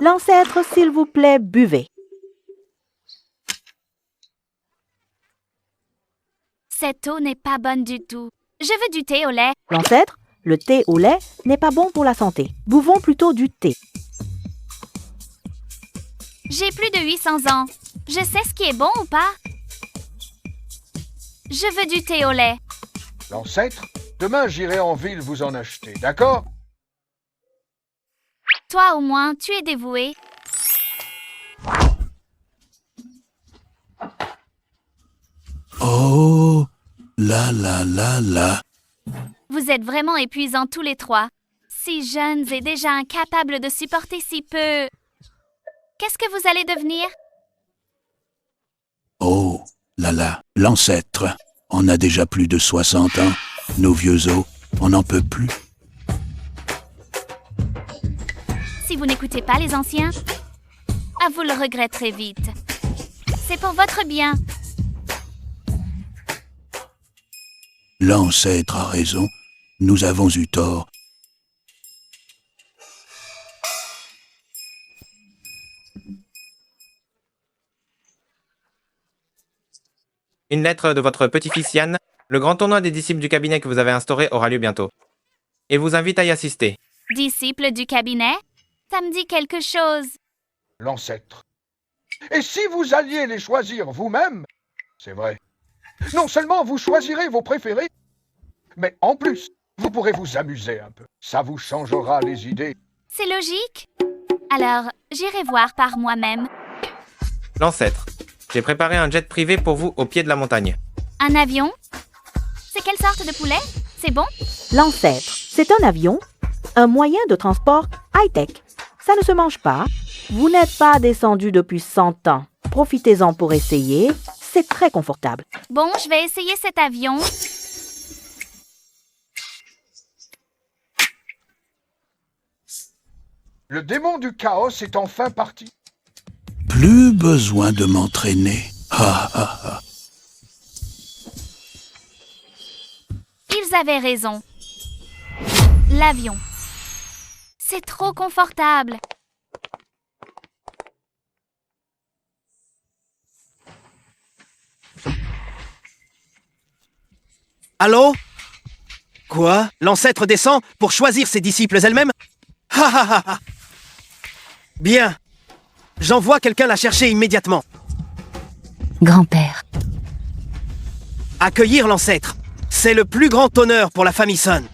L'ancêtre, s'il vous plaît, buvez. Cette eau n'est pas bonne du tout. Je veux du thé au lait. L'ancêtre, le thé au lait n'est pas bon pour la santé. Buvons plutôt du thé. J'ai plus de 800 ans. Je sais ce qui est bon ou pas. Je veux du thé au lait. L'ancêtre, demain j'irai en ville vous en acheter, d'accord? Toi au moins, tu es dévoué. Oh, là. Vous êtes vraiment épuisants tous les trois. Si jeunes et déjà incapables de supporter si peu. Qu'est-ce que vous allez devenir? Oh, là, l'ancêtre. On a déjà plus de 60 ans. Nos vieux os, on n'en peut plus. Si vous n'écoutez pas les anciens, vous le regretterez vite. C'est pour votre bien. L'ancêtre a raison. Nous avons eu tort. Une lettre de votre petit-fils Yann. Le grand tournoi des disciples du cabinet que vous avez instauré aura lieu bientôt. Et vous invite à y assister. Disciple du cabinet? Ça me dit quelque chose. L'ancêtre. Et si vous alliez les choisir vous-même, c'est vrai. Non seulement vous choisirez vos préférés, mais en plus, vous pourrez vous amuser un peu. Ça vous changera les idées. C'est logique. Alors, j'irai voir par moi-même. L'ancêtre. J'ai préparé un jet privé pour vous au pied de la montagne. Un avion? C'est quelle sorte de poulet? C'est bon? L'ancêtre, c'est un avion, un moyen de transport high-tech. Ça ne se mange pas. Vous n'êtes pas descendu depuis 100 ans. Profitez-en pour essayer. C'est très confortable. Bon, je vais essayer cet avion. Le démon du chaos est enfin parti. Plus besoin de m'entraîner. Ils avaient raison. L'avion. C'est trop confortable. Allô? Quoi? L'ancêtre descend pour choisir ses disciples elle-même? Bien. J'envoie quelqu'un la chercher immédiatement. Grand-père. Accueillir l'ancêtre, c'est le plus grand honneur pour la famille Sun.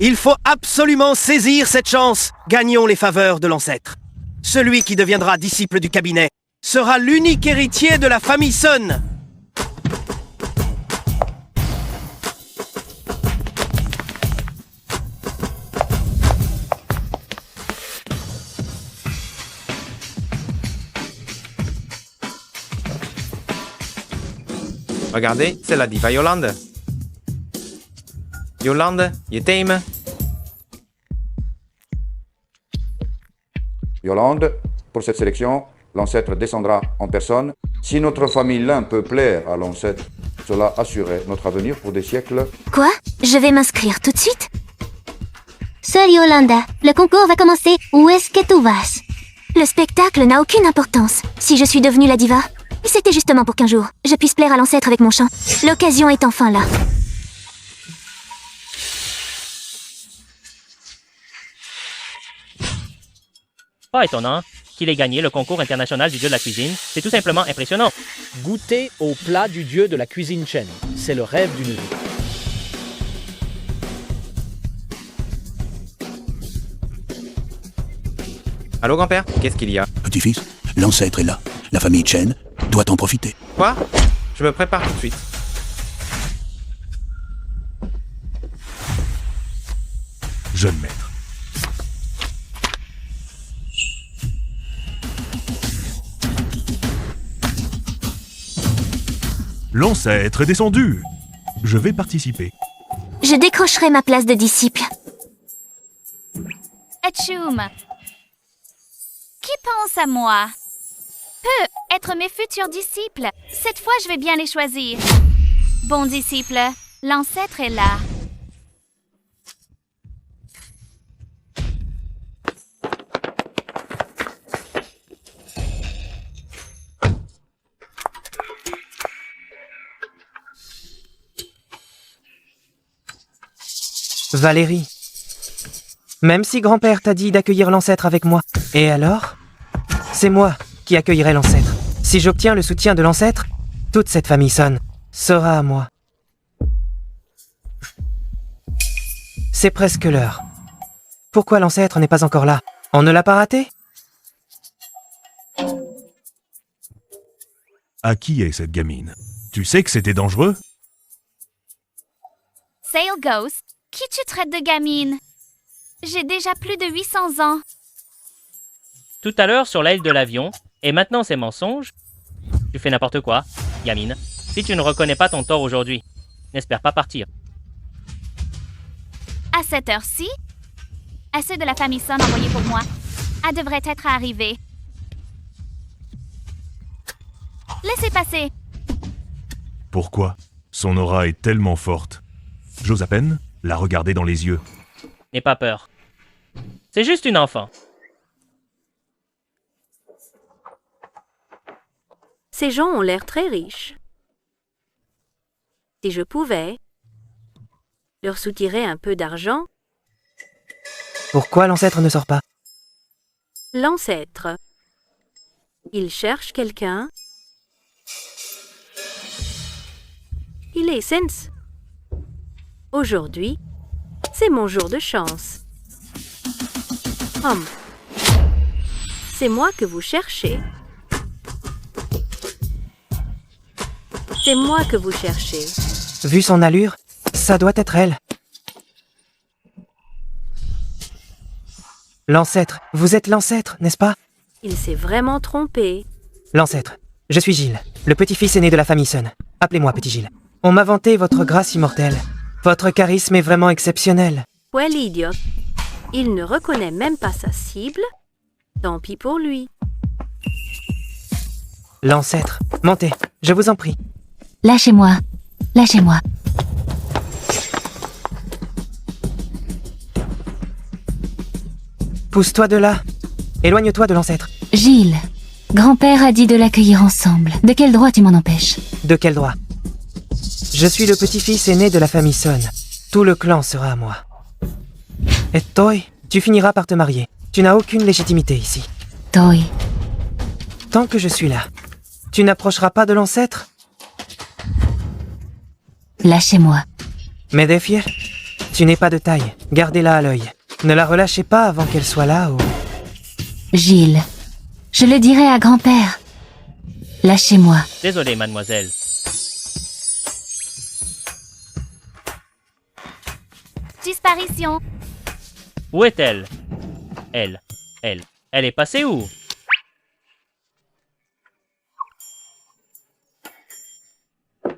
Il faut absolument saisir cette chance. Gagnons les faveurs de l'ancêtre. Celui qui deviendra disciple du cabinet sera l'unique héritier de la famille Sun. Regardez, c'est la diva Yolande. Yolande, je t'aime. Yolande, pour cette sélection, l'ancêtre descendra en personne. Si notre famille Lin peut plaire à l'ancêtre, cela assurerait notre avenir pour des siècles. Quoi? Je vais m'inscrire tout de suite? Seule Yolanda, le concours va commencer. Où est-ce que tu vas? Le spectacle n'a aucune importance. Si je suis devenue la diva, c'était justement pour qu'un jour, je puisse plaire à l'ancêtre avec mon chant. L'occasion est enfin là. Pas étonnant qu'il ait gagné le concours international du dieu de la cuisine. C'est tout simplement impressionnant. Goûter au plat du dieu de la cuisine Chen. C'est le rêve d'une vie. Allô, grand-père? Qu'est-ce qu'il y a? Petit-fils, l'ancêtre est là. La famille Chen doit en profiter. Quoi? Je me prépare tout de suite. Jeune maître. L'ancêtre est descendu. Je vais participer. Je décrocherai ma place de disciple. Atchoum. Qui pense à moi? Peut être mes futurs disciples. Cette fois, je vais bien les choisir. Bon disciple, l'ancêtre est là. Valérie. Même si grand-père t'a dit d'accueillir l'ancêtre avec moi, et alors? C'est moi qui accueillerai l'ancêtre. Si j'obtiens le soutien de l'ancêtre, toute cette famille Son sera à moi. C'est presque l'heure. Pourquoi l'ancêtre n'est pas encore là? On ne l'a pas raté? À qui est cette gamine? Tu sais que c'était dangereux? Sail Ghost, qui tu traites de gamine? J'ai déjà plus de 800 ans. Tout à l'heure sur l'aile de l'avion, et maintenant c'est mensonge. Tu fais n'importe quoi, gamine. Si tu ne reconnais pas ton tort aujourd'hui, n'espère pas partir. À cette heure-ci, ceux de la famille Son envoyés pour moi, elle devrait être arrivée. Laissez passer. Pourquoi? Son aura est tellement forte. J'ose à peine la regarder dans les yeux. N'aie pas peur. C'est juste une enfant. Ces gens ont l'air très riches. Si je pouvais leur soutirer un peu d'argent. Pourquoi l'ancêtre ne sort pas? L'ancêtre. Il cherche quelqu'un. Il est Sens. Aujourd'hui, c'est mon jour de chance. C'est moi que vous cherchez. C'est moi que vous cherchez. Vu son allure, ça doit être elle. L'ancêtre, vous êtes l'ancêtre, n'est-ce pas? Il s'est vraiment trompé. L'ancêtre, je suis Gilles, le petit-fils aîné de la famille Son. Appelez-moi Petit Gilles. On m'a vanté votre grâce immortelle. Votre charisme est vraiment exceptionnel. Ouais, l'idiot. Il ne reconnaît même pas sa cible. Tant pis pour lui. L'ancêtre, montez, je vous en prie. Lâchez-moi. Lâchez-moi. Pousse-toi de là. Éloigne-toi de l'ancêtre. Gilles, grand-père a dit de l'accueillir ensemble. De quel droit tu m'en empêches? De quel droit? Je suis le petit-fils aîné de la famille Son. Tout le clan sera à moi. Et Toy, tu finiras par te marier. Tu n'as aucune légitimité ici. Toy. Tant que je suis là, tu n'approcheras pas de l'ancêtre? Lâchez-moi. Medefir, tu n'es pas de taille. Gardez-la à l'œil. Ne la relâchez pas avant qu'elle soit là ou... Gilles, je le dirai à grand-père. Lâchez-moi. Désolé, mademoiselle. Disparition. Où est-elle? Elle est passée où?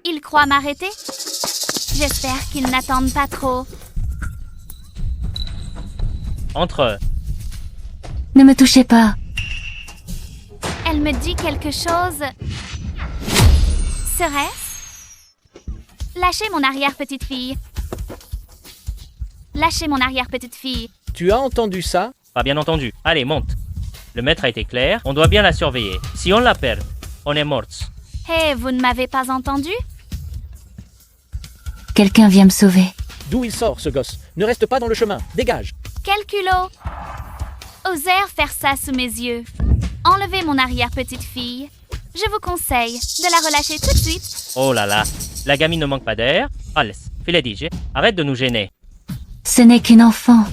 Ils croient m'arrêter? J'espère qu'ils n'attendent pas trop. Entre. Ne me touchez pas. Elle me dit quelque chose. Serait-ce? Lâchez mon arrière-petite-fille. Lâchez mon arrière-petite-fille. Tu as entendu ça? Pas bien entendu. Allez, monte. Le maître a été clair, on doit bien la surveiller. Si on la perd, on est morte. Hé, vous ne m'avez pas entendu? Quelqu'un vient me sauver. D'où il sort, ce gosse? Ne reste pas dans le chemin. Dégage. Quel culot! Osèrent faire ça sous mes yeux. Enlevez mon arrière-petite-fille. Je vous conseille de la relâcher tout de suite. Oh là là, la gamine ne manque pas d'air. Allez, Filedige, arrête de nous gêner. Ce n'est qu'une enfant.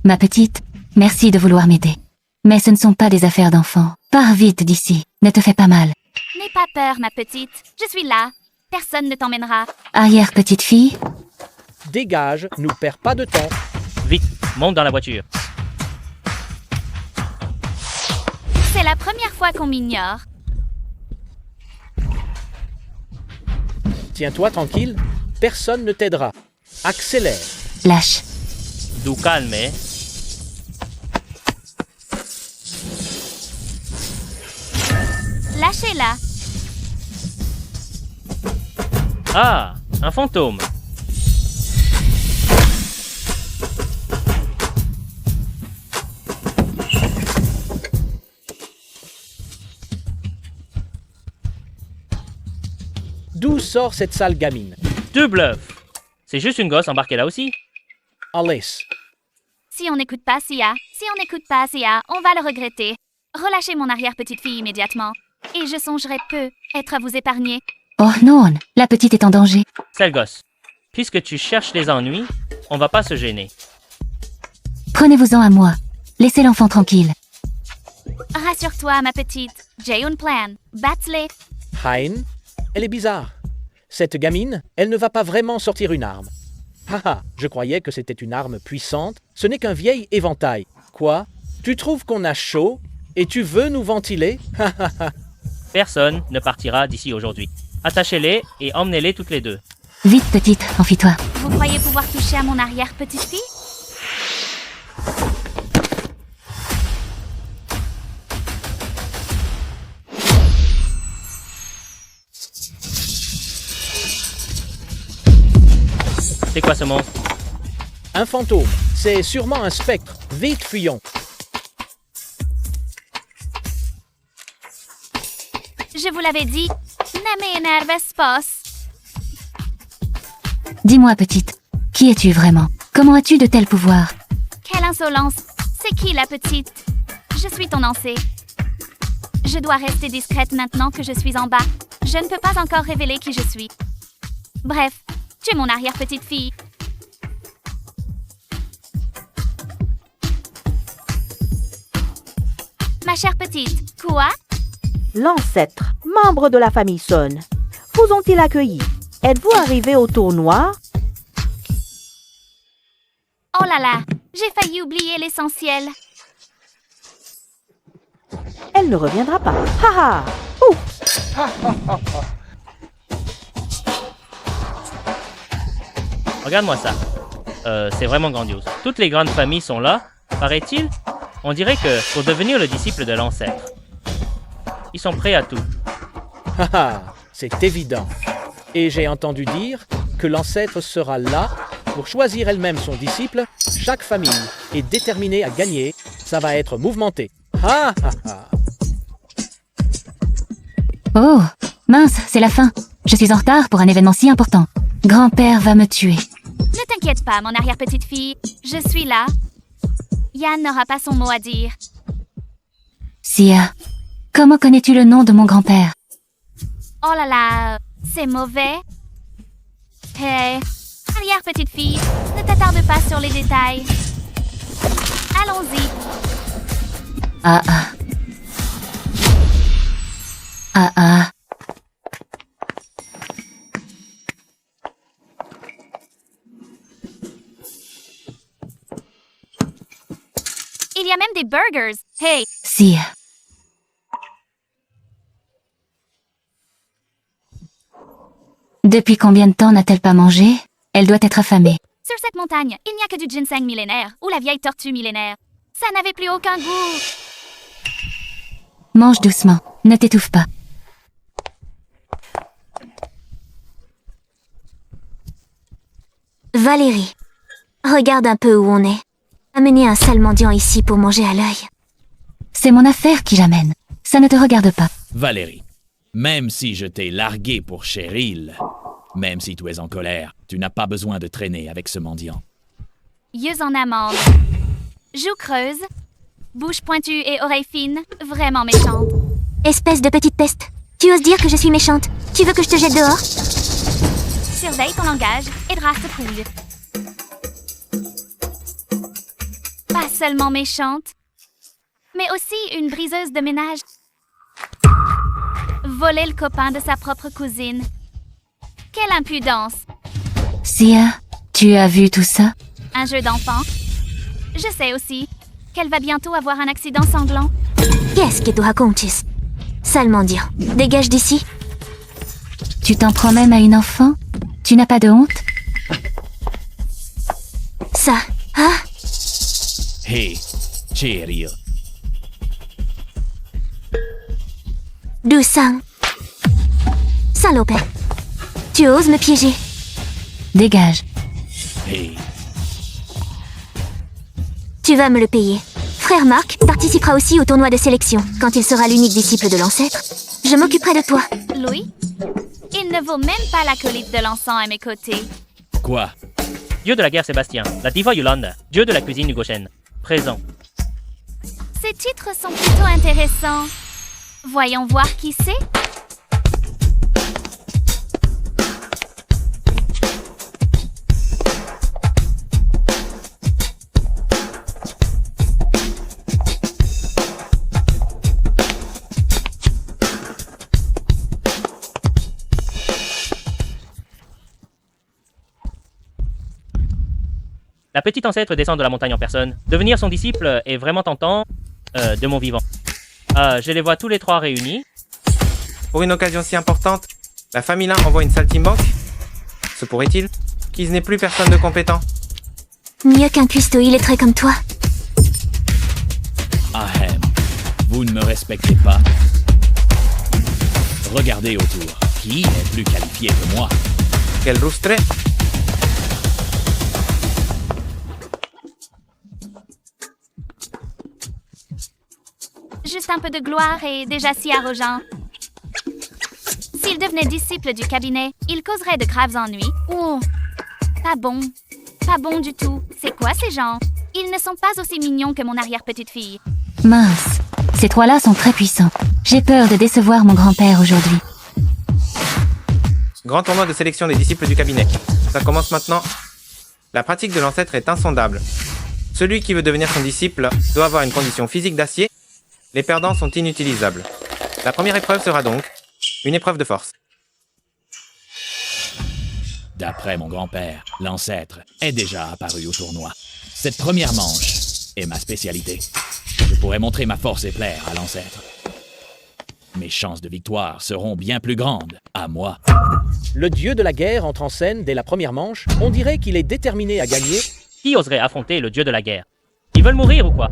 Ma petite, merci de vouloir m'aider. Mais ce ne sont pas des affaires d'enfants. Pars vite d'ici, ne te fais pas mal. N'aie pas peur, ma petite. Je suis là. Personne ne t'emmènera. Arrière petite fille. Dégage, nous perds pas de temps. Vite, monte dans la voiture. C'est la première fois qu'on m'ignore. Tiens-toi tranquille, personne ne t'aidera. Accélère. Lâche. Du calme, hein? Lâchez-la. Ah, un fantôme. D'où sort cette sale gamine? Deux bluffs. C'est juste une gosse embarquée là aussi. Alice, Si on n'écoute pas Sia, on va le regretter. Relâchez mon arrière-petite-fille immédiatement. Et je songerai peu être à vous épargner. Oh non, la petite est en danger. Sale gosse. Puisque tu cherches les ennuis, on va pas se gêner. Prenez-vous-en à moi. Laissez l'enfant tranquille. Rassure-toi, ma petite. J'ai un plan. Batte-les. Hein, elle est bizarre. Cette gamine, elle ne va pas vraiment sortir une arme. Haha, je croyais que c'était une arme puissante. Ce n'est qu'un vieil éventail. Quoi? Tu trouves qu'on a chaud et tu veux nous ventiler? Personne ne partira d'ici aujourd'hui. Attachez-les et emmenez-les toutes les deux. Vite, petite, enfuis-toi. Vous croyez pouvoir toucher à mon arrière-petite-fille? C'est quoi ce monstre? Un fantôme. C'est sûrement un spectre. Vite, fuyons. Je vous l'avais dit. Ne m'énerve pas. Dis-moi, petite, qui es-tu vraiment? Comment as-tu de tels pouvoirs? Quelle insolence! C'est qui la petite? Je suis ton ancêtre. Je dois rester discrète maintenant que je suis en bas. Je ne peux pas encore révéler qui je suis. Bref, tu es mon arrière-petite-fille. Ma chère petite, quoi? L'ancêtre, membre de la famille Son. Vous ont-ils accueilli? Êtes-vous arrivé au tournoi? Oh là là, j'ai failli oublier l'essentiel. Elle ne reviendra pas. Haha! Oups! Regarde-moi ça. C'est vraiment grandiose. Toutes les grandes familles sont là, paraît-il. On dirait que pour devenir le disciple de l'ancêtre, ils sont prêts à tout. Haha, c'est évident. Et j'ai entendu dire que l'ancêtre sera là pour choisir elle-même son disciple. Chaque famille est déterminée à gagner. Ça va être mouvementé. Ha ha ha! Oh, mince, c'est la fin. Je suis en retard pour un événement si important. Grand-père va me tuer. Ne t'inquiète pas, mon arrière-petite-fille. Je suis là. Yann n'aura pas son mot à dire. Sia, comment connais-tu le nom de mon grand-père? Oh là là, c'est mauvais. Hé, arrière-petite-fille, ne t'attarde pas sur les détails. Allons-y. Ah ah. Ah ah. Il y a même des burgers. Hey, Sia. Depuis combien de temps n'a-t-elle pas mangé? Elle doit être affamée. sur cette montagne, il n'y a que du ginseng millénaire ou la vieille tortue millénaire. Ça n'avait plus aucun goût. Mange doucement, ne t'étouffe pas. Valérie, regarde un peu où on est. Amener un sale mendiant ici pour manger à l'œil. C'est mon affaire qui j'amène. Ça ne te regarde pas. Valérie, même si je t'ai largué pour Cheryl, même si tu es en colère, tu n'as pas besoin de traîner avec ce mendiant. Yeux en amande. Joues creuses. Bouche pointue et oreilles fines. Vraiment méchante. Espèce de petite peste. Tu oses dire que je suis méchante? Tu veux que je te jette dehors? Surveille ton langage et drasse ce couille. Pas seulement méchante, mais aussi une briseuse de ménage. Voler le copain de sa propre cousine. Quelle impudence! Sia, tu as vu tout ça? Un jeu d'enfant. Je sais aussi qu'elle va bientôt avoir un accident sanglant. Qu'est-ce que tu racontes? Sale mendiant, dégage d'ici. Tu t'en prends même à une enfant? Tu n'as pas de honte? Ça, ah? Hé, Cheryl. Du sang. Salopette. Tu oses me piéger? Dégage. Hé. Tu vas me le payer. Frère Marc participera aussi au tournoi de sélection, quand il sera l'unique disciple de l'ancêtre. Je m'occuperai de toi. Louis, il ne vaut même pas l'acolyte de l'encens à mes côtés. Pourquoi? Dieu de la guerre Sébastien, la diva Yolanda, dieu de la cuisine Hugo Chen. Présent. Ces titres sont plutôt intéressants. Voyons voir qui c'est. La petite ancêtre descend de la montagne en personne. Devenir son disciple est vraiment tentant de mon vivant. Je les vois tous les trois réunis. Pour une occasion si importante, la famille Lin envoie une saltimbanque. Se pourrait-il qu'ils n'aient plus personne de compétent? Mieux qu'un cuistot illettré comme toi. Ahem, vous ne me respectez pas. Regardez autour. Qui est plus qualifié que moi? Quel lustre! Juste un peu de gloire et déjà si arrogant. S'il devenait disciple du cabinet, il causerait de graves ennuis. Oh, pas bon. Pas bon du tout. C'est quoi ces gens? Ils ne sont pas aussi mignons que mon arrière-petite-fille. Mince, ces trois-là sont très puissants. J'ai peur de décevoir mon grand-père aujourd'hui. Grand tournoi de sélection des disciples du cabinet. Ça commence maintenant. La pratique de l'ancêtre est insondable. Celui qui veut devenir son disciple doit avoir une condition physique d'acier. Les perdants sont inutilisables. La première épreuve sera donc une épreuve de force. D'après mon grand-père, l'ancêtre est déjà apparu au tournoi. Cette première manche est ma spécialité. Je pourrais montrer ma force et plaire à l'ancêtre. Mes chances de victoire seront bien plus grandes à moi. Le dieu de la guerre entre en scène dès la première manche. On dirait qu'il est déterminé à gagner. Qui oserait affronter le dieu de la guerre? Ils veulent mourir ou quoi?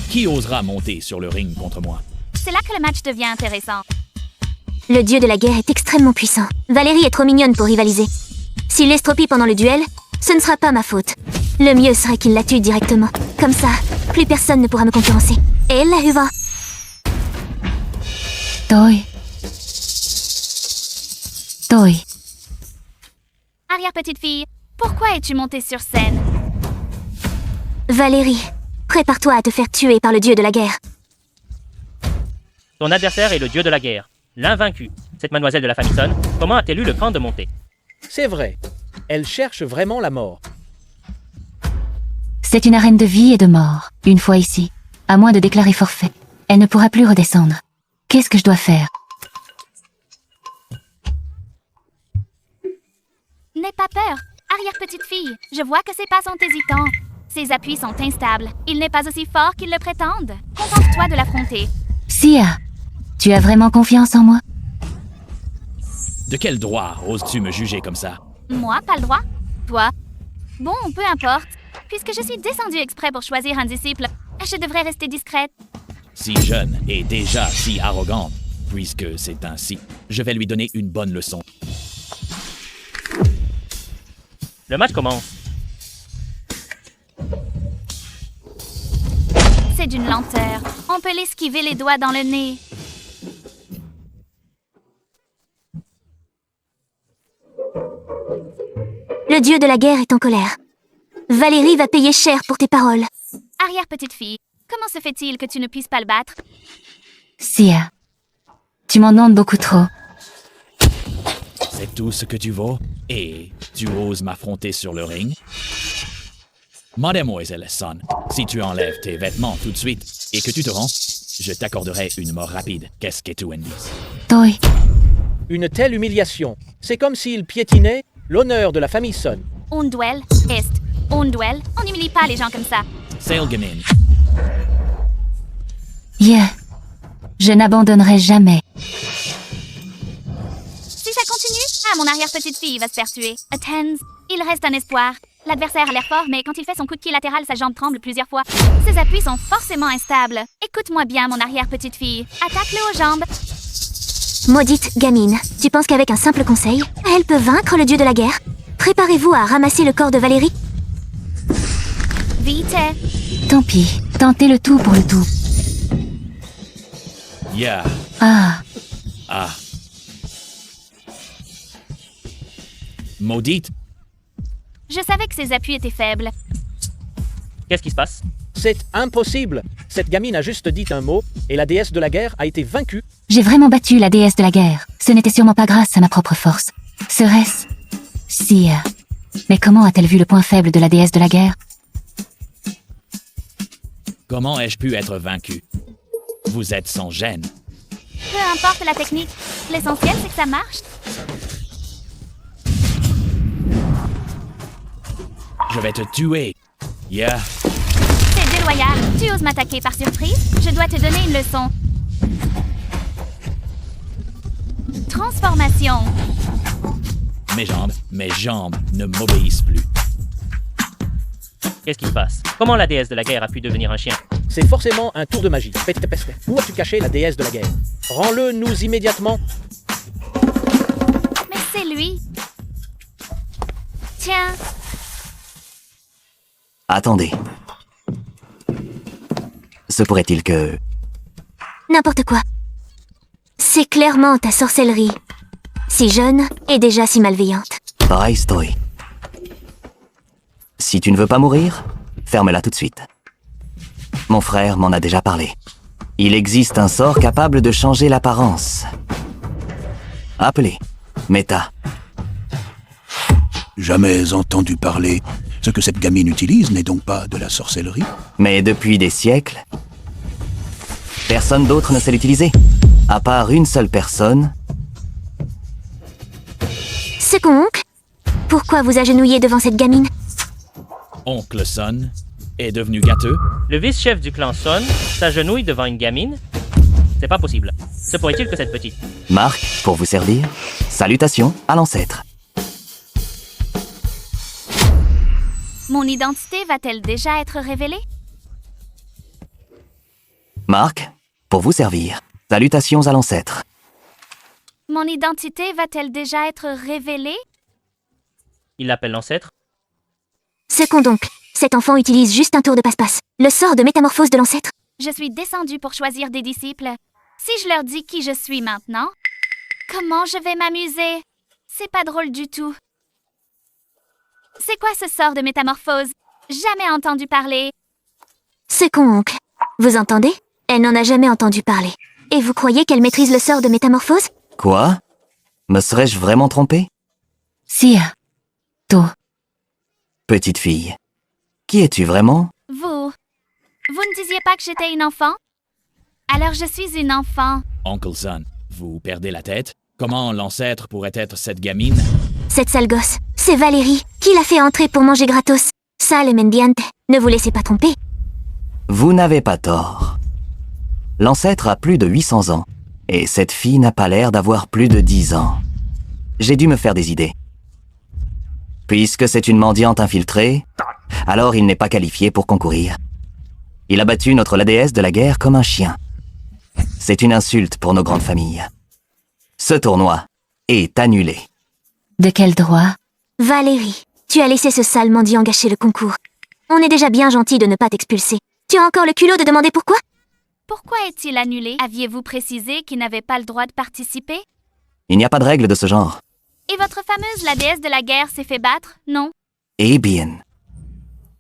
Qui osera monter sur le ring contre moi? C'est là que le match devient intéressant. Le dieu de la guerre est extrêmement puissant. Valérie est trop mignonne pour rivaliser. S'il l'estropie pendant le duel, ce ne sera pas ma faute. Le mieux serait qu'il la tue directement. Comme ça, plus personne ne pourra me concurrencer. Et la Huva. Toi. Arrière-petite-fille, pourquoi es-tu montée sur scène? Valérie, prépare-toi à te faire tuer par le dieu de la guerre. Ton adversaire est le dieu de la guerre, l'invaincu. Cette mademoiselle de la famille Son, comment a-t-elle eu le cran de monter? C'est vrai. Elle cherche vraiment la mort. C'est une arène de vie et de mort. Une fois ici, à moins de déclarer forfait, elle ne pourra plus redescendre. Qu'est-ce que je dois faire? N'aie pas peur, arrière-petite-fille. Je vois que ses pas sont hésitants. Ses appuis sont instables. Il n'est pas aussi fort qu'ils le prétendent. Contente-toi de l'affronter. Sia, tu as vraiment confiance en moi? De quel droit oses-tu me juger comme ça? Moi, pas le droit? Toi? Bon, peu importe. Puisque je suis descendue exprès pour choisir un disciple, je devrais rester discrète. Si jeune et déjà si arrogante, puisque c'est ainsi, je vais lui donner une bonne leçon. Le match commence. C'est d'une lenteur. On peut l'esquiver les doigts dans le nez. Le dieu de la guerre est en colère. Valérie va payer cher pour tes paroles. Arrière-petite-fille, comment se fait-il que tu ne puisses pas le battre? Sia, tu m'en demandes beaucoup trop. C'est tout ce que tu vaux? Et tu oses m'affronter sur le ring? Mademoiselle Son, si tu enlèves tes vêtements tout de suite et que tu te rends, je t'accorderai une mort rapide. Qu'est-ce que tu en dis? Toi. Une telle humiliation. C'est comme s'il piétinait l'honneur de la famille Son. On duel, on duel. On n'humilie pas les gens comme ça. Sailgamin. Yeah. Je n'abandonnerai jamais. Si ça continue, mon arrière-petite-fille va se faire tuer. Attends, il reste un espoir. L'adversaire a l'air fort, mais quand il fait son coup de pied latéral, sa jambe tremble plusieurs fois. Ses appuis sont forcément instables. Écoute-moi bien, mon arrière-petite-fille. Attaque-le aux jambes. Maudite gamine, tu penses qu'avec un simple conseil, elle peut vaincre le dieu de la guerre? Préparez-vous à ramasser le corps de Valérie. Vite. Tant pis, tentez le tout pour le tout. Yeah. Ah. Ah. Maudite. Je savais que ses appuis étaient faibles. Qu'est-ce qui se passe? C'est impossible. Cette gamine a juste dit un mot et la déesse de la guerre a été vaincue. J'ai vraiment battu la déesse de la guerre. Ce n'était sûrement pas grâce à ma propre force. Serait-ce... Sia. Mais comment a-t-elle vu le point faible de la déesse de la guerre? Comment ai-je pu être vaincu? Vous êtes sans gêne. Peu importe la technique, l'essentiel c'est que ça marche. Je vais te tuer. Yeah. C'est déloyal. Tu oses m'attaquer par surprise? Je dois te donner une leçon. Transformation. Mes jambes ne m'obéissent plus. Qu'est-ce qui se passe? Comment la déesse de la guerre a pu devenir un chien? C'est forcément un tour de magie. Peste, peste. Où as-tu caché la déesse de la guerre? Rends-le nous immédiatement. Mais c'est lui. Tiens. Attendez. Se pourrait-il que... N'importe quoi. C'est clairement ta sorcellerie. Si jeune et déjà si malveillante. Pareille story. Si tu ne veux pas mourir, ferme-la tout de suite. Mon frère m'en a déjà parlé. Il existe un sort capable de changer l'apparence. Appelez Meta. Jamais entendu parler. Ce que cette gamine utilise n'est donc pas de la sorcellerie? Mais depuis des siècles, personne d'autre ne sait l'utiliser. À part une seule personne. Second oncle, pourquoi vous agenouillez devant cette gamine? Oncle Son est devenu gâteux. Le vice-chef du clan Son s'agenouille devant une gamine? C'est pas possible. Se pourrait-il que cette petite... Marc, pour vous servir, salutations à l'ancêtre. Mon identité va-t-elle déjà être révélée? Marc, pour vous servir, salutations à l'ancêtre. Mon identité va-t-elle déjà être révélée? Il l'appelle l'ancêtre? Second oncle, cet enfant utilise juste un tour de passe-passe. Le sort de métamorphose de l'ancêtre. Je suis descendue pour choisir des disciples. Si je leur dis qui je suis maintenant, comment je vais m'amuser? C'est pas drôle du tout. C'est quoi ce sort de métamorphose? Jamais entendu parler. Second oncle, vous entendez? Elle n'en a jamais entendu parler. Et vous croyez qu'elle maîtrise le sort de métamorphose? Quoi? Me serais-je vraiment trompé? Sia. To. Petite fille. Qui es-tu vraiment? Vous ne disiez pas que j'étais une enfant? Alors je suis une enfant. Oncle Son, vous perdez la tête? Comment l'ancêtre pourrait être cette gamine? Cette sale gosse, c'est Valérie, qui l'a fait entrer pour manger gratos. Sale et mendiante, ne vous laissez pas tromper. Vous n'avez pas tort. L'ancêtre a plus de 800 ans, et cette fille n'a pas l'air d'avoir plus de 10 ans. J'ai dû me faire des idées. Puisque c'est une mendiante infiltrée, alors il n'est pas qualifié pour concourir. Il a battu la déesse de la guerre comme un chien. C'est une insulte pour nos grandes familles. Ce tournoi est annulé. De quel droit? Valérie, tu as laissé ce sale mendiant gâcher le concours. On est déjà bien gentil de ne pas t'expulser. Tu as encore le culot de demander pourquoi? Pourquoi est-il annulé? Aviez-vous précisé qu'il n'avait pas le droit de participer? Il n'y a pas de règle de ce genre. Et votre fameuse la déesse de la guerre s'est fait battre, non? Eh bien.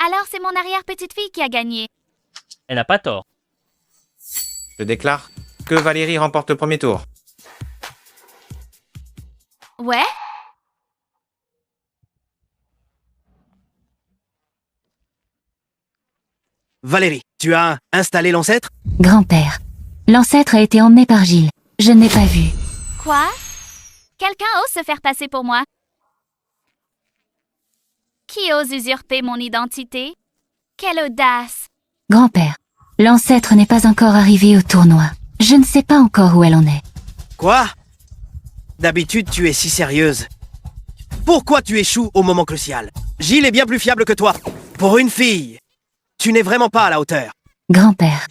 Alors c'est mon arrière-petite-fille qui a gagné. Elle n'a pas tort. Je déclare que Valérie remporte le premier tour. Ouais? Valérie, tu as installé l'ancêtre? Grand-père. L'ancêtre a été emmené par Gilles. Je ne l'ai pas vu. Quoi? Quelqu'un ose se faire passer pour moi? Qui ose usurper mon identité? Quelle audace! Grand-père. L'ancêtre n'est pas encore arrivé au tournoi. Je ne sais pas encore où elle en est. Quoi? D'habitude, tu es si sérieuse. Pourquoi tu échoues au moment crucial? Gilles est bien plus fiable que toi. Pour une fille, tu n'es vraiment pas à la hauteur. Grand-père.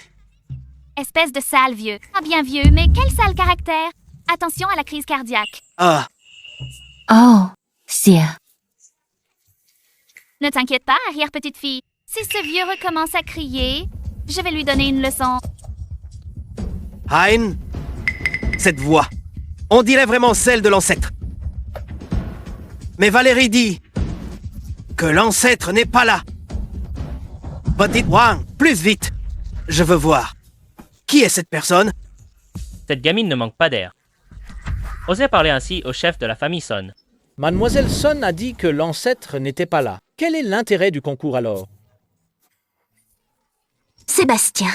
Espèce de sale vieux. Ah bien vieux, mais quel sale caractère! Attention à la crise cardiaque. Ah. Oh, Sia. Ne t'inquiète pas, arrière-petite-fille. Si ce vieux recommence à crier, je vais lui donner une leçon. Hein? Cette voix, on dirait vraiment celle de l'ancêtre. Mais Valérie dit que l'ancêtre n'est pas là. Petite Wang, plus vite. Je veux voir. Qui est cette personne? Cette gamine ne manque pas d'air. Osez parler ainsi au chef de la famille Son. Mademoiselle Son a dit que l'ancêtre n'était pas là. Quel est l'intérêt du concours alors? Sébastien.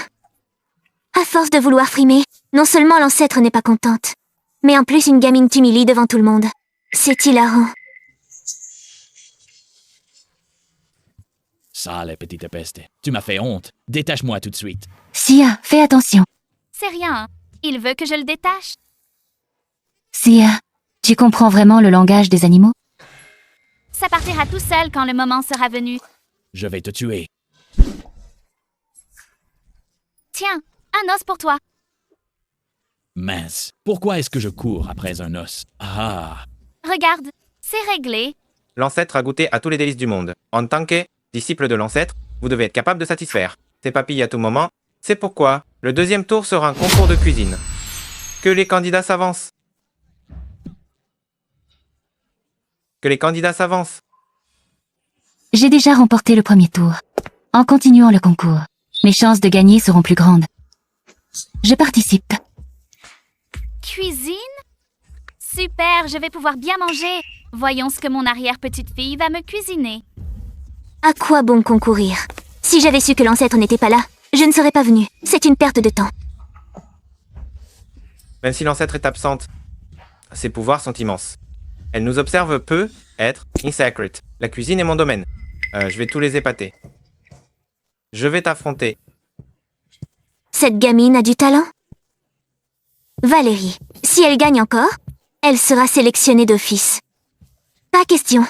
À force de vouloir frimer, non seulement l'ancêtre n'est pas contente, mais en plus une gamine t'humilie devant tout le monde. C'est hilarant. Sale petite peste. Tu m'as fait honte. Détache-moi tout de suite. Sia, fais attention. C'est rien. Il veut que je le détache. Sia, tu comprends vraiment le langage des animaux? Ça partira tout seul quand le moment sera venu. Je vais te tuer. Tiens, un os pour toi. Mince. Pourquoi est-ce que je cours après un os? Ah. Regarde, c'est réglé. L'ancêtre a goûté à tous les délices du monde. En tant que disciple de l'ancêtre, vous devez être capable de satisfaire ses papilles à tout moment. C'est pourquoi le deuxième tour sera un concours de cuisine. Que les candidats s'avancent. Que les candidats s'avancent. J'ai déjà remporté le premier tour. En continuant le concours, mes chances de gagner seront plus grandes. Je participe. Cuisine? Super, je vais pouvoir bien manger. Voyons ce que mon arrière-petite-fille va me cuisiner. À quoi bon concourir? Si j'avais su que l'ancêtre n'était pas là, je ne serais pas venue. C'est une perte de temps. Même si l'ancêtre est absente, ses pouvoirs sont immenses. Elle nous observe peu être insacred. La cuisine est mon domaine. Je vais tous les épater. Je vais t'affronter. Cette gamine a du talent? Valérie, si elle gagne encore, elle sera sélectionnée d'office. Pas question.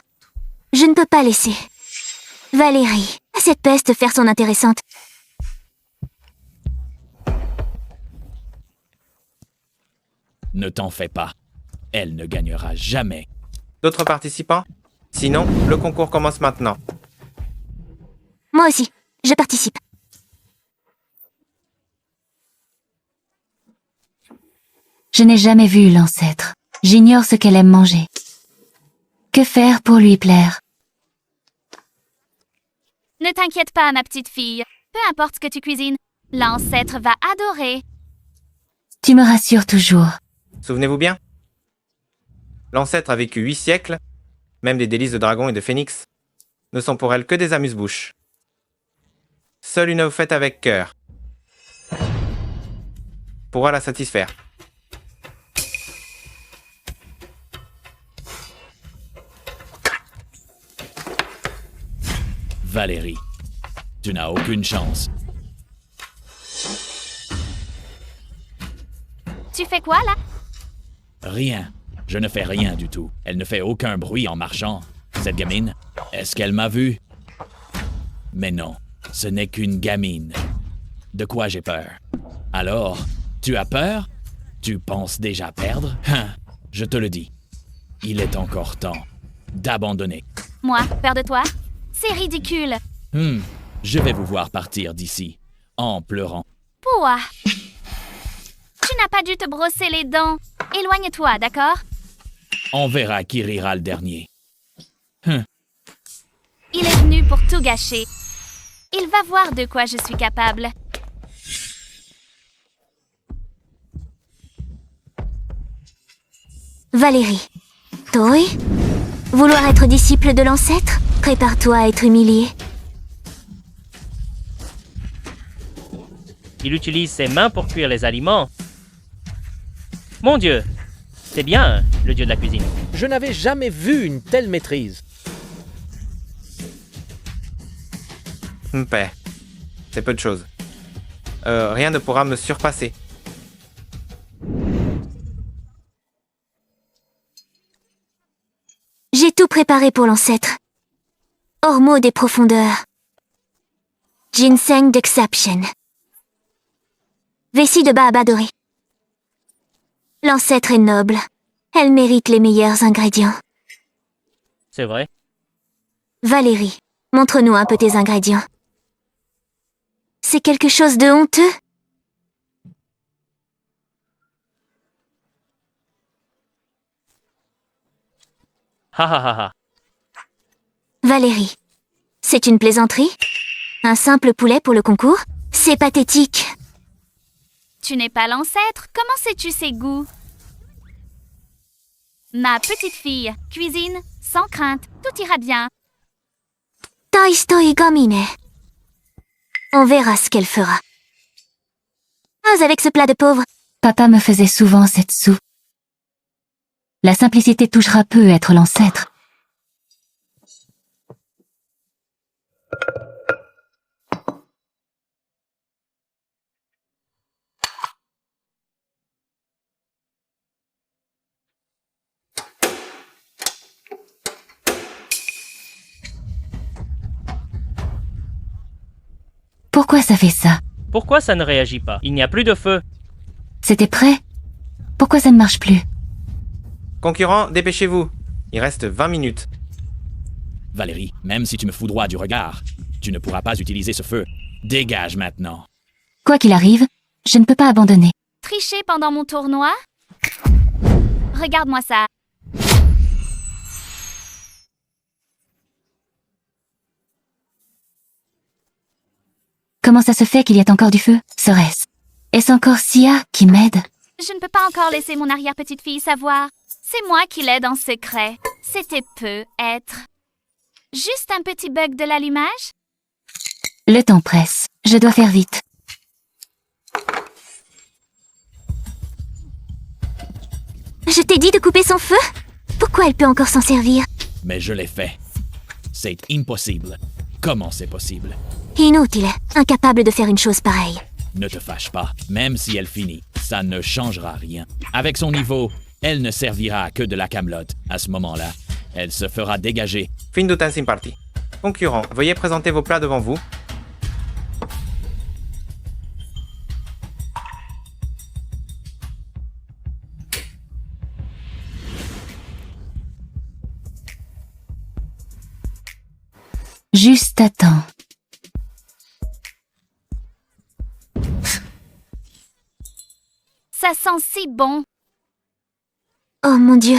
Je ne peux pas laisser. Valérie, à cette peste faire son intéressante. Ne t'en fais pas. Elle ne gagnera jamais. D'autres participants? Sinon, le concours commence maintenant. Moi aussi, je participe. Je n'ai jamais vu l'ancêtre. J'ignore ce qu'elle aime manger. Que faire pour lui plaire? Ne t'inquiète pas, ma petite fille. Peu importe ce que tu cuisines, l'ancêtre va adorer. Tu me rassures toujours. Souvenez-vous bien? L'ancêtre a vécu 8 siècles. Même les délices de dragon et de phénix ne sont pour elle que des amuse-bouches. Seule une œuvre faite avec cœur pourra la satisfaire. Valérie, tu n'as aucune chance. Tu fais quoi, là? Rien. Je ne fais rien du tout. Elle ne fait aucun bruit en marchant. Cette gamine, est-ce qu'elle m'a vu? Mais non, ce n'est qu'une gamine. De quoi j'ai peur? Alors, tu as peur? Tu penses déjà perdre? Je te le dis. Il est encore temps d'abandonner. Moi, peur de toi? C'est ridicule. Je vais vous voir partir d'ici, en pleurant. Pouah! Tu n'as pas dû te brosser les dents. Éloigne-toi, d'accord? On verra qui rira le dernier. Il est venu pour tout gâcher. Il va voir de quoi je suis capable. Valérie. Toi? Vouloir être disciple de l'ancêtre? Prépare-toi à être humilié. Il utilise ses mains pour cuire les aliments. Mon Dieu! C'est bien, le dieu de la cuisine. Je n'avais jamais vu une telle maîtrise. Paix. C'est peu de choses. Rien ne pourra me surpasser. J'ai tout préparé pour l'ancêtre. Ormeau des profondeurs. Ginseng d'exception. Vessie de baobab doré. L'ancêtre est noble. Elle mérite les meilleurs ingrédients. C'est vrai. Valérie, montre-nous un peu tes ingrédients. C'est quelque chose de honteux? Ha ha ha ha. Valérie. C'est une plaisanterie? Un simple poulet pour le concours? C'est pathétique. Tu n'es pas l'ancêtre, comment sais-tu ses goûts? Ma petite fille, cuisine, sans crainte, tout ira bien. Toistoi Gomine. On verra ce qu'elle fera. Avec ce plat de pauvre. Papa me faisait souvent cette soupe. La simplicité touchera peu à être l'ancêtre. Pourquoi ça fait ça? Pourquoi ça ne réagit pas? Il n'y a plus de feu. C'était prêt? Pourquoi ça ne marche plus? Concurrent, dépêchez-vous. Il reste 20 minutes. Valérie, même si tu me foudroies du regard, tu ne pourras pas utiliser ce feu. Dégage maintenant. Quoi qu'il arrive, je ne peux pas abandonner. Tricher pendant mon tournoi? Regarde-moi ça. Comment ça se fait qu'il y ait encore du feu? Serait-ce? Est-ce encore Sia qui m'aide? Je ne peux pas encore laisser mon arrière-petite-fille savoir. C'est moi qui l'aide en secret. C'était peu être. Juste un petit bug de l'allumage? Le temps presse. Je dois faire vite. Je t'ai dit de couper son feu? Pourquoi elle peut encore s'en servir? Mais je l'ai fait. C'est impossible. Comment c'est possible? Inutile, incapable de faire une chose pareille. Ne te fâche pas, même si elle finit, ça ne changera rien. Avec son niveau, elle ne servira que de la camelote. À ce moment-là, elle se fera dégager. Fin du dancing party. Concurrent, veuillez présenter vos plats devant vous. Juste à temps. Ça sent si bon. Oh mon Dieu.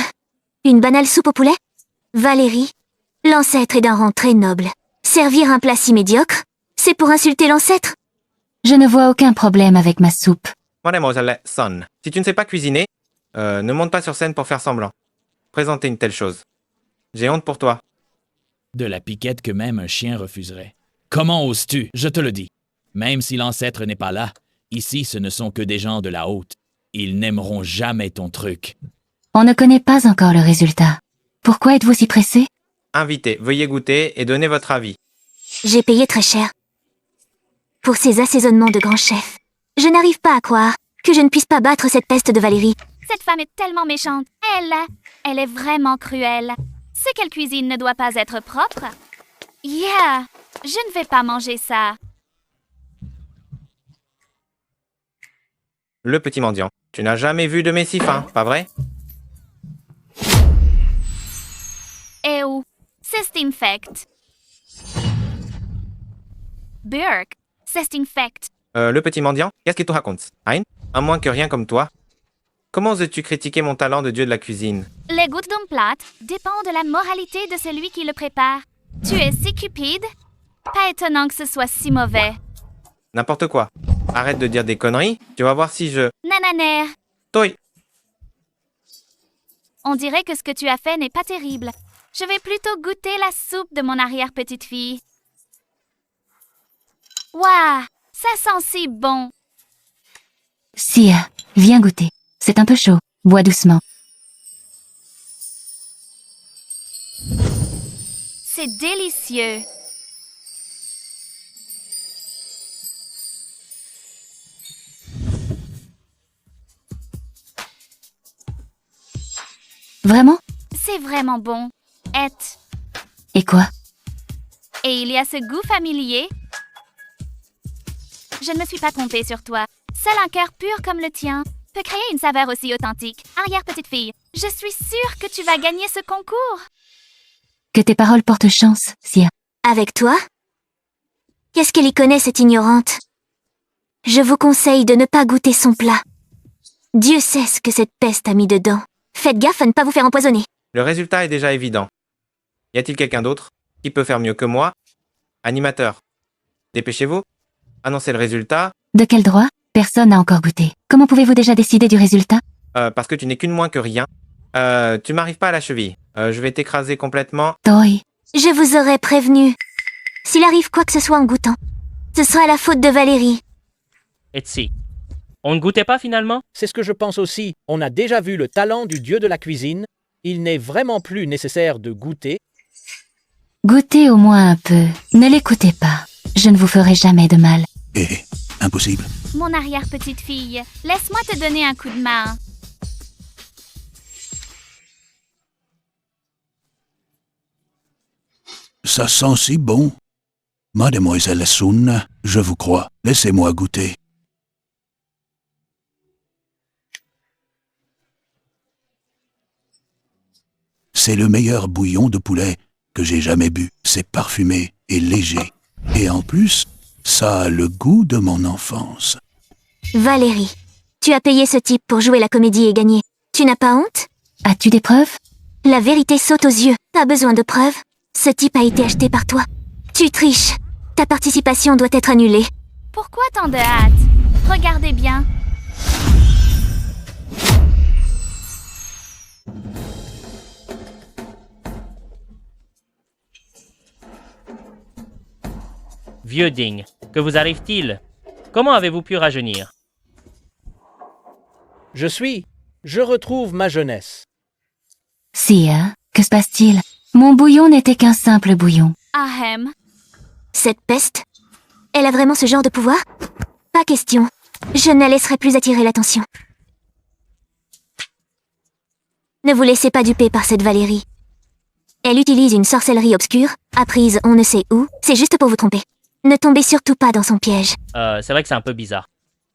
Une banale soupe au poulet? Valérie, l'ancêtre est d'un rang très noble. Servir un plat si médiocre, c'est pour insulter l'ancêtre? Je ne vois aucun problème avec ma soupe. Mademoiselle Son, si tu ne sais pas cuisiner, ne monte pas sur scène pour faire semblant. Présenter une telle chose. J'ai honte pour toi. De la piquette que même un chien refuserait. Comment oses-tu? Je te le dis. Même si l'ancêtre n'est pas là, ici ce ne sont que des gens de la haute. Ils n'aimeront jamais ton truc. On ne connaît pas encore le résultat. Pourquoi êtes-vous si pressé? Invité, veuillez goûter et donner votre avis. J'ai payé très cher. Pour ces assaisonnements de grands chefs. Je n'arrive pas à croire que je ne puisse pas battre cette peste de Valérie. Cette femme est tellement méchante. Elle est vraiment cruelle. Ce qu'elle cuisine ne doit pas être propre. Yeah, je ne vais pas manger ça. Le petit mendiant. Tu n'as jamais vu de mets si fin, pas vrai? Eh oh, c'est infect. Burk, c'est infect. Le petit mendiant, qu'est-ce que tu racontes? Hein? À moins que rien comme toi. Comment oses-tu critiquer mon talent de dieu de la cuisine? Les gouttes d'un plat dépendent de la moralité de celui qui le prépare. Tu es si cupide? Pas étonnant que ce soit si mauvais. N'importe quoi. Arrête de dire des conneries, tu vas voir si je... Nananer. Toi. On dirait que ce que tu as fait n'est pas terrible. Je vais plutôt goûter la soupe de mon arrière-petite-fille. Waouh, ça sent si bon. Sia, viens goûter. C'est un peu chaud. Bois doucement. C'est délicieux. Vraiment? C'est vraiment bon. Et quoi? Et il y a ce goût familier. Je ne me suis pas trompée sur toi. Seul un cœur pur comme le tien peut créer une saveur aussi authentique. Arrière-petite-fille, je suis sûre que tu vas gagner ce concours. Que tes paroles portent chance, Sia. Avec toi? Qu'est-ce qu'elle y connaît, cette ignorante? Je vous conseille de ne pas goûter son plat. Dieu sait ce que cette peste a mis dedans. Faites gaffe à ne pas vous faire empoisonner. Le résultat est déjà évident. Y a-t-il quelqu'un d'autre? Qui peut faire mieux que moi? Animateur. Dépêchez-vous. Annoncez le résultat. De quel droit? Personne n'a encore goûté. Comment pouvez-vous déjà décider du résultat? Parce que tu n'es qu'une moins que rien. Tu m'arrives pas à la cheville. Je vais t'écraser complètement. Toi. Je vous aurais prévenu. S'il arrive quoi que ce soit en goûtant, ce sera la faute de Valérie. Etsy. On ne goûtait pas finalement? C'est ce que je pense aussi. On a déjà vu le talent du dieu de la cuisine. Il n'est vraiment plus nécessaire de goûter. Goûtez au moins un peu. Ne l'écoutez pas. Je ne vous ferai jamais de mal. Impossible. Mon arrière-petite-fille, laisse-moi te donner un coup de main. Ça sent si bon. Mademoiselle Sun, je vous crois. Laissez-moi goûter. C'est le meilleur bouillon de poulet que j'ai jamais bu. C'est parfumé et léger. Et en plus, ça a le goût de mon enfance. Valérie, tu as payé ce type pour jouer la comédie et gagner. Tu n'as pas honte? As-tu des preuves? La vérité saute aux yeux. T'as besoin de preuves? Ce type a été acheté par toi. Tu triches. Ta participation doit être annulée. Pourquoi tant de hâte? Regardez bien. Vieux digne, que vous arrive-t-il? Comment avez-vous pu rajeunir? Je retrouve ma jeunesse. Sire, que se passe-t-il? Mon bouillon n'était qu'un simple bouillon. Ahem. Cette peste? Elle a vraiment ce genre de pouvoir? Pas question. Je ne la laisserai plus attirer l'attention. Ne vous laissez pas duper par cette Valérie. Elle utilise une sorcellerie obscure, apprise on ne sait où, c'est juste pour vous tromper. Ne tombez surtout pas dans son piège. C'est vrai que c'est un peu bizarre.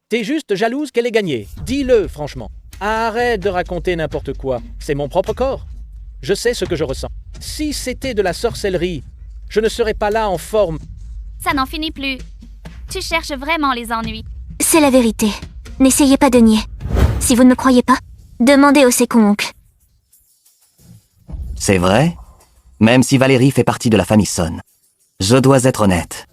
T'es juste jalouse qu'elle ait gagné. Dis-le, franchement. Arrête de raconter n'importe quoi. C'est mon propre corps. Je sais ce que je ressens. Si c'était de la sorcellerie, je ne serais pas là en forme. Ça n'en finit plus. Tu cherches vraiment les ennuis. C'est la vérité. N'essayez pas de nier. Si vous ne me croyez pas, demandez au Séconque. C'est vrai? Même si Valérie fait partie de la famille Son. Je dois être honnête.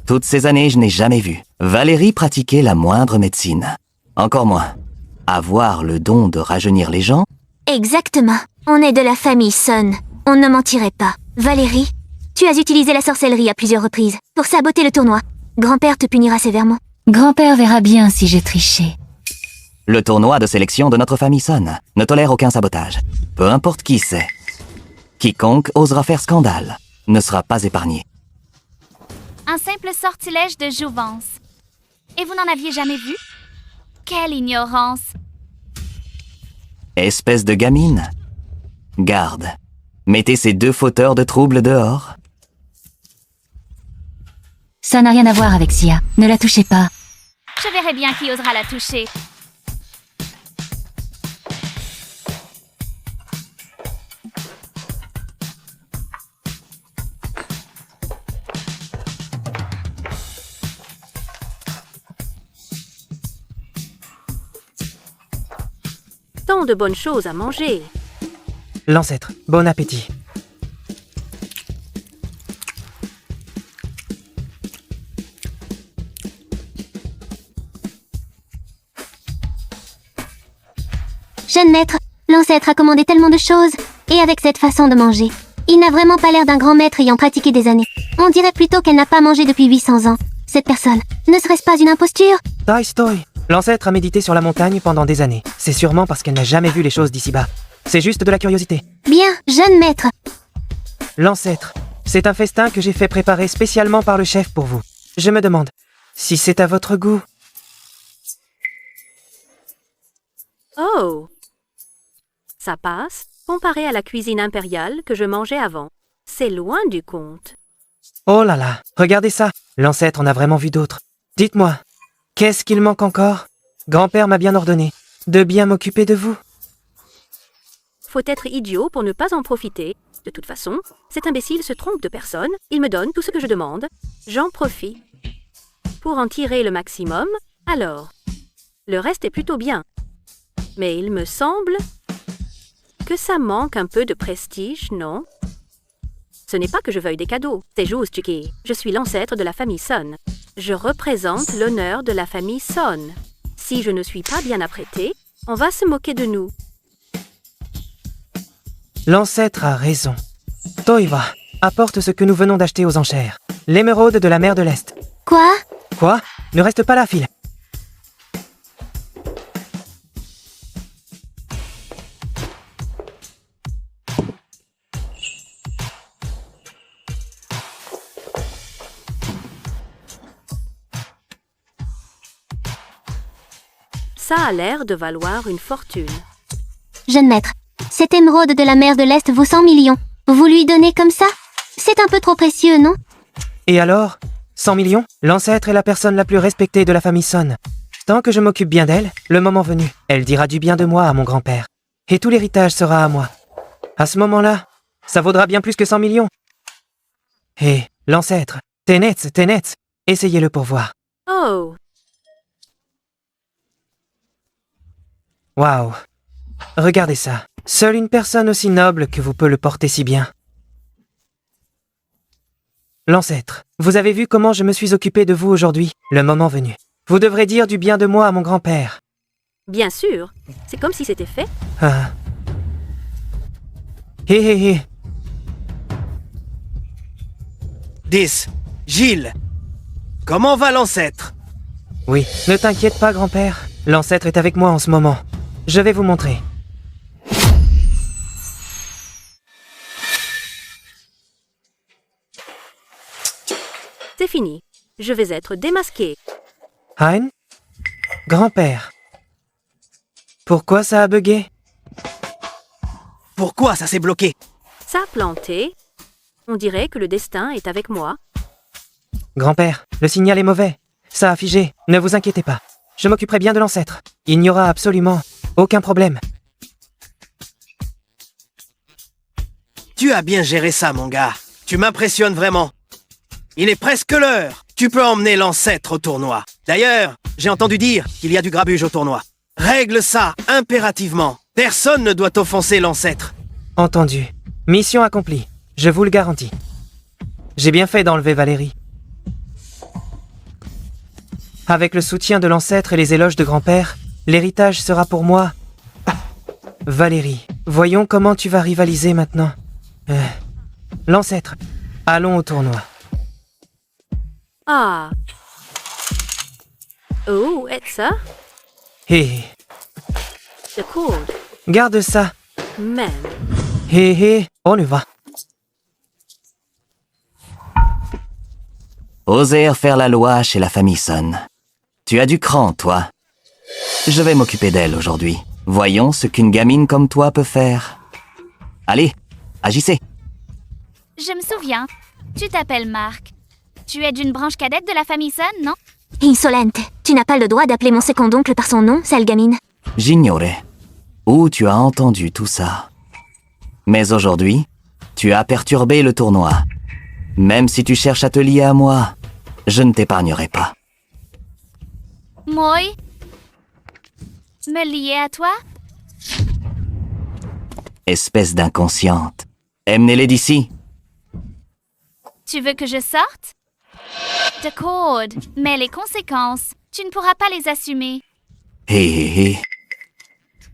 Toutes ces années, je n'ai jamais vu Valérie pratiquer la moindre médecine. Encore moins avoir le don de rajeunir les gens. Exactement. On est de la famille Son. On ne mentirait pas. Valérie, tu as utilisé la sorcellerie à plusieurs reprises pour saboter le tournoi. Grand-père te punira sévèrement. Grand-père verra bien si j'ai triché. Le tournoi de sélection de notre famille Son ne tolère aucun sabotage. Peu importe qui c'est. Quiconque osera faire scandale ne sera pas épargné. Un simple sortilège de jouvence. Et vous n'en aviez jamais vu? Quelle ignorance! Espèce de gamine. Garde. Mettez ces deux fauteurs de troubles dehors. Ça n'a rien à voir avec Sia. Ne la touchez pas. Je verrai bien qui osera la toucher. Tant de bonnes choses à manger. L'ancêtre, bon appétit. Jeune maître, l'ancêtre a commandé tellement de choses, et avec cette façon de manger. Il n'a vraiment pas l'air d'un grand maître ayant pratiqué des années. On dirait plutôt qu'elle n'a pas mangé depuis 800 ans. Cette personne, ne serait-ce pas une imposture? Toy Story. L'ancêtre a médité sur la montagne pendant des années. C'est sûrement parce qu'elle n'a jamais vu les choses d'ici-bas. C'est juste de la curiosité. Bien, jeune maître. L'ancêtre, c'est un festin que j'ai fait préparer spécialement par le chef pour vous. Je me demande si c'est à votre goût. Oh! Ça passe, comparé à la cuisine impériale que je mangeais avant. C'est loin du compte. Oh là là, regardez ça. L'ancêtre en a vraiment vu d'autres. Dites-moi, qu'est-ce qu'il manque encore? Grand-père m'a bien ordonné de bien m'occuper de vous. Faut être idiot pour ne pas en profiter. De toute façon, cet imbécile se trompe de personne, il me donne tout ce que je demande, j'en profite. Pour en tirer le maximum, alors, le reste est plutôt bien. Mais il me semble que ça manque un peu de prestige, non? Ce n'est pas que je veuille des cadeaux, c'est juste que je suis l'ancêtre de la famille Son. Je représente l'honneur de la famille Son. Si je ne suis pas bien apprêtée, on va se moquer de nous. L'ancêtre a raison. Toiva, apporte ce que nous venons d'acheter aux enchères. L'émeraude de la mer de l'Est. Quoi? Quoi? Ne reste pas là, Phil. Ça a l'air de valoir une fortune. Jeune maître, cette émeraude de la mer de l'Est vaut 100 millions. Vous lui donnez comme ça? C'est un peu trop précieux, non? Et alors? 100 millions? L'ancêtre est la personne la plus respectée de la famille Son. Tant que je m'occupe bien d'elle, le moment venu, elle dira du bien de moi à mon grand-père. Et tout l'héritage sera à moi. À ce moment-là, ça vaudra bien plus que 100 millions. Hé, l'ancêtre, Ténètz, essayez-le pour voir. Oh, Waouh. Regardez ça. Seule une personne aussi noble que vous peut le porter si bien. L'ancêtre, vous avez vu comment je me suis occupé de vous aujourd'hui, le moment venu. Vous devrez dire du bien de moi à mon grand-père. bien sûr. C'est comme si c'était fait. Ah. Hé. 10. Gilles. Comment va l'ancêtre? Oui, ne t'inquiète pas, grand-père. L'ancêtre est avec moi en ce moment. Je vais vous montrer. C'est fini. Je vais être démasqué. Hein? Grand-père. Pourquoi ça a bugué? Pourquoi ça s'est bloqué? Ça a planté. On dirait que le destin est avec moi. Grand-père, le signal est mauvais. Ça a figé. Ne vous inquiétez pas. Je m'occuperai bien de l'ancêtre. Il n'y aura absolument aucun problème. Tu as bien géré ça, mon gars. Tu m'impressionnes vraiment. Il est presque l'heure. Tu peux emmener l'ancêtre au tournoi. D'ailleurs, j'ai entendu dire qu'il y a du grabuge au tournoi. Règle ça impérativement. Personne ne doit offenser l'ancêtre. Entendu. Mission accomplie. Je vous le garantis. J'ai bien fait d'enlever Valérie. Avec le soutien de l'ancêtre et les éloges de grand-père, l'héritage sera pour moi... Valérie, voyons comment tu vas rivaliser maintenant. L'ancêtre, allons au tournoi. Ah. Oh, et ça? Hé, C'est cool. garde ça. Même. Hé, on y va. Oser faire la loi chez la famille Son. Tu as du cran, toi. Je vais m'occuper d'elle aujourd'hui. Voyons ce qu'une gamine comme toi peut faire. Allez, agissez. Je me souviens. Tu t'appelles Marc. Tu es d'une branche cadette de la famille Son, non? Insolente, tu n'as pas le droit d'appeler mon second-oncle par son nom, sale gamine. J'ignorais. Où tu as entendu tout ça? Mais aujourd'hui, tu as perturbé le tournoi. Même si tu cherches à te lier à moi, je ne t'épargnerai pas. Moi? Me lier à toi? Espèce d'inconsciente. Emmenez-les d'ici. Tu veux que je sorte? D'accord, mais les conséquences, tu ne pourras pas les assumer. Hé.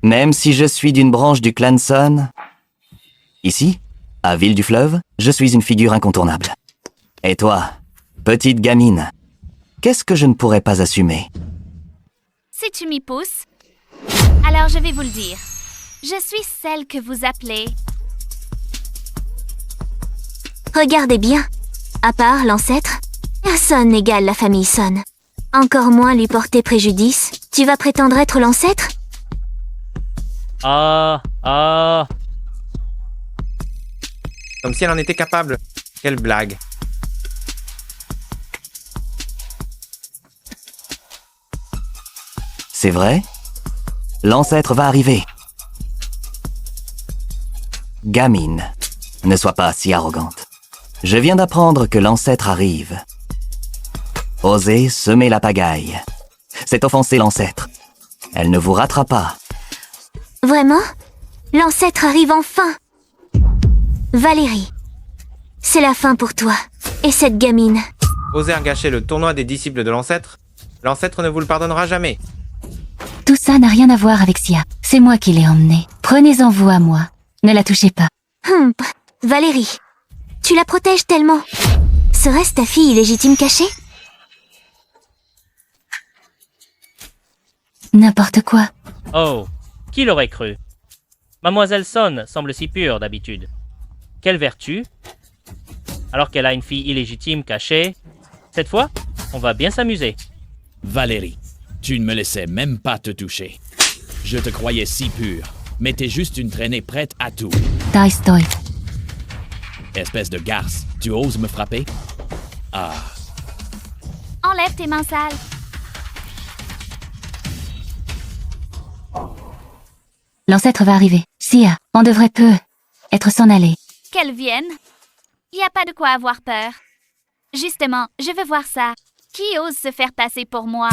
Même si je suis d'une branche du clan Son, ici, à Ville du Fleuve, je suis une figure incontournable. Et toi, petite gamine, qu'est-ce que je ne pourrais pas assumer? Si tu m'y pousses, alors je vais vous le dire. Je suis celle que vous appelez. Regardez bien. À part l'ancêtre, personne n'égale la famille Son. Encore moins lui porter préjudice. Tu vas prétendre être l'ancêtre? Comme si elle en était capable. Quelle blague. C'est vrai? L'ancêtre va arriver. Gamine, ne sois pas si arrogante. Je viens d'apprendre que l'ancêtre arrive. Oser semer la pagaille. C'est offenser l'ancêtre. Elle ne vous ratera pas. Vraiment? L'ancêtre arrive enfin! Valérie. c'est la fin pour toi. Et cette gamine. Oser gâcher le tournoi des disciples de l'ancêtre ne vous le pardonnera jamais. Tout ça n'a rien à voir avec Sia. C'est moi qui l'ai emmenée. Prenez-en vous à moi. Ne la touchez pas. Valérie, tu la protèges tellement. Serait-ce ta fille illégitime cachée? N'importe quoi. Oh, qui l'aurait cru? Mademoiselle Son semble si pure d'habitude. Quelle vertu? Alors qu'elle a une fille illégitime cachée, cette fois, on va bien s'amuser. Valérie, tu ne me laissais même pas te toucher. Je te croyais si pure, mais t'es juste une traînée prête à tout. Taistoy. Espèce de garce, tu oses me frapper? Ah. Enlève tes mains sales. L'ancêtre va arriver. Sia, on devrait peu être s'en aller. Qu'elle vienne. Y a pas de quoi avoir peur. Justement, je veux voir ça. Qui ose se faire passer pour moi?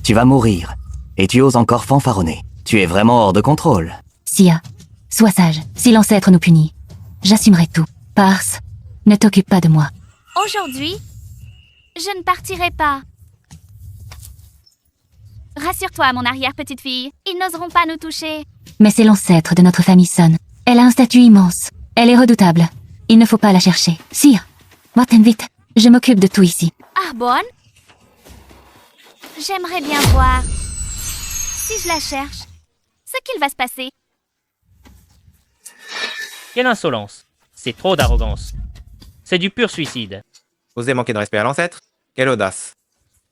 Tu vas mourir. Et tu oses encore fanfaronner. Tu es vraiment hors de contrôle. Sia, sois sage. Si l'ancêtre nous punit, j'assumerai tout. Pars, ne t'occupe pas de moi. Aujourd'hui, je ne partirai pas. Rassure-toi, mon arrière-petite-fille. Ils n'oseront pas nous toucher. Mais c'est l'ancêtre de notre famille Son. Elle a un statut immense. Elle est redoutable. Il ne faut pas la chercher. Sire, va-t'en vite. Je m'occupe de tout ici. Ah, bonne? J'aimerais bien voir. Si je la cherche, ce qu'il va se passer. Quelle insolence. C'est trop d'arrogance. C'est du pur suicide. Oser manquer de respect à l'ancêtre? Quelle audace.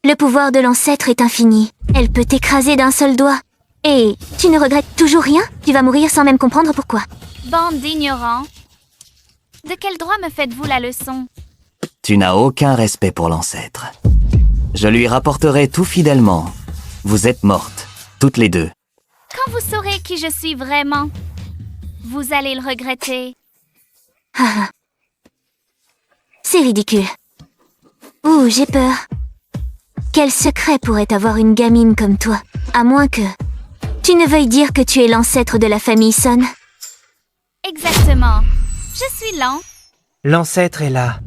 Le pouvoir de l'ancêtre est infini. Elle peut t'écraser d'un seul doigt. Et tu ne regrettes toujours rien? Tu vas mourir sans même comprendre pourquoi. Bande d'ignorants. De quel droit me faites-vous la leçon? Tu n'as aucun respect pour l'ancêtre. Je lui rapporterai tout fidèlement. Vous êtes mortes, toutes les deux. Quand vous saurez qui je suis vraiment, vous allez le regretter. Ah. C'est ridicule. Ouh, j'ai peur. Quel secret pourrait avoir une gamine comme toi? À moins que tu ne veuilles dire que tu es l'ancêtre de la famille Son. Exactement. Je suis lent. L'ancêtre est là.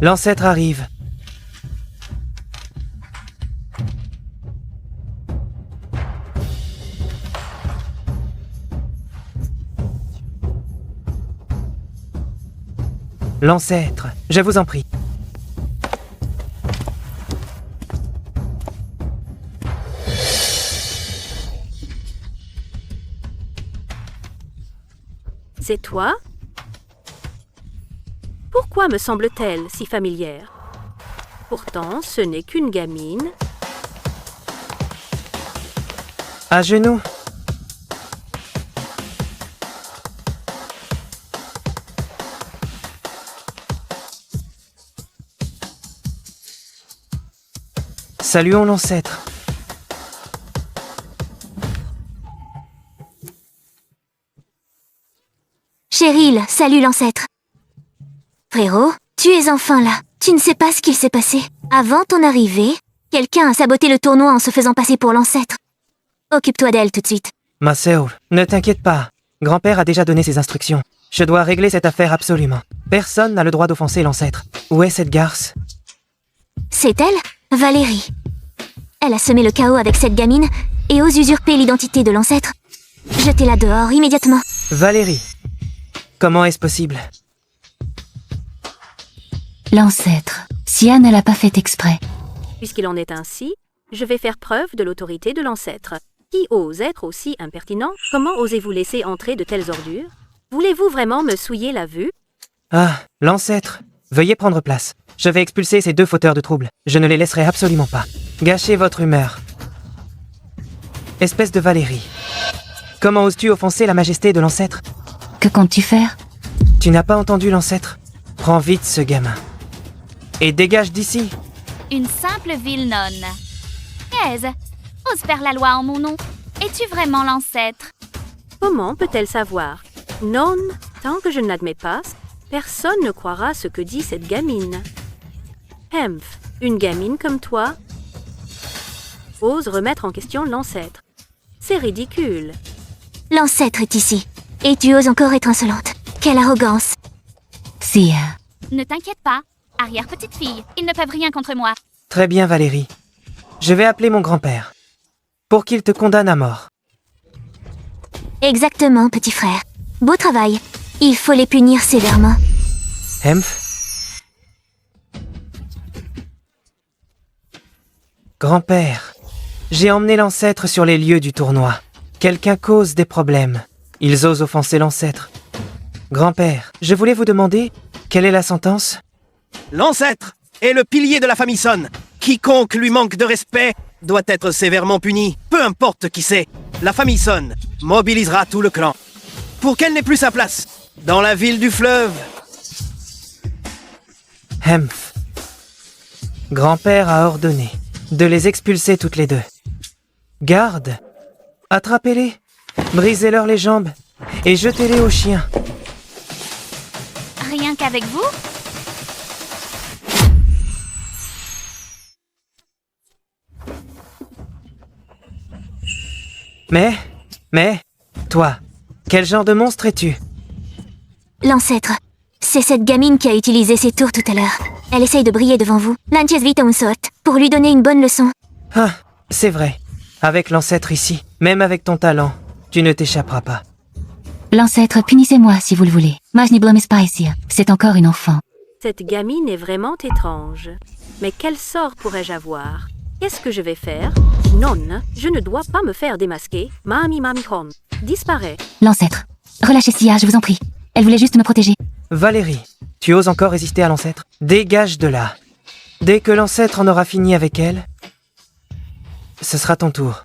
L'ancêtre arrive. L'ancêtre, je vous en prie. C'est toi? Pourquoi me semble-t-elle si familière? Pourtant, ce n'est qu'une gamine. À genoux. Saluons l'ancêtre. Cheryl, salut l'ancêtre. Frérot, tu es enfin là. Tu ne sais pas ce qu'il s'est passé. Avant ton arrivée, quelqu'un a saboté le tournoi en se faisant passer pour l'ancêtre. Occupe-toi d'elle tout de suite. Maceo, ne t'inquiète pas. Grand-père a déjà donné ses instructions. Je dois régler cette affaire absolument. Personne n'a le droit d'offenser l'ancêtre. Où est cette garce? C'est elle, Valérie. Elle a semé le chaos avec cette gamine et ose usurper l'identité de l'ancêtre. Jetez-la dehors immédiatement. Valérie. Comment est-ce possible? L'ancêtre. Sia ne l'a pas fait exprès. Puisqu'il en est ainsi, je vais faire preuve de l'autorité de l'ancêtre. Qui ose être aussi impertinent? Comment osez-vous laisser entrer de telles ordures? Voulez-vous vraiment me souiller la vue? Ah, l'ancêtre. Veuillez prendre place. Je vais expulser ces deux fauteurs de troubles. Je ne les laisserai absolument pas. Gâchez votre humeur. Espèce de Valérie. Comment oses-tu offenser la majesté de l'ancêtre? Que comptes-tu faire? Tu n'as pas entendu l'ancêtre? Prends vite ce gamin. Et dégage d'ici. Une simple ville nonne. Aise, ose faire la loi en mon nom. Es-tu vraiment l'ancêtre? Comment peut-elle savoir? Non, tant que je ne l'admets pas, personne ne croira ce que dit cette gamine. Hemph, une gamine comme toi, ose remettre en question l'ancêtre. C'est ridicule. L'ancêtre est ici. Et tu oses encore être insolente. Quelle arrogance. Sia, Ne t'inquiète pas, arrière-petite-fille, ils ne peuvent rien contre moi. Très bien, Valérie. Je vais appeler mon grand-père. Pour qu'il te condamne à mort. Exactement, petit frère. Beau travail. Il faut les punir sévèrement. Hemph. Grand-père, j'ai emmené l'ancêtre sur les lieux du tournoi. Quelqu'un cause des problèmes. Ils osent offenser l'ancêtre. Grand-père, je voulais vous demander, quelle est la sentence? L'ancêtre est le pilier de la famille Son. Quiconque lui manque de respect doit être sévèrement puni, peu importe qui c'est. La famille Son mobilisera tout le clan pour qu'elle n'ait plus sa place dans la ville du fleuve. Hemph. Grand-père a ordonné de les expulser toutes les deux. Garde, attrapez-les, brisez-leur les jambes et jetez-les aux chiens. Rien qu'avec vous? Mais, toi, quel genre de monstre es-tu? L'ancêtre. C'est cette gamine qui a utilisé ses tours tout à l'heure. Elle essaye de briller devant vous. Lances vita un sort, pour lui donner une bonne leçon. Ah, c'est vrai. Avec l'ancêtre ici, même avec ton talent, tu ne t'échapperas pas. l'ancêtre, punissez-moi si vous le voulez. Majni blâme pas ici. C'est encore une enfant. Cette gamine est vraiment étrange. Mais quel sort pourrais-je avoir? Qu'est-ce que je vais faire? Non, je ne dois pas me faire démasquer. Mami hon. Disparaît. L'ancêtre. Relâchez Sia, je vous en prie. Elle voulait juste me protéger. Valérie, tu oses encore résister à l'ancêtre? Dégage de là. Dès que l'ancêtre en aura fini avec elle, ce sera ton tour.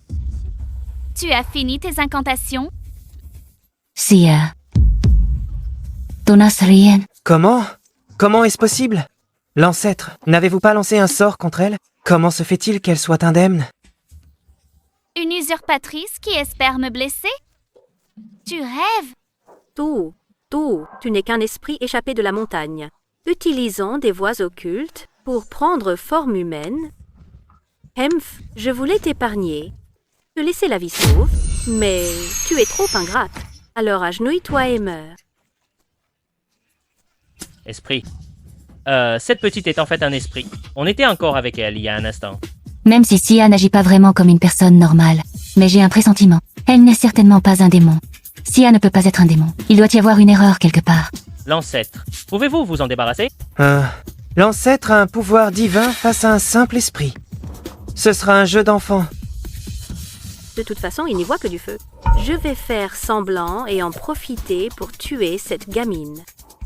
Tu as fini tes incantations? Sia. Donas rien. Comment? Comment est-ce possible? L'ancêtre, n'avez-vous pas lancé un sort contre elle? Comment se fait-il qu'elle soit indemne? Une usurpatrice qui espère me blesser? Tu rêves? Tout, tu n'es qu'un esprit échappé de la montagne, utilisant des voies occultes pour prendre forme humaine. Hemph, je voulais t'épargner, te laisser la vie sauve, mais tu es trop ingrate. Alors agenouille-toi et meurs. Esprit. Cette petite est en fait un esprit. On était encore avec elle il y a un instant. Même si Sia n'agit pas vraiment comme une personne normale. Mais j'ai un pressentiment. Elle n'est certainement pas un démon. Sia ne peut pas être un démon. Il doit y avoir une erreur quelque part. L'ancêtre. Pouvez-vous vous en débarrasser? L'ancêtre a un pouvoir divin face à un simple esprit. Ce sera un jeu d'enfant. De toute façon, il n'y voit que du feu. Je vais faire semblant et en profiter pour tuer cette gamine.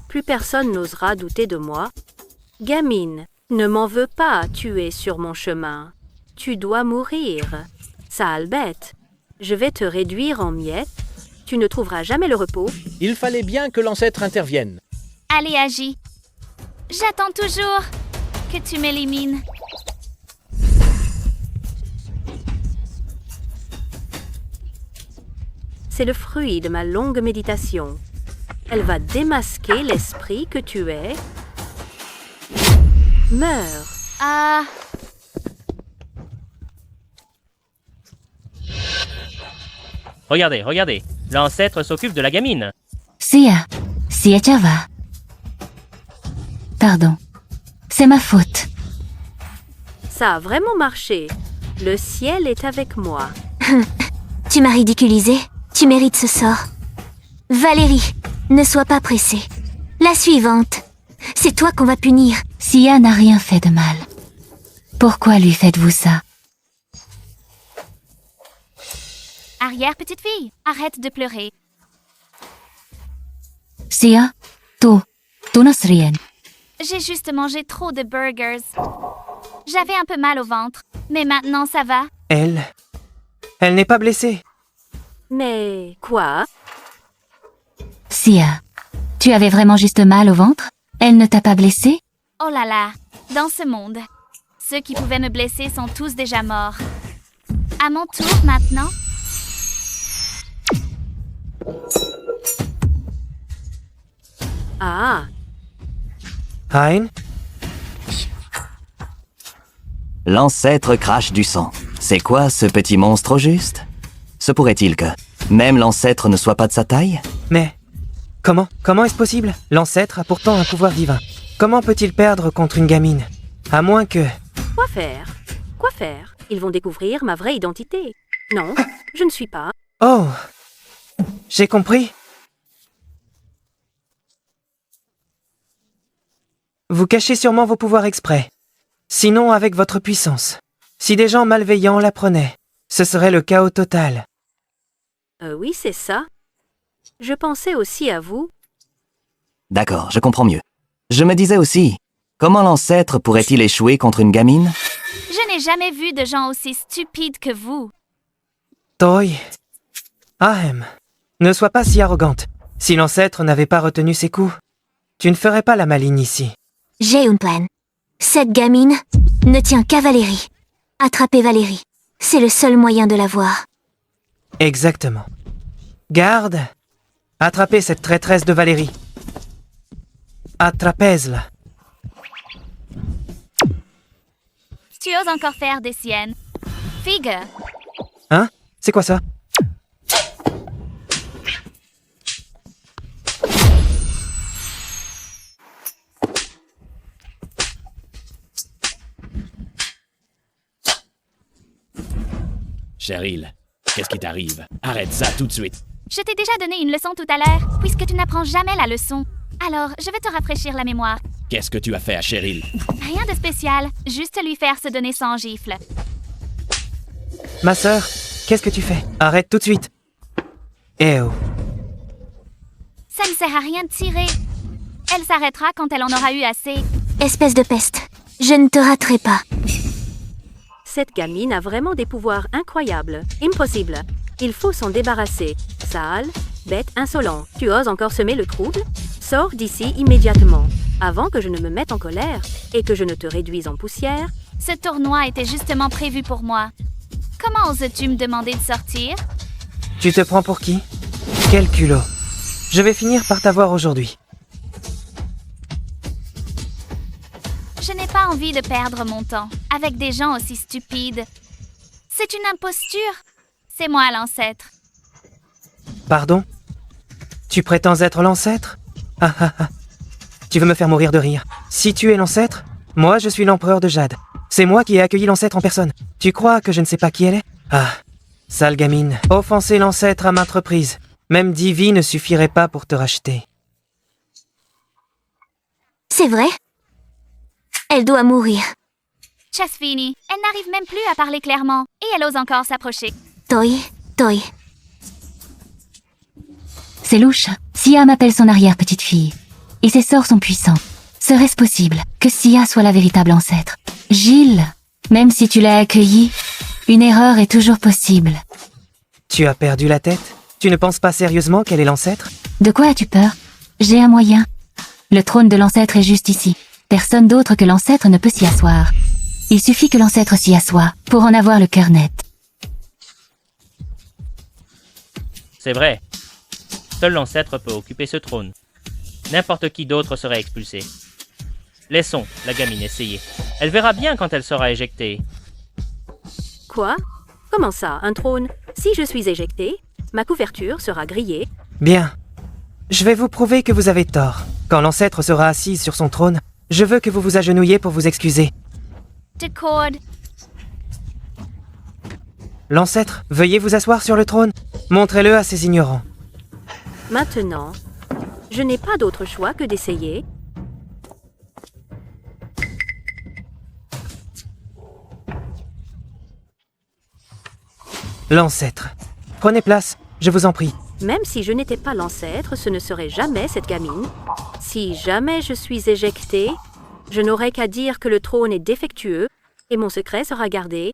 Plus personne n'osera douter de moi. Gamine, ne m'en veux pas tuer sur mon chemin. Tu dois mourir. Sale bête. Je vais te réduire en miettes. Tu ne trouveras jamais le repos. Il fallait bien que l'ancêtre intervienne. Allez, agis. J'attends toujours que tu m'élimines. C'est le fruit de ma longue méditation. Elle va démasquer l'esprit que tu es. Meurs. Ah. Regardez, regardez. L'ancêtre s'occupe de la gamine. Sia. Sia Chava. Pardon. C'est ma faute. Ça a vraiment marché. Le ciel est avec moi. Tu m'as ridiculisé. Tu mérites ce sort. Valérie, ne sois pas pressée. La suivante. C'est toi qu'on va punir. Sia n'a rien fait de mal. Pourquoi lui faites-vous ça? Arrière-petite-fille, arrête de pleurer. Sia, tu n'as rien. J'ai juste mangé trop de burgers. J'avais un peu mal au ventre, mais maintenant ça va. Elle n'est pas blessée. Mais quoi? Sia, tu avais vraiment juste mal au ventre? Elle ne t'a pas blessé? Oh là là, dans ce monde, ceux qui pouvaient me blesser sont tous déjà morts. À mon tour maintenant? Ah, Hein? L'ancêtre crache du sang. C'est quoi ce petit monstre au juste? Se pourrait-il que même l'ancêtre ne soit pas de sa taille? Mais Comment est-ce possible? L'ancêtre a pourtant un pouvoir divin. Comment peut-il perdre contre une gamine? À moins que... Quoi faire? Quoi faire? Ils vont découvrir ma vraie identité. Non, je ne suis pas. Oh! J'ai compris. Vous cachez sûrement vos pouvoirs exprès. Sinon avec votre puissance. Si des gens malveillants l'apprenaient, ce serait le chaos total. Oui, c'est ça. Je pensais aussi à vous. D'accord, je comprends mieux. Je me disais aussi, comment l'ancêtre pourrait-il échouer contre une gamine? Je n'ai jamais vu de gens aussi stupides que vous. Toi. Ahem. Ne sois pas si arrogante. Si l'ancêtre n'avait pas retenu ses coups, tu ne ferais pas la maligne ici. J'ai un plan. Cette gamine ne tient qu'à Valérie. Attrapez Valérie. C'est le seul moyen de la voir. Exactement. Garde. Attrapez cette traîtresse de Valérie. Attrapez-la. Tu oses encore faire des siennes. Figue. Hein? C'est quoi ça? Cheryl, qu'est-ce qui t'arrive? Arrête ça tout de suite. Je t'ai déjà donné une leçon tout à l'heure, puisque tu n'apprends jamais la leçon. Alors, je vais te rafraîchir la mémoire. Qu'est-ce que tu as fait à Cheryl? Rien de spécial, juste lui faire se donner sans gifle. Ma sœur, qu'est-ce que tu fais? Arrête tout de suite. Eh oh. Ça ne sert à rien de tirer. Elle s'arrêtera quand elle en aura eu assez. Espèce de peste. Je ne te raterai pas. Cette gamine a vraiment des pouvoirs incroyables. Impossible. Il faut s'en débarrasser. Sale, bête, insolent. Tu oses encore semer le trouble? Sors d'ici immédiatement, avant que je ne me mette en colère et que je ne te réduise en poussière. Ce tournoi était justement prévu pour moi. Comment oses-tu me demander de sortir? Tu te prends pour qui? Quel culot. Je vais finir par t'avoir aujourd'hui. Je n'ai pas envie de perdre mon temps avec des gens aussi stupides. C'est une imposture. C'est moi l'ancêtre. Pardon? Tu prétends être l'ancêtre? Ah ah ah. Tu veux me faire mourir de rire. Si tu es l'ancêtre, moi je suis l'empereur de Jade. C'est moi qui ai accueilli l'ancêtre en personne. Tu crois que je ne sais pas qui elle est? Ah, sale gamine. Offenser l'ancêtre à maintes reprises. Même 10 vies ne suffirait pas pour te racheter. C'est vrai? Elle doit mourir. Chasse finie. Elle n'arrive même plus à parler clairement. Et elle ose encore s'approcher. Toi. C'est louche. Sia m'appelle son arrière-petite-fille. Et ses sorts sont puissants. Serait-ce possible que Sia soit la véritable ancêtre? Gilles, même si tu l'as accueillie, une erreur est toujours possible. Tu as perdu la tête? Tu ne penses pas sérieusement qu'elle est l'ancêtre? De quoi as-tu peur? J'ai un moyen. Le trône de l'ancêtre est juste ici. Personne d'autre que l'ancêtre ne peut s'y asseoir. Il suffit que l'ancêtre s'y assoie pour en avoir le cœur net. C'est vrai. Seul l'ancêtre peut occuper ce trône. N'importe qui d'autre serait expulsé. Laissons la gamine essayer. Elle verra bien quand elle sera éjectée. Quoi? Comment ça, un trône? Si je suis éjectée, ma couverture sera grillée. Bien. Je vais vous prouver que vous avez tort. Quand l'ancêtre sera assise sur son trône, je veux que vous vous agenouilliez pour vous excuser. D'accord. L'ancêtre, veuillez vous asseoir sur le trône. Montrez-le à ces ignorants. Maintenant, je n'ai pas d'autre choix que d'essayer. L'ancêtre. Prenez place, je vous en prie. Même si je n'étais pas l'ancêtre, ce ne serait jamais cette gamine. Si jamais je suis éjectée, je n'aurai qu'à dire que le trône est défectueux et mon secret sera gardé.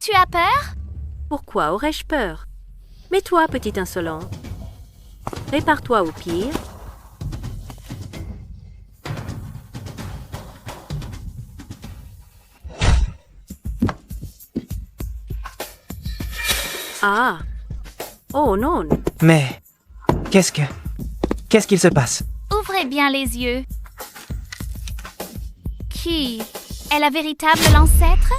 Tu as peur? Pourquoi aurais-je peur? Mais toi, petit insolent, prépare-toi au pire. Ah! Oh non! Mais... Qu'est-ce qu'il se passe? Ouvrez bien les yeux. Qui est la véritable l'ancêtre?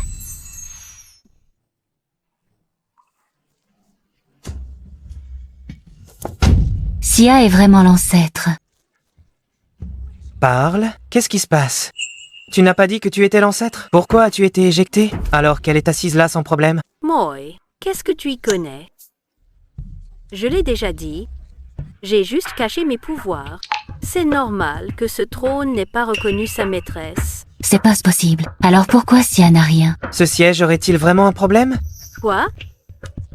Sia est vraiment l'ancêtre. Parle, qu'est-ce qui se passe? Tu n'as pas dit que tu étais l'ancêtre? Pourquoi as-tu été éjecté alors qu'elle est assise là sans problème? Moi, qu'est-ce que tu y connais? Je l'ai déjà dit, j'ai juste caché mes pouvoirs. C'est normal que ce trône n'ait pas reconnu sa maîtresse. C'est pas possible. Alors pourquoi Sia n'a rien? Ce siège aurait-il vraiment un problème? Quoi?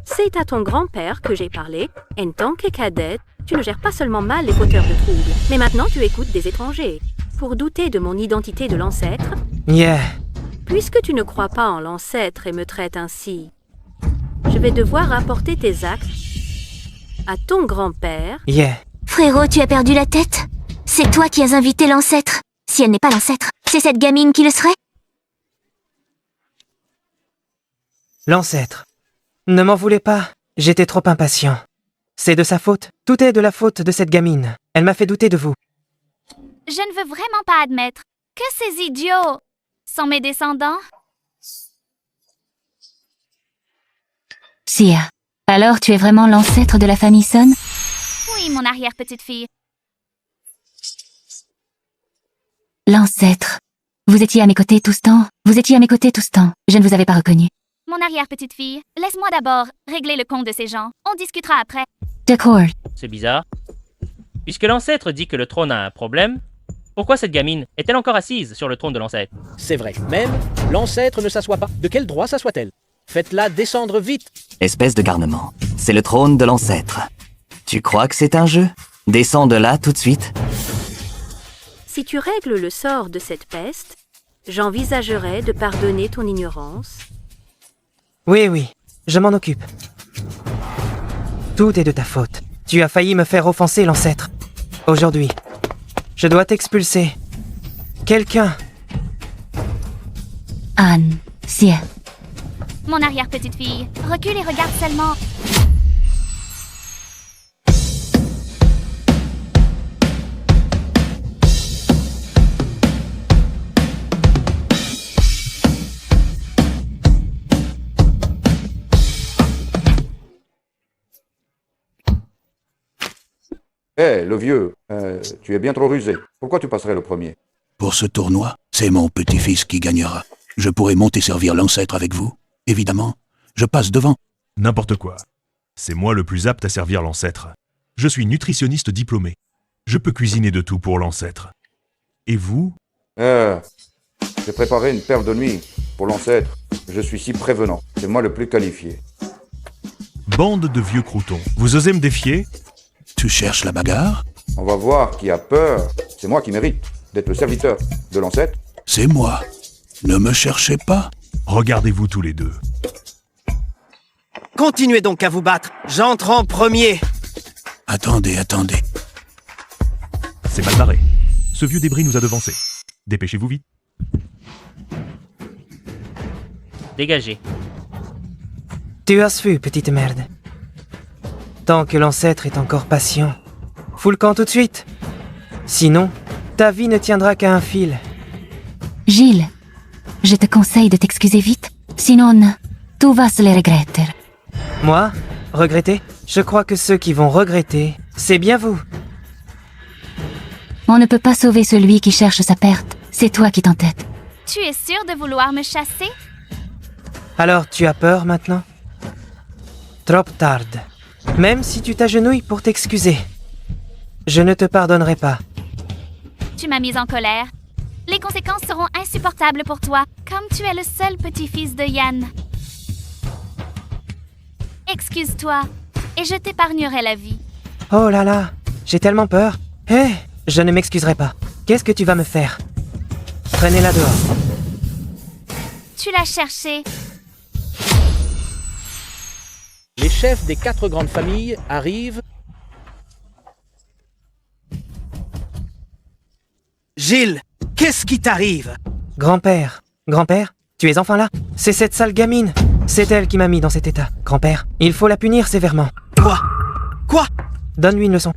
C'est à ton grand-père que j'ai parlé. En tant que cadette, tu ne gères pas seulement mal les fauteurs de troubles, mais maintenant tu écoutes des étrangers. Pour douter de mon identité de l'ancêtre, Yeah. puisque tu ne crois pas en l'ancêtre et me traites ainsi, je vais devoir rapporter tes actes à ton grand-père. Yeah. Frérot, tu as perdu la tête? C'est toi qui as invité l'ancêtre. Si elle n'est pas l'ancêtre, c'est cette gamine qui le serait? L'ancêtre. Ne m'en voulez pas, j'étais trop impatient. C'est de sa faute. Tout est de la faute de cette gamine. Elle m'a fait douter de vous. Je ne veux vraiment pas admettre que ces idiots sont mes descendants. Sia, alors tu es vraiment l'ancêtre de la famille Sun? Oui, mon arrière-petite-fille. L'ancêtre. Vous étiez à mes côtés tout ce temps? Vous étiez à mes côtés tout ce temps. Je ne vous avais pas reconnu. Mon arrière-petite-fille, laisse-moi d'abord régler le compte de ces gens. On discutera après. D'accord. C'est bizarre. Puisque l'ancêtre dit que le trône a un problème, pourquoi cette gamine est-elle encore assise sur le trône de l'ancêtre? C'est vrai. Même, l'ancêtre ne s'assoit pas. De quel droit s'assoit-elle? Faites-la descendre vite. Espèce de garnement. C'est le trône de l'ancêtre. Tu crois que c'est un jeu? Descends de là tout de suite. Si tu règles le sort de cette peste, j'envisagerais de pardonner ton ignorance. Oui, je m'en occupe. Tout est de ta faute. Tu as failli me faire offenser l'ancêtre. Aujourd'hui, je dois t'expulser. Quelqu'un. Anne, Sia. Mon arrière-petite-fille, recule et regarde seulement. Hé, le vieux, tu es bien trop rusé. Pourquoi tu passerais le premier? Pour ce tournoi, c'est mon petit-fils qui gagnera. Je pourrai monter servir l'ancêtre avec vous, évidemment. Je passe devant. N'importe quoi. C'est moi le plus apte à servir l'ancêtre. Je suis nutritionniste diplômé. Je peux cuisiner de tout pour l'ancêtre. Et vous? J'ai préparé une perle de nuit pour l'ancêtre. Je suis si prévenant. C'est moi le plus qualifié. Bande de vieux croutons. Vous osez me défier? Tu cherches la bagarre? On va voir qui a peur. C'est moi qui mérite d'être le serviteur de l'ancêtre. C'est moi. Ne me cherchez pas. Regardez-vous tous les deux. Continuez donc à vous battre. J'entre en premier. Attendez. C'est mal barré. Ce vieux débris nous a devancés. Dépêchez-vous vite. Dégagez. Tu as vu, petite merde. Tant que l'ancêtre est encore patient, fous le camp tout de suite. Sinon, ta vie ne tiendra qu'à un fil. Gilles, je te conseille de t'excuser vite. Sinon, tu vas se les regretter. Moi? Regretter? Je crois que ceux qui vont regretter, c'est bien vous. On ne peut pas sauver celui qui cherche sa perte. C'est toi qui t'entêtes. Tu es sûr de vouloir me chasser? Alors tu as peur maintenant? Trop tard. Même si tu t'agenouilles pour t'excuser, je ne te pardonnerai pas. Tu m'as mise en colère. Les conséquences seront insupportables pour toi, comme tu es le seul petit-fils de Yann. Excuse-toi, et je t'épargnerai la vie. Oh là là, j'ai tellement peur. Hé, je ne m'excuserai pas. Qu'est-ce que tu vas me faire? Prenez-la dehors. Tu l'as cherché. Les chefs des 4 grandes familles arrivent. Gilles, qu'est-ce qui t'arrive? Grand-père, tu es enfin là? C'est cette sale gamine. C'est elle qui m'a mis dans cet état. Grand-père, il faut la punir sévèrement. Quoi? Donne-lui une leçon.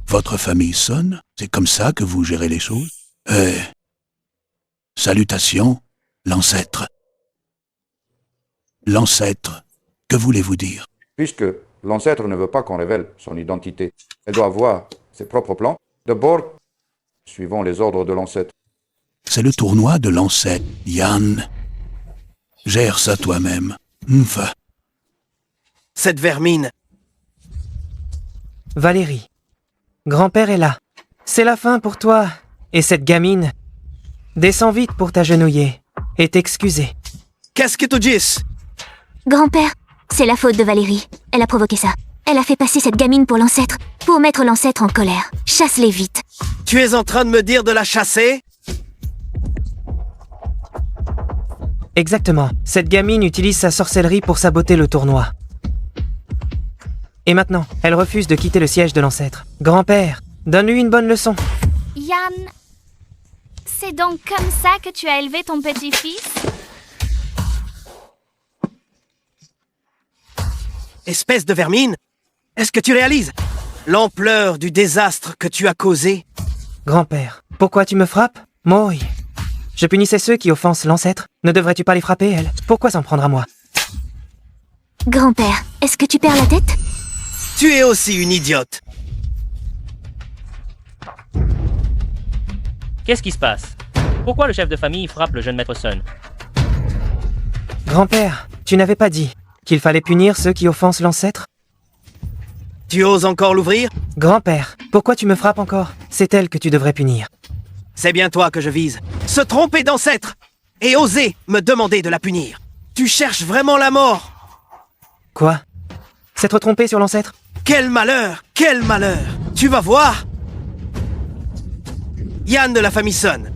Votre famille sonne? C'est comme ça que vous gérez les choses? Salutations, l'ancêtre. L'ancêtre, que voulez-vous dire? Puisque L'ancêtre ne veut pas qu'on révèle son identité. Elle doit avoir ses propres plans. D'abord, suivons les ordres de l'ancêtre. C'est le tournoi de l'ancêtre, Yann. Gère ça toi-même. Mfa. Cette vermine. Valérie, grand-père est là. C'est la fin pour toi. Et cette gamine. Descends vite pour t'agenouiller et t'excuser. Qu'est-ce que tu dis? Grand-père, c'est la faute de Valérie. Elle a provoqué ça. Elle a fait passer cette gamine pour l'ancêtre, pour mettre l'ancêtre en colère. Chasse-les vite. Tu es en train de me dire de la chasser? Exactement. Cette gamine utilise sa sorcellerie pour saboter le tournoi. Et maintenant, elle refuse de quitter le siège de l'ancêtre. Grand-père, donne-lui une bonne leçon. Yann, c'est donc comme ça que tu as élevé ton petit-fils? Espèce de vermine, est-ce que tu réalises l'ampleur du désastre que tu as causé? Grand-père, pourquoi tu me frappes? Moi. Je punissais ceux qui offensent l'ancêtre. Ne devrais-tu pas les frapper, elle? Pourquoi s'en prendre à moi? Grand-père, est-ce que tu perds la tête? Tu es aussi une idiote. Qu'est-ce qui se passe? Pourquoi le chef de famille frappe le jeune maître Sun? Grand-père, tu n'avais pas dit qu'il fallait punir ceux qui offensent l'ancêtre? Tu oses encore l'ouvrir? Grand-père, pourquoi tu me frappes encore? C'est elle que tu devrais punir. C'est bien toi que je vise. Se tromper d'ancêtre et oser me demander de la punir. Tu cherches vraiment la mort? Quoi? S'être trompé sur l'ancêtre? Quel malheur! Quel malheur! Tu vas voir! Yann de la famille Sun.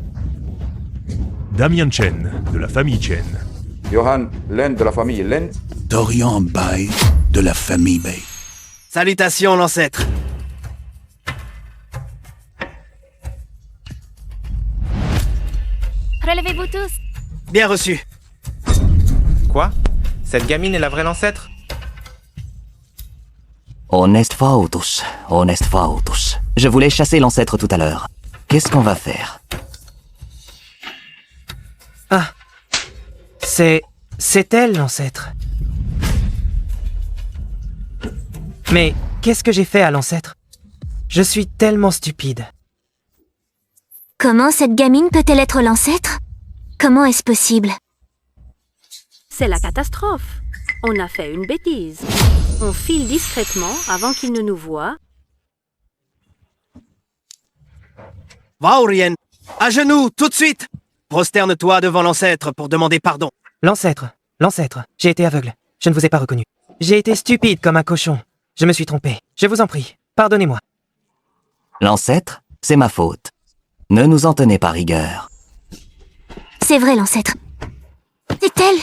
Damien Chen, de la famille Chen. Johan Len de la famille Len. Dorian Bai, de la famille Bai. Salutations, l'ancêtre. Relevez-vous tous. Bien reçu. Quoi? Cette gamine est la vraie l'ancêtre? Honest Fautus, honest Fautus. Je voulais chasser l'ancêtre tout à l'heure. Qu'est-ce qu'on va faire? Ah. C'est elle, l'ancêtre. Mais qu'est-ce que j'ai fait à l'ancêtre? Je suis tellement stupide. Comment cette gamine peut-elle être l'ancêtre? Comment est-ce possible? C'est la catastrophe. On a fait une bêtise. On file discrètement avant qu'il ne nous voie. Vaurien, à genoux, tout de suite! Prosterne-toi devant l'ancêtre pour demander pardon. L'ancêtre, j'ai été aveugle. Je ne vous ai pas reconnu. J'ai été stupide comme un cochon. Je me suis trompé. Je vous en prie, pardonnez-moi. L'ancêtre, c'est ma faute. Ne nous en tenez pas rigueur. C'est vrai, l'ancêtre. C'est elle!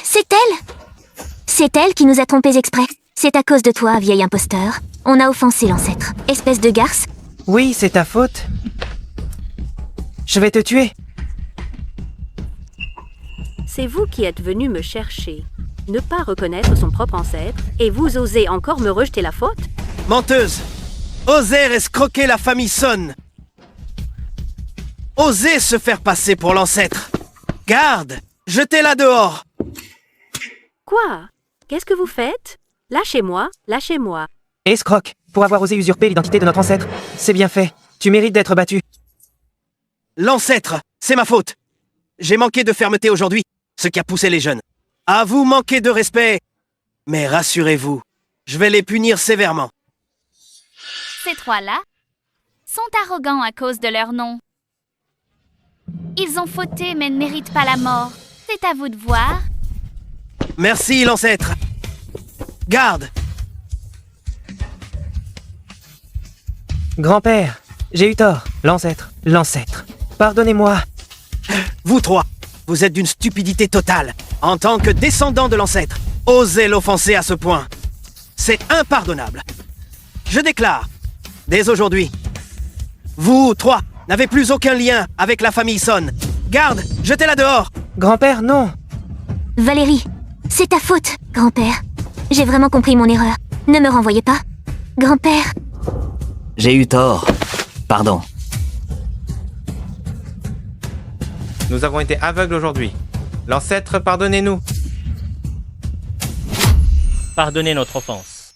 C'est elle qui nous a trompés exprès. C'est à cause de toi, vieil imposteur. On a offensé l'ancêtre. Espèce de garce. Oui, c'est ta faute. Je vais te tuer. C'est vous qui êtes venu me chercher. Ne pas reconnaître son propre ancêtre, et vous osez encore me rejeter la faute? Menteuse! Oser escroquer la famille Sun! Oser se faire passer pour l'ancêtre! Garde! Jetez-la dehors! Quoi? Qu'est-ce que vous faites? Lâchez-moi, lâchez-moi. Escroc, pour avoir osé usurper l'identité de notre ancêtre. C'est bien fait. Tu mérites d'être battu. L'ancêtre, c'est ma faute. J'ai manqué de fermeté aujourd'hui, ce qui a poussé les jeunes. À vous manquer de respect. Mais rassurez-vous, je vais les punir sévèrement. Ces trois-là sont arrogants à cause de leur nom. Ils ont fauté mais ne méritent pas la mort. C'est à vous de voir. Merci, l'ancêtre. Garde! Grand-père, j'ai eu tort. L'ancêtre. Pardonnez-moi. Vous trois, vous êtes d'une stupidité totale. En tant que descendant de l'ancêtre, osez l'offenser à ce point. C'est impardonnable. Je déclare, dès aujourd'hui, vous trois n'avez plus aucun lien avec la famille Sun. Garde, jetez-la dehors. Grand-père, non. Valérie, c'est ta faute, grand-père. J'ai vraiment compris mon erreur. Ne me renvoyez pas. Grand-père. J'ai eu tort. Pardon. Nous avons été aveugles aujourd'hui. L'ancêtre, pardonnez-nous. Pardonnez notre offense.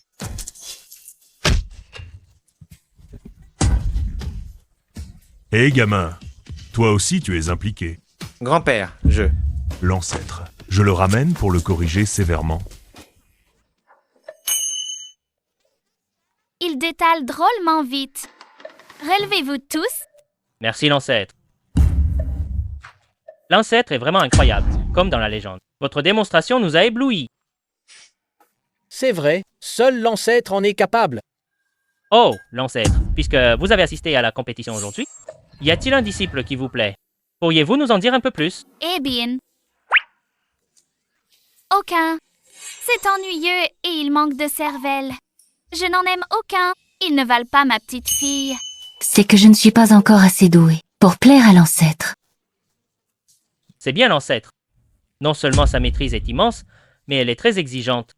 Hé gamin, toi aussi tu es impliqué. Grand-père, L'ancêtre, je le ramène pour le corriger sévèrement. Il détale drôlement vite. Relevez-vous tous. Merci l'ancêtre. L'ancêtre est vraiment incroyable, comme dans la légende. Votre démonstration nous a éblouis. C'est vrai, seul l'ancêtre en est capable. Oh, l'ancêtre, puisque vous avez assisté à la compétition aujourd'hui, y a-t-il un disciple qui vous plaît? Pourriez-vous nous en dire un peu plus? Eh bien. Aucun. C'est ennuyeux et il manque de cervelle. Je n'en aime aucun. Ils ne valent pas ma petite fille. C'est que je ne suis pas encore assez douée pour plaire à l'ancêtre. C'est bien l'ancêtre. Non seulement sa maîtrise est immense, mais elle est très exigeante.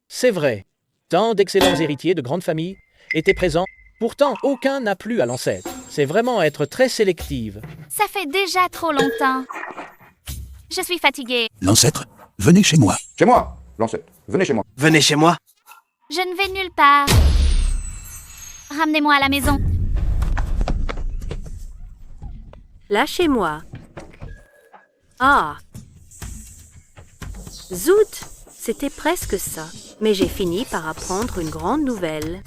C'est vrai, tant d'excellents héritiers de grandes familles étaient présents, pourtant aucun n'a plu à l'ancêtre. C'est vraiment être très sélective. Ça fait déjà trop longtemps. Je suis fatiguée. L'ancêtre, venez chez moi. Chez moi, l'ancêtre. Venez chez moi. Venez chez moi. Je ne vais nulle part. Ramenez-moi à la maison. Lâchez-moi. Ah. Zout, c'était presque ça. Mais j'ai fini par apprendre une grande nouvelle.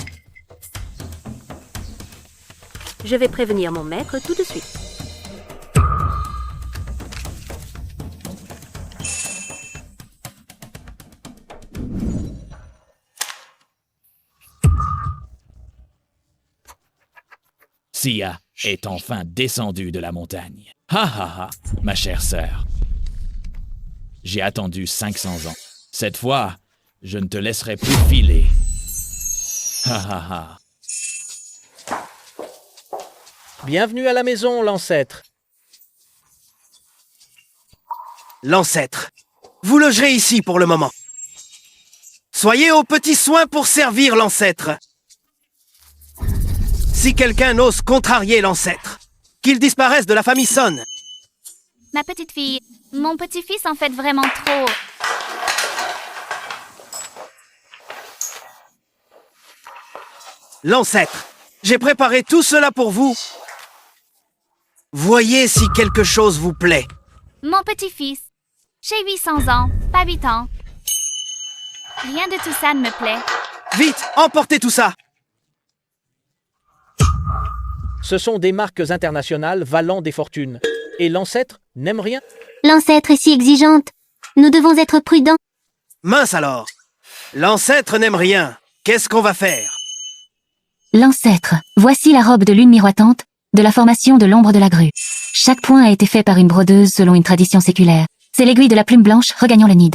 Je vais prévenir mon maître tout de suite. Sia est enfin descendue de la montagne. Ha ha ha, ma chère sœur. J'ai attendu 500 ans. Cette fois, je ne te laisserai plus filer. Ha ha ha. Bienvenue à la maison, l'ancêtre. L'ancêtre, vous logerez ici pour le moment. Soyez aux petits soins pour servir l'ancêtre. Si quelqu'un ose contrarier l'ancêtre, qu'il disparaisse de la famille Son. Ma petite fille, mon petit-fils en fait vraiment trop. L'ancêtre, j'ai préparé tout cela pour vous. Voyez si quelque chose vous plaît. Mon petit-fils. J'ai 800 ans, pas 8 ans. Rien de tout ça ne me plaît. Vite, emportez tout ça. Ce sont des marques internationales valant des fortunes. Et l'ancêtre n'aime rien. L'ancêtre est si exigeante. Nous devons être prudents. Mince alors. L'ancêtre n'aime rien. Qu'est-ce qu'on va faire? L'ancêtre, voici la robe de lune miroitante, de la formation de l'ombre de la grue. Chaque point a été fait par une brodeuse selon une tradition séculaire. C'est l'aiguille de la plume blanche regagnant le nid.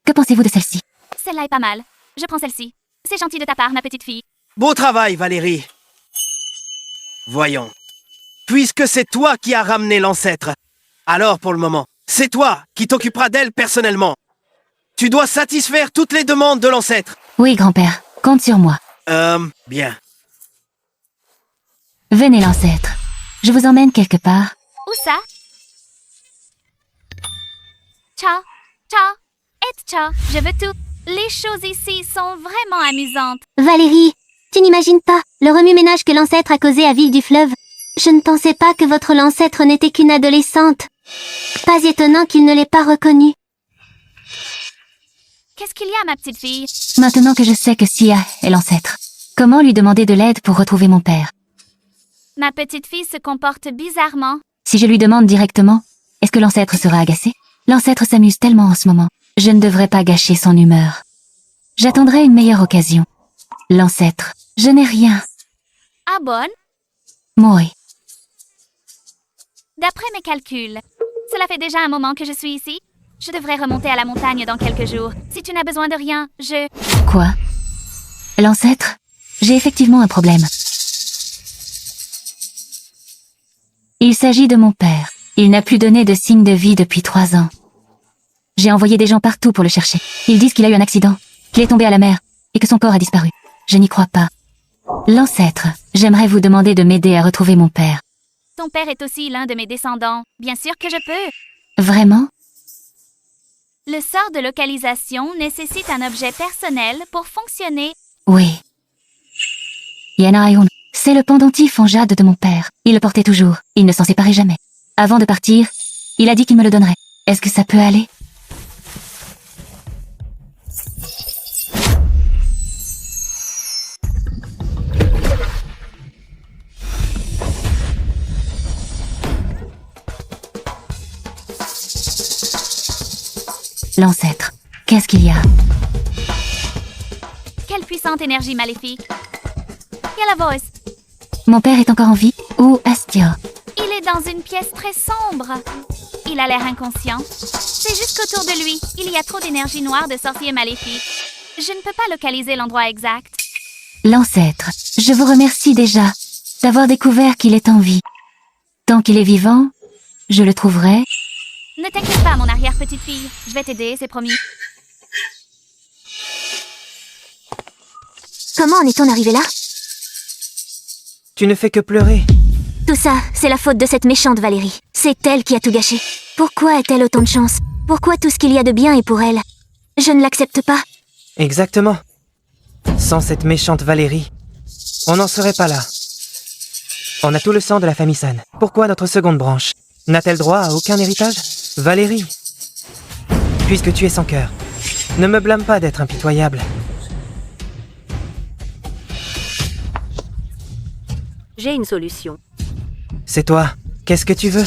Que pensez-vous de celle-ci? Celle-là est pas mal. Je prends celle-ci. C'est gentil de ta part, ma petite fille. Beau travail, Valérie. Voyons. Puisque c'est toi qui as ramené l'ancêtre, alors pour le moment, c'est toi qui t'occuperas d'elle personnellement. Tu dois satisfaire toutes les demandes de l'ancêtre. Oui, grand-père, compte sur moi. Bien. Venez, l'ancêtre. Je vous emmène quelque part. Où ça? Ciao, ciao, et ciao, je veux tout. Les choses ici sont vraiment amusantes. Valérie, tu n'imagines pas le remue-ménage que l'ancêtre a causé à Ville du Fleuve. Je ne pensais pas que votre l'ancêtre n'était qu'une adolescente. Pas étonnant qu'il ne l'ait pas reconnue. Qu'est-ce qu'il y a, ma petite fille? Maintenant que je sais que Sia est l'ancêtre, comment lui demander de l'aide pour retrouver mon père? Ma petite fille se comporte bizarrement. Si je lui demande directement, est-ce que l'ancêtre sera agacé? L'ancêtre s'amuse tellement en ce moment. Je ne devrais pas gâcher son humeur. J'attendrai une meilleure occasion. L'ancêtre, je n'ai rien. Ah bonne? Moi. D'après mes calculs, cela fait déjà un moment que je suis ici. Je devrais remonter à la montagne dans quelques jours. Si tu n'as besoin de rien, je... Quoi? L'ancêtre? J'ai effectivement un problème. Il s'agit de mon père. Il n'a plus donné de signe de vie depuis 3 ans. J'ai envoyé des gens partout pour le chercher. Ils disent qu'il a eu un accident, qu'il est tombé à la mer, et que son corps a disparu. Je n'y crois pas. L'ancêtre, j'aimerais vous demander de m'aider à retrouver mon père. Ton père est aussi l'un de mes descendants. Bien sûr que je peux. Vraiment? Le sort de localisation nécessite un objet personnel pour fonctionner. Oui. Yanayun, C'est le pendentif en jade de mon père. Il le portait toujours. Il ne s'en séparait jamais. Avant de partir, il a dit qu'il me le donnerait. Est-ce que ça peut aller? L'ancêtre. Qu'est-ce qu'il y a? Quelle puissante énergie maléfique. Yalavois, Mon père est encore en vie? Où Astia? il est dans une pièce très sombre. Il a l'air inconscient. C'est juste qu'autour de lui, il y a trop d'énergie noire de sorciers maléfiques. Je ne peux pas localiser l'endroit exact. L'ancêtre. Je vous remercie déjà d'avoir découvert qu'il est en vie. Tant qu'il est vivant, je le trouverai. Ne t'inquiète pas, mon arrière-petite-fille. Je vais t'aider, c'est promis. Comment en est-on arrivé là? Tu ne fais que pleurer. Tout ça, c'est la faute de cette méchante Valérie. C'est elle qui a tout gâché. Pourquoi a-t-elle autant de chance? Pourquoi tout ce qu'il y a de bien est pour elle? Je ne l'accepte pas. Exactement. Sans cette méchante Valérie, on n'en serait pas là. On a tout le sang de la famille Sun. Pourquoi notre seconde branche n'a-t-elle droit à aucun héritage? Valérie, puisque tu es sans cœur, ne me blâme pas d'être impitoyable. J'ai une solution. C'est toi. Qu'est-ce que tu veux?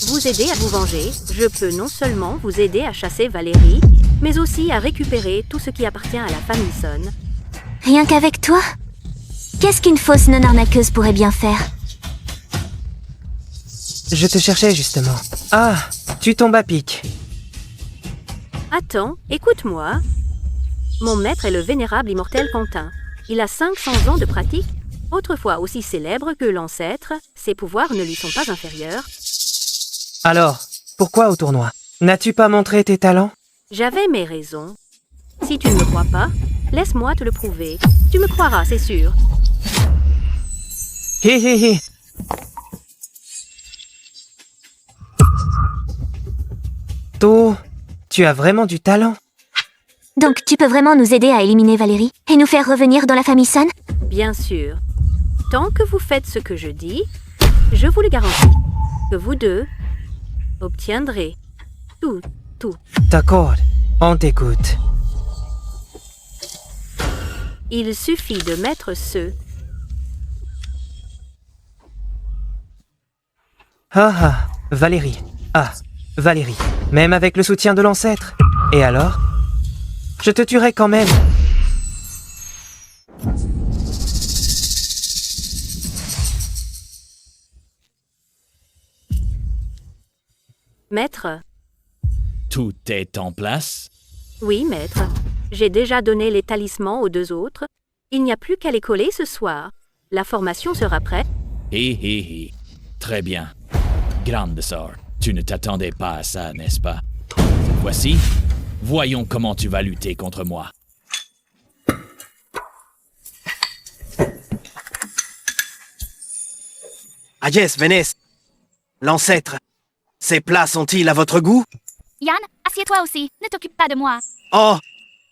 Vous aider à vous venger, je peux non seulement vous aider à chasser Valérie, mais aussi à récupérer tout ce qui appartient à la famille Sun. Rien qu'avec toi? Qu'est-ce qu'une fausse non-arnaqueuse pourrait bien faire? Je te cherchais justement. Ah, tu tombes à pic. Attends, écoute-moi. Mon maître est le vénérable immortel Quentin. Il a 500 ans de pratique. Autrefois aussi célèbre que l'ancêtre, ses pouvoirs ne lui sont pas inférieurs. Alors, pourquoi au tournoi? N'as-tu pas montré tes talents? J'avais mes raisons. Si tu ne me crois pas, laisse-moi te le prouver. Tu me croiras, c'est sûr. Hé hé hé. To, tu as vraiment du talent. Donc tu peux vraiment nous aider à éliminer Valérie et nous faire revenir dans la famille Sun? Bien sûr. Tant que vous faites ce que je dis, je vous le garantis, que vous deux obtiendrez tout. D'accord, on t'écoute. Il suffit de mettre ce Ah, Valérie. Ah, Valérie. Même avec le soutien de l'ancêtre. Et alors? Je te tuerai quand même. Maître. Tout est en place? Oui, maître. J'ai déjà donné les talismans aux deux autres. Il n'y a plus qu'à les coller ce soir. La formation sera prête. Hé. Très bien. Grande sœur, tu ne t'attendais pas à ça, n'est-ce pas? Cette fois-ci, voyons comment tu vas lutter contre moi. Ayes, Vénès. L'ancêtre. Ces plats sont-ils à votre goût? Yann, assieds-toi aussi. Ne t'occupe pas de moi. Oh,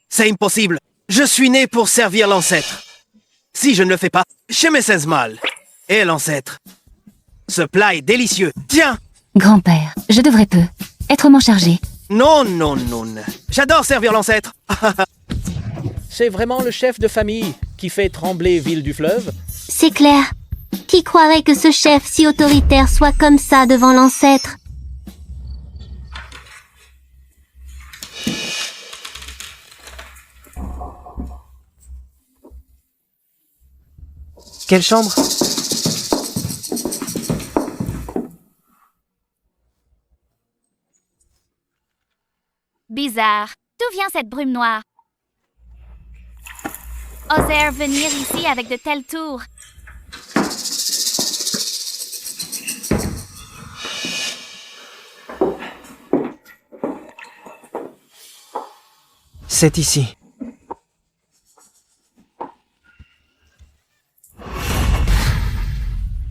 c'est impossible. Je suis né pour servir l'ancêtre. Si je ne le fais pas, je me sens mal. Et l'ancêtre. Ce plat est délicieux. Tiens! Grand-père, je devrais peu être m'en charger. Non. J'adore servir l'ancêtre. C'est vraiment le chef de famille qui fait trembler Ville du Fleuve? C'est clair. Qui croirait que ce chef si autoritaire soit comme ça devant l'ancêtre? Quelle chambre? Bizarre. D'où vient cette brume noire? Oser venir ici avec de telles tours. C'est ici.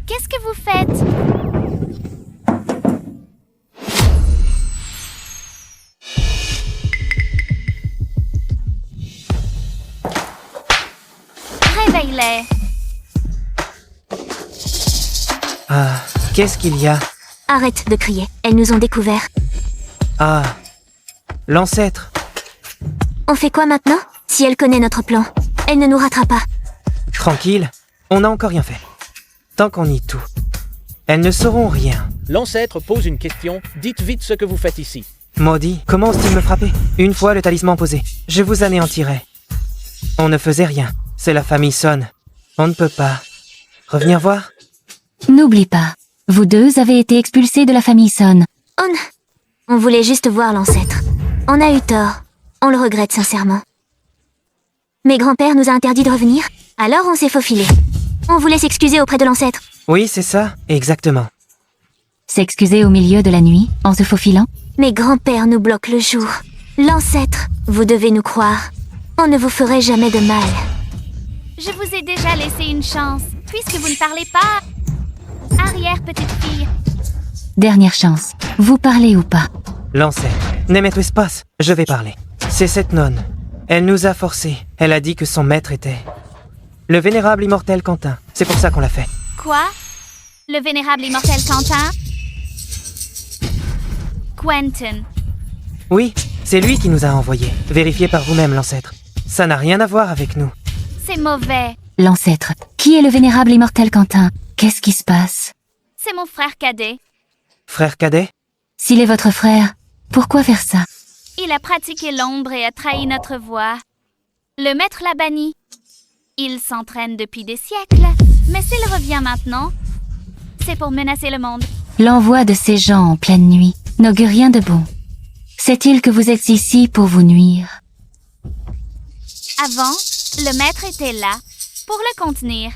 Qu'est-ce que vous faites? Réveille-les. Ah, qu'est-ce qu'il y a? Arrête de crier, elles nous ont découverts. Ah, l'ancêtre. On fait quoi maintenant? Si elle connaît notre plan, elle ne nous ratera pas. Tranquille, on n'a encore rien fait. Tant qu'on nie tout, elles ne sauront rien. L'ancêtre pose une question, dites vite ce que vous faites ici. Maudit, comment ose-t-il me frapper? Une fois le talisman posé, je vous anéantirai. On ne faisait rien, c'est la famille Son. On ne peut pas. Revenir voir? N'oublie pas, vous deux avez été expulsés de la famille Son. On voulait juste voir l'ancêtre. On a eu tort. On le regrette sincèrement. Mais grand-père nous a interdit de revenir, alors on s'est faufilé. On voulait s'excuser auprès de l'ancêtre. Oui, c'est ça, exactement. S'excuser au milieu de la nuit, en se faufilant? Mais grand-père nous bloque le jour. L'ancêtre, vous devez nous croire. On ne vous ferait jamais de mal. Je vous ai déjà laissé une chance, puisque vous ne parlez pas. Arrière, petite fille. Dernière chance. Vous parlez ou pas? L'ancêtre. Nemet espace, je vais parler. C'est cette nonne. Elle nous a forcés. Elle a dit que son maître était... le vénérable immortel Quentin. C'est pour ça qu'on l'a fait. Quoi? Le vénérable immortel Quentin? Quentin. Oui, c'est lui qui nous a envoyés. Vérifiez par vous-même, l'ancêtre. Ça n'a rien à voir avec nous. C'est mauvais. L'ancêtre. Qui est le vénérable immortel Quentin? Qu'est-ce qui se passe? C'est mon frère cadet. Frère cadet? S'il est votre frère, pourquoi faire ça? Il a pratiqué l'ombre et a trahi notre voie. Le maître l'a banni. Il s'entraîne depuis des siècles, mais s'il revient maintenant, c'est pour menacer le monde. L'envoi de ces gens en pleine nuit n'augure rien de bon. Sait-il que vous êtes ici pour vous nuire? Avant, le maître était là, pour le contenir.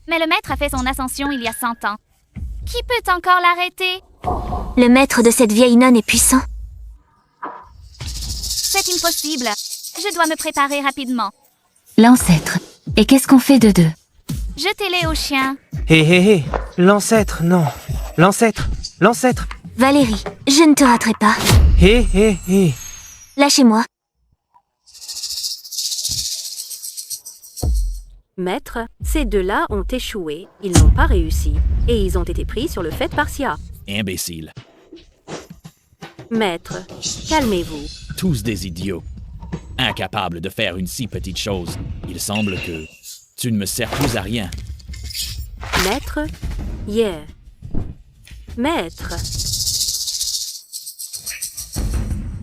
Mais le maître a fait son ascension il y a 100 ans. Qui peut encore l'arrêter? Le maître de cette vieille nonne est puissant. C'est impossible. Je dois me préparer rapidement. L'ancêtre. Et qu'est-ce qu'on fait de deux? Jetez-les aux chiens. Hé hé hé, l'ancêtre, non. L'ancêtre, l'ancêtre. Valérie, je ne te raterai pas. Hé hé hé. Lâchez-moi. Maître, ces deux-là ont échoué, ils n'ont pas réussi, et ils ont été pris sur le fait par Sia. Imbécile. Maître, calmez-vous. Tous des idiots. Incapables de faire une si petite chose. Il semble que tu ne me sers plus à rien. Maître, yeah. Maître.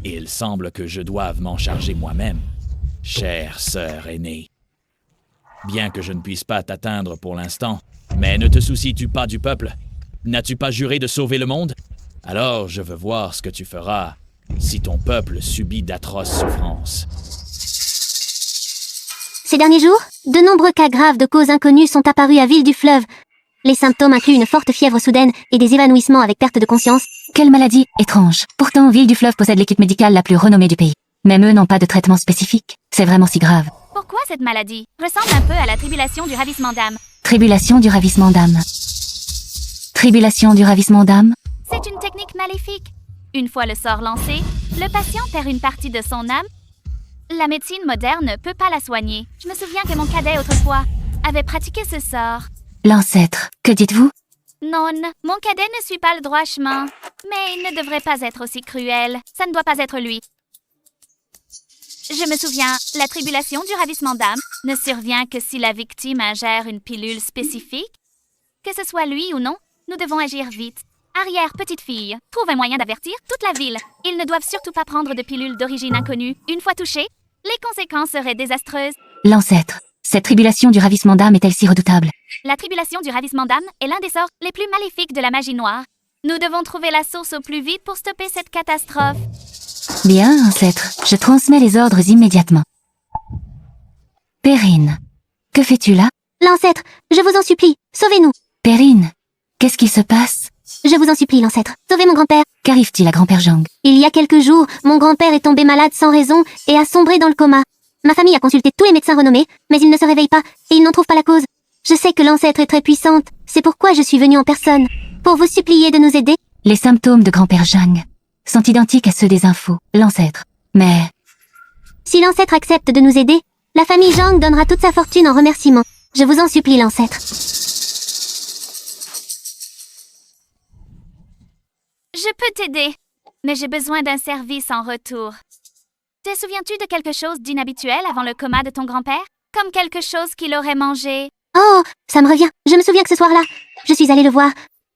Il semble que je doive m'en charger moi-même. Chère sœur aînée. Bien que je ne puisse pas t'atteindre pour l'instant, mais ne te soucies-tu pas du peuple? N'as-tu pas juré de sauver le monde? Alors je veux voir ce que tu feras si ton peuple subit d'atroces souffrances. Ces derniers jours, de nombreux cas graves de causes inconnues sont apparus à Ville du Fleuve. Les symptômes incluent une forte fièvre soudaine et des évanouissements avec perte de conscience. Quelle maladie étrange. Pourtant, Ville du Fleuve possède l'équipe médicale la plus renommée du pays. Même eux n'ont pas de traitement spécifique. C'est vraiment si grave. Pourquoi cette maladie ressemble un peu à la tribulation du ravissement d'âme? Tribulation du ravissement d'âme. Tribulation du ravissement d'âme? C'est une technique maléfique. Une fois le sort lancé, le patient perd une partie de son âme. La médecine moderne ne peut pas la soigner. Je me souviens que mon cadet autrefois avait pratiqué ce sort. L'ancêtre. Que dites-vous? Non, mon cadet ne suit pas le droit chemin. Mais il ne devrait pas être aussi cruel. Ça ne doit pas être lui. Je me souviens, la tribulation du ravissement d'âme ne survient que si la victime ingère une pilule spécifique. Que ce soit lui ou non, nous devons agir vite. Arrière, petite fille, trouve un moyen d'avertir toute la ville. Ils ne doivent surtout pas prendre de pilules d'origine inconnue. Une fois touchés, les conséquences seraient désastreuses. L'ancêtre. Cette tribulation du ravissement d'âme est-elle si redoutable? La tribulation du ravissement d'âme est l'un des sorts les plus maléfiques de la magie noire. Nous devons trouver la source au plus vite pour stopper cette catastrophe. Bien, ancêtre. Je transmets les ordres immédiatement. Perrine. Que fais-tu là? L'ancêtre, je vous en supplie, sauvez-nous. Perrine. Qu'est-ce qui se passe? Je vous en supplie, l'ancêtre, sauvez mon grand-père. Qu'arrive-t-il à grand-père Zhang? Il y a quelques jours, mon grand-père est tombé malade sans raison et a sombré dans le coma. Ma famille a consulté tous les médecins renommés, mais il ne se réveille pas et il n'en trouve pas la cause. Je sais que l'ancêtre est très puissante, c'est pourquoi je suis venue en personne, pour vous supplier de nous aider. Les symptômes de grand-père Zhang sont identiques à ceux des infos, l'ancêtre. Mais... si l'ancêtre accepte de nous aider, la famille Zhang donnera toute sa fortune en remerciement. Je vous en supplie, l'ancêtre. Je peux t'aider, mais j'ai besoin d'un service en retour. Te souviens-tu de quelque chose d'inhabituel avant le coma de ton grand-père? Comme quelque chose qu'il aurait mangé? Oh, ça me revient. Je me souviens que ce soir-là, je suis allée le voir.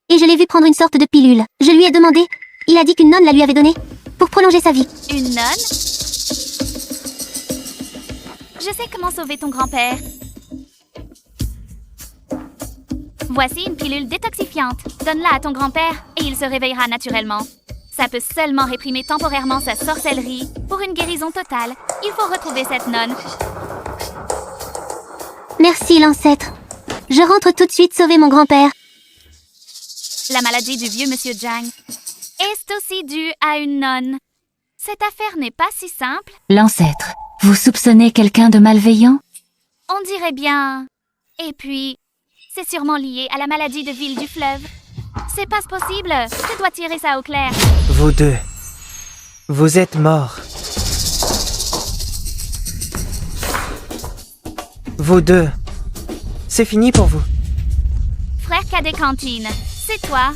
Et je l'ai vu prendre une sorte de pilule. Je lui ai demandé. Il a dit qu'une nonne la lui avait donnée. Pour prolonger sa vie. Une nonne? Je sais comment sauver ton grand-père. Voici une pilule détoxifiante. Donne-la à ton grand-père et il se réveillera naturellement. Ça peut seulement réprimer temporairement sa sorcellerie. Pour une guérison totale, il faut retrouver cette nonne. Merci, l'ancêtre. Je rentre tout de suite sauver mon grand-père. La maladie du vieux monsieur Jang est aussi due à une nonne. Cette affaire n'est pas si simple. L'ancêtre, vous soupçonnez quelqu'un de malveillant? On dirait bien. Et puis, c'est sûrement lié à la maladie de ville du fleuve. C'est pas possible. Je dois tirer ça au clair. Vous deux, vous êtes morts. Vous deux, c'est fini pour vous. Frère cadet Cantine, c'est toi.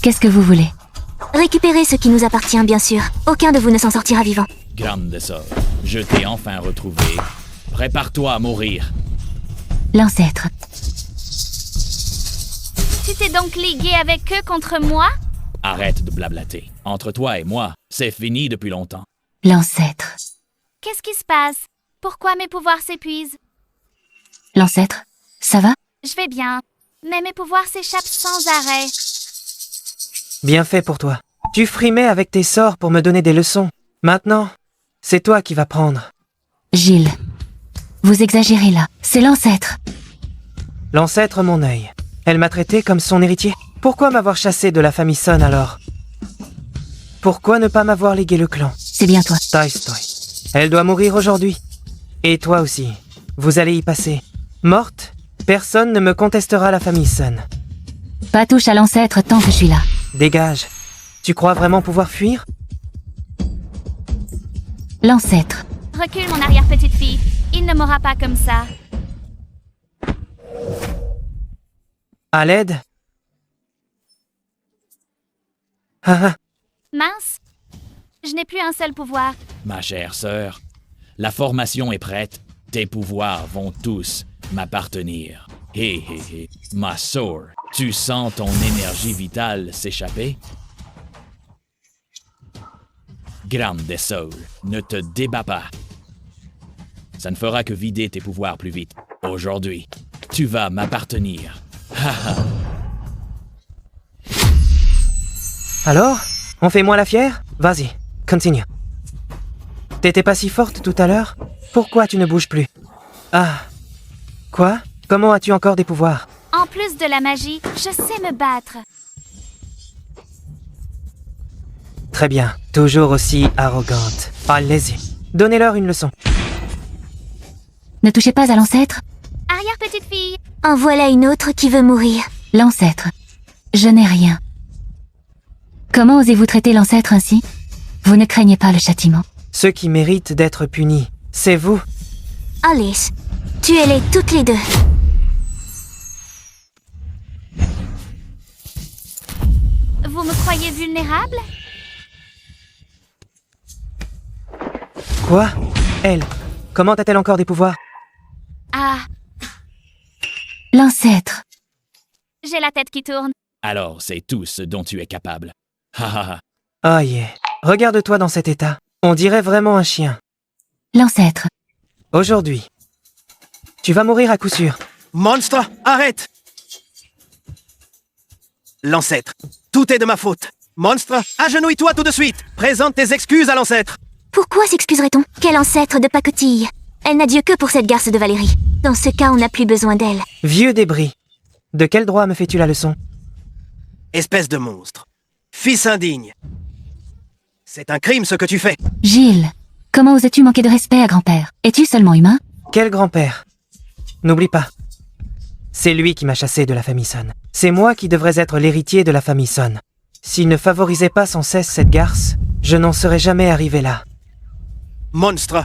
Qu'est-ce que vous voulez? Récupérez ce qui nous appartient, bien sûr. Aucun de vous ne s'en sortira vivant. Grande sœur, je t'ai enfin retrouvé. Prépare-toi à mourir. L'ancêtre. Tu t'es donc ligué avec eux contre moi? Arrête de blablater. Entre toi et moi, c'est fini depuis longtemps. L'ancêtre. Qu'est-ce qui se passe? Pourquoi mes pouvoirs s'épuisent? L'ancêtre, ça va? Je vais bien, mais mes pouvoirs s'échappent sans arrêt. Bien fait pour toi. Tu frimais avec tes sorts pour me donner des leçons. Maintenant, c'est toi qui vas prendre. Gilles, vous exagérez là. C'est l'ancêtre. L'ancêtre mon œil. Elle m'a traité comme son héritier. Pourquoi m'avoir chassé de la famille Sun alors? Pourquoi ne pas m'avoir légué le clan? C'est bien toi. Tolstoy. Elle doit mourir aujourd'hui. Et toi aussi. Vous allez y passer. Morte, personne ne me contestera la famille Sun. Pas touche à l'ancêtre tant que je suis là. Dégage. Tu crois vraiment pouvoir fuir? L'ancêtre. Recule, mon arrière-petite-fille. Il ne m'aura pas comme ça. À l'aide? Ah, Mince. Je n'ai plus un seul pouvoir. Ma chère sœur, la formation est prête. Tes pouvoirs vont tous m'appartenir. Hé hé hé, ma sœur, tu sens ton énergie vitale s'échapper? Grande Soul, ne te débats pas. Ça ne fera que vider tes pouvoirs plus vite. Aujourd'hui, tu vas m'appartenir. Alors? On fait moins la fière? Vas-y, continue. T'étais pas si forte tout à l'heure? Pourquoi tu ne bouges plus? Ah. Quoi? Comment as-tu encore des pouvoirs? En plus de la magie, je sais me battre. Très bien, toujours aussi arrogante. Allez-y, donnez-leur une leçon. Ne touchez pas à l'ancêtre. Arrière-petite-fille. En voilà une autre qui veut mourir. L'ancêtre. Je n'ai rien. Comment osez-vous traiter l'ancêtre ainsi? Vous ne craignez pas le châtiment? Ceux qui méritent d'être punis, c'est vous. Alice, tuez-les toutes les deux. Vous me croyez vulnérable? Quoi? Elle? Comment a-t-elle encore des pouvoirs? Ah, L'ancêtre. j'ai la tête qui tourne. Alors, c'est tout ce dont tu es capable. Ha ha ha. Oh yeah. Regarde-toi dans cet état. On dirait vraiment un chien. L'ancêtre. Aujourd'hui. Tu vas mourir à coup sûr. Monstre, arrête! L'ancêtre, tout est de ma faute. Monstre, agenouille-toi tout de suite. Présente tes excuses à l'ancêtre. Pourquoi s'excuserait-on? Quel ancêtre de pacotille! Elle n'a Dieu que pour cette garce de Valérie. Dans ce cas, on n'a plus besoin d'elle. Vieux débris. De quel droit me fais-tu la leçon? Espèce de monstre. Fils indigne. C'est un crime ce que tu fais. Gilles, comment osais-tu manquer de respect à grand-père? Es-tu seulement humain? Quel grand-père? N'oublie pas. C'est lui qui m'a chassé de la famille Sun. C'est moi qui devrais être l'héritier de la famille Sun. S'il ne favorisait pas sans cesse cette garce, je n'en serais jamais arrivé là. Monstre,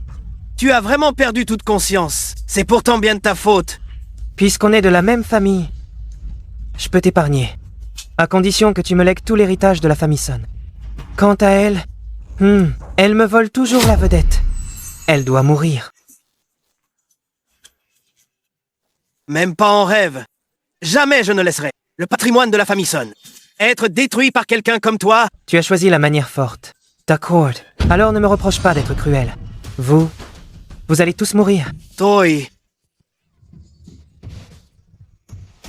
tu as vraiment perdu toute conscience. C'est pourtant bien de ta faute. Puisqu'on est de la même famille, je peux t'épargner. À condition que tu me lègues tout l'héritage de la famille Sun. Quant à elle, elle me vole toujours la vedette. Elle doit mourir. Même pas en rêve. Jamais je ne laisserai le patrimoine de la famille Sun être détruit par quelqu'un comme toi. Tu as choisi la manière forte. D'accord. Alors ne me reproche pas d'être cruel. Vous allez tous mourir. Toi.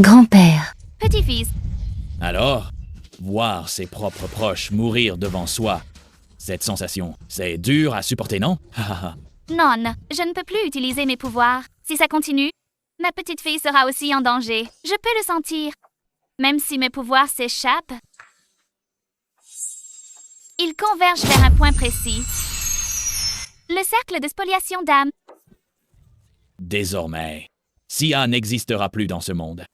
Grand-père. Petit-fils, Alors, voir ses propres proches mourir devant soi, cette sensation, c'est dur à supporter, non? non, je ne peux plus utiliser mes pouvoirs. Si ça continue, ma petite fille sera aussi en danger. Je peux le sentir. Même si mes pouvoirs s'échappent, ils convergent vers un point précis. Le cercle de spoliation d'âme. Désormais, Sia n'existera plus dans ce monde.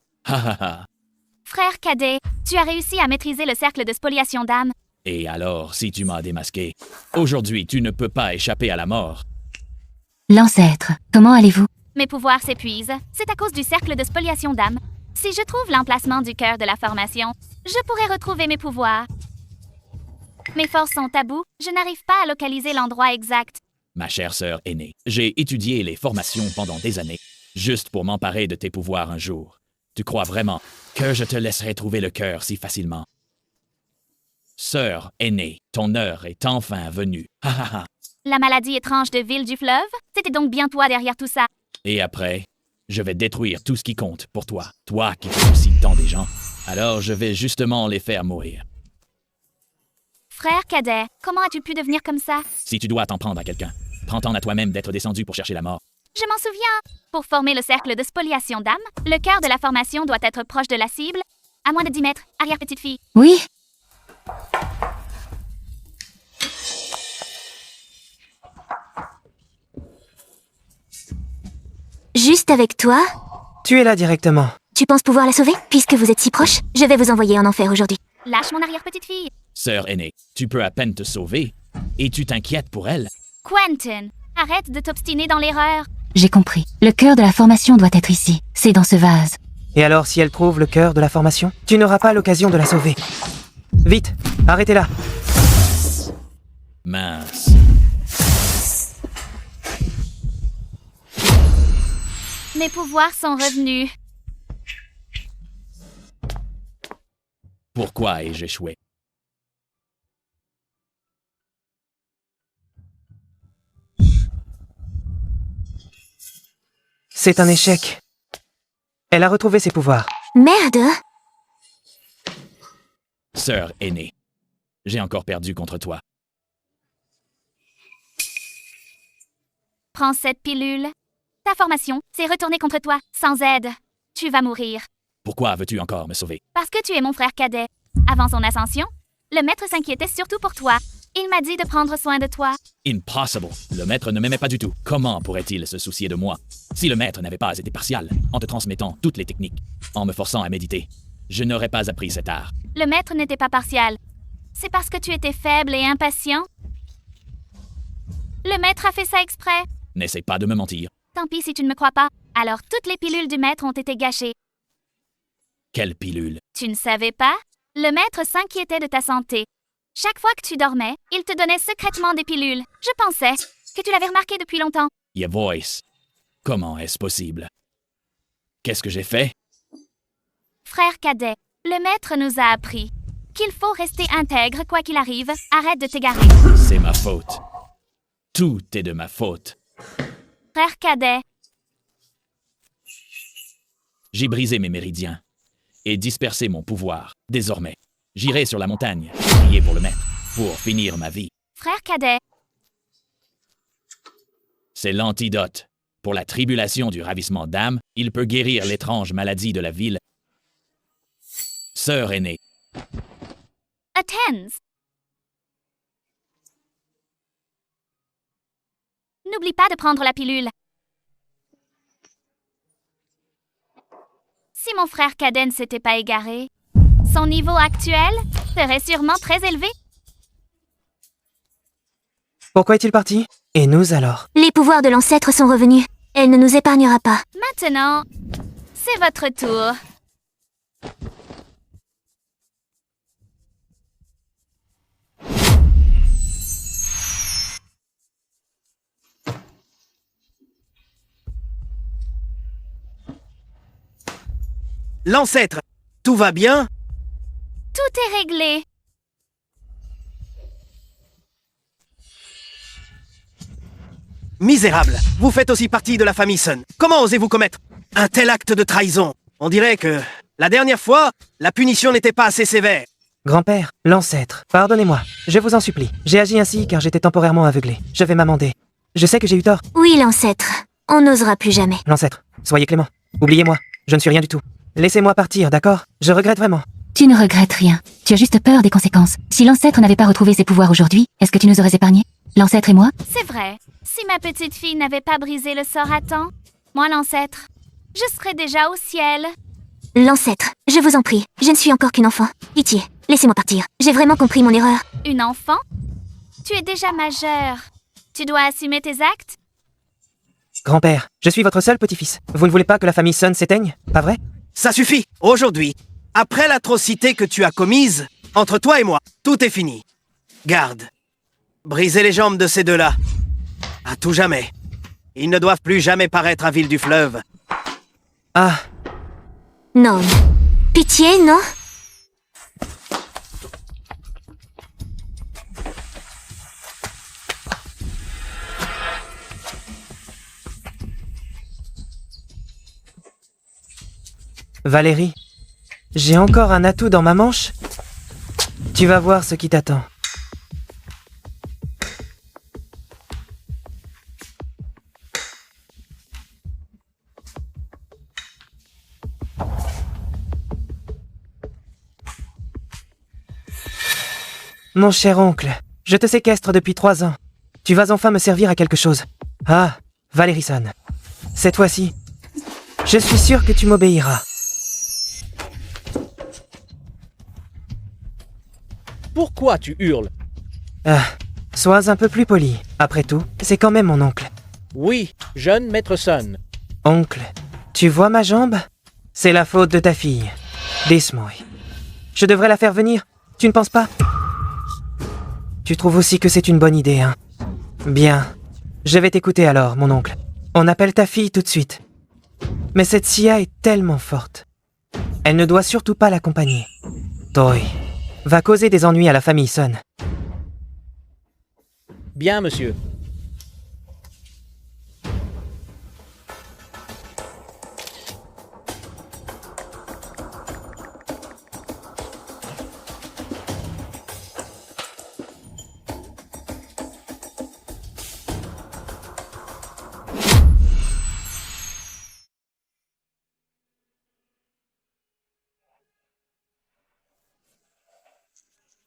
Frère cadet, tu as réussi à maîtriser le cercle de spoliation d'âme. Et alors, si tu m'as démasqué, aujourd'hui tu ne peux pas échapper à la mort. L'ancêtre, comment allez-vous? Mes pouvoirs s'épuisent. C'est à cause du cercle de spoliation d'âme. Si je trouve l'emplacement du cœur de la formation, je pourrai retrouver mes pouvoirs. Mes forces sont à bout. Je n'arrive pas à localiser l'endroit exact. Ma chère sœur aînée, j'ai étudié les formations pendant des années, juste pour m'emparer de tes pouvoirs un jour. Tu crois vraiment que je te laisserai trouver le cœur si facilement? Sœur aînée, ton heure est enfin venue. La maladie étrange de Ville du Fleuve? C'était donc bien toi derrière tout ça. Et après, je vais détruire tout ce qui compte pour toi. Toi qui fais aussi tant des gens. Alors je vais justement les faire mourir. Frère cadet, comment as-tu pu devenir comme ça? Si tu dois t'en prendre à quelqu'un, prends-t'en à toi-même d'être descendu pour chercher la mort. Je m'en souviens. Pour former le cercle de spoliation d'âme, le cœur de la formation doit être proche de la cible, à moins de 10 mètres, arrière petite fille. Oui. Juste avec toi? Tu es là directement. Tu penses pouvoir la sauver? Puisque vous êtes si proche, je vais vous envoyer en enfer aujourd'hui. Lâche mon arrière-petite-fille. Sœur aînée, tu peux à peine te sauver, et tu t'inquiètes pour elle? Quentin, arrête de t'obstiner dans l'erreur. J'ai compris. Le cœur de la formation doit être ici. C'est dans ce vase. Et alors, si elle trouve le cœur de la formation, tu n'auras pas l'occasion de la sauver. Vite, arrêtez-la. Mince. Mes pouvoirs sont revenus. Pourquoi ai-je échoué? C'est un échec. Elle a retrouvé ses pouvoirs. Merde! Sœur aînée, j'ai encore perdu contre toi. Prends cette pilule. Ta formation s'est retournée contre toi, sans aide. Tu vas mourir. Pourquoi veux-tu encore me sauver? Parce que tu es mon frère cadet. Avant son ascension, le maître s'inquiétait surtout pour toi. Il m'a dit de prendre soin de toi. Impossible. Le maître ne m'aimait pas du tout. Comment pourrait-il se soucier de moi? Si le maître n'avait pas été partial, en te transmettant toutes les techniques, en me forçant à méditer, je n'aurais pas appris cet art. Le maître n'était pas partial. C'est parce que tu étais faible et impatient. Le maître a fait ça exprès. N'essaie pas de me mentir. Tant pis si tu ne me crois pas. Alors toutes les pilules du maître ont été gâchées. Quelle pilule? Tu ne savais pas? Le maître s'inquiétait de ta santé. Chaque fois que tu dormais, il te donnait secrètement des pilules. Je pensais que tu l'avais remarqué depuis longtemps. Your voice. Comment est-ce possible? Qu'est-ce que j'ai fait? Frère cadet, le maître nous a appris qu'il faut rester intègre quoi qu'il arrive. Arrête de t'égarer. C'est ma faute. Tout est de ma faute. Frère cadet, J'ai brisé mes méridiens et dispersé mon pouvoir. Désormais, j'irai sur la montagne, prier pour le maître, pour finir ma vie. frère cadet, C'est l'antidote. Pour la tribulation du ravissement d'âme, il peut guérir l'étrange maladie de la ville. Sœur aînée, attends. N'oublie pas de prendre la pilule. Si mon frère cadet ne s'était pas égaré, son niveau actuel serait sûrement très élevé. Pourquoi est-il parti? Et nous alors? Les pouvoirs de l'ancêtre sont revenus. Elle ne nous épargnera pas. Maintenant, c'est votre tour. L'ancêtre, tout va bien? Tout est réglé. Misérable, vous faites aussi partie de la famille Sun. Comment osez-vous commettre un tel acte de trahison? On dirait que, la dernière fois, la punition n'était pas assez sévère. Grand-père, l'ancêtre, pardonnez-moi, je vous en supplie. J'ai agi ainsi car j'étais temporairement aveuglé. Je vais m'amender. Je sais que j'ai eu tort. Oui, l'ancêtre. On n'osera plus jamais. L'ancêtre, soyez clément. Oubliez-moi, je ne suis rien du tout. Laissez-moi partir, d'accord? Je regrette vraiment. Tu ne regrettes rien. Tu as juste peur des conséquences. Si l'ancêtre n'avait pas retrouvé ses pouvoirs aujourd'hui, est-ce que tu nous aurais épargnés? L'ancêtre et moi? C'est vrai. Si ma petite fille n'avait pas brisé le sort à temps, moi l'ancêtre, je serais déjà au ciel. L'ancêtre, je vous en prie, je ne suis encore qu'une enfant. Pitié, laissez-moi partir. J'ai vraiment compris mon erreur. Une enfant? Tu es déjà majeur. Tu dois assumer tes actes? Grand-père, je suis votre seul petit-fils. Vous ne voulez pas que la famille Sun s'éteigne, pas vrai? Ça suffit. Aujourd'hui, après l'atrocité que tu as commise, entre toi et moi, tout est fini. Garde. Brisez les jambes de ces deux-là. À tout jamais. Ils ne doivent plus jamais paraître à Ville du Fleuve. Ah. Non. Pitié, non? Valérie, j'ai encore un atout dans ma manche. Tu vas voir ce qui t'attend. Mon cher oncle, je te séquestre depuis 3 ans. Tu vas enfin me servir à quelque chose. Ah, Valérie Sun. Cette fois-ci, je suis sûr que tu m'obéiras. Pourquoi tu hurles? Ah, sois un peu plus poli. Après tout, c'est quand même mon oncle. Oui, jeune maître Sun. Oncle, tu vois ma jambe? C'est la faute de ta fille, Desmoy. Je devrais la faire venir, tu ne penses pas? Tu trouves aussi que c'est une bonne idée, hein? Bien. Je vais t'écouter alors, mon oncle. On appelle ta fille tout de suite. Mais cette Sia est tellement forte. Elle ne doit surtout pas l'accompagner. Toi va causer des ennuis à la famille Sun. Bien, monsieur.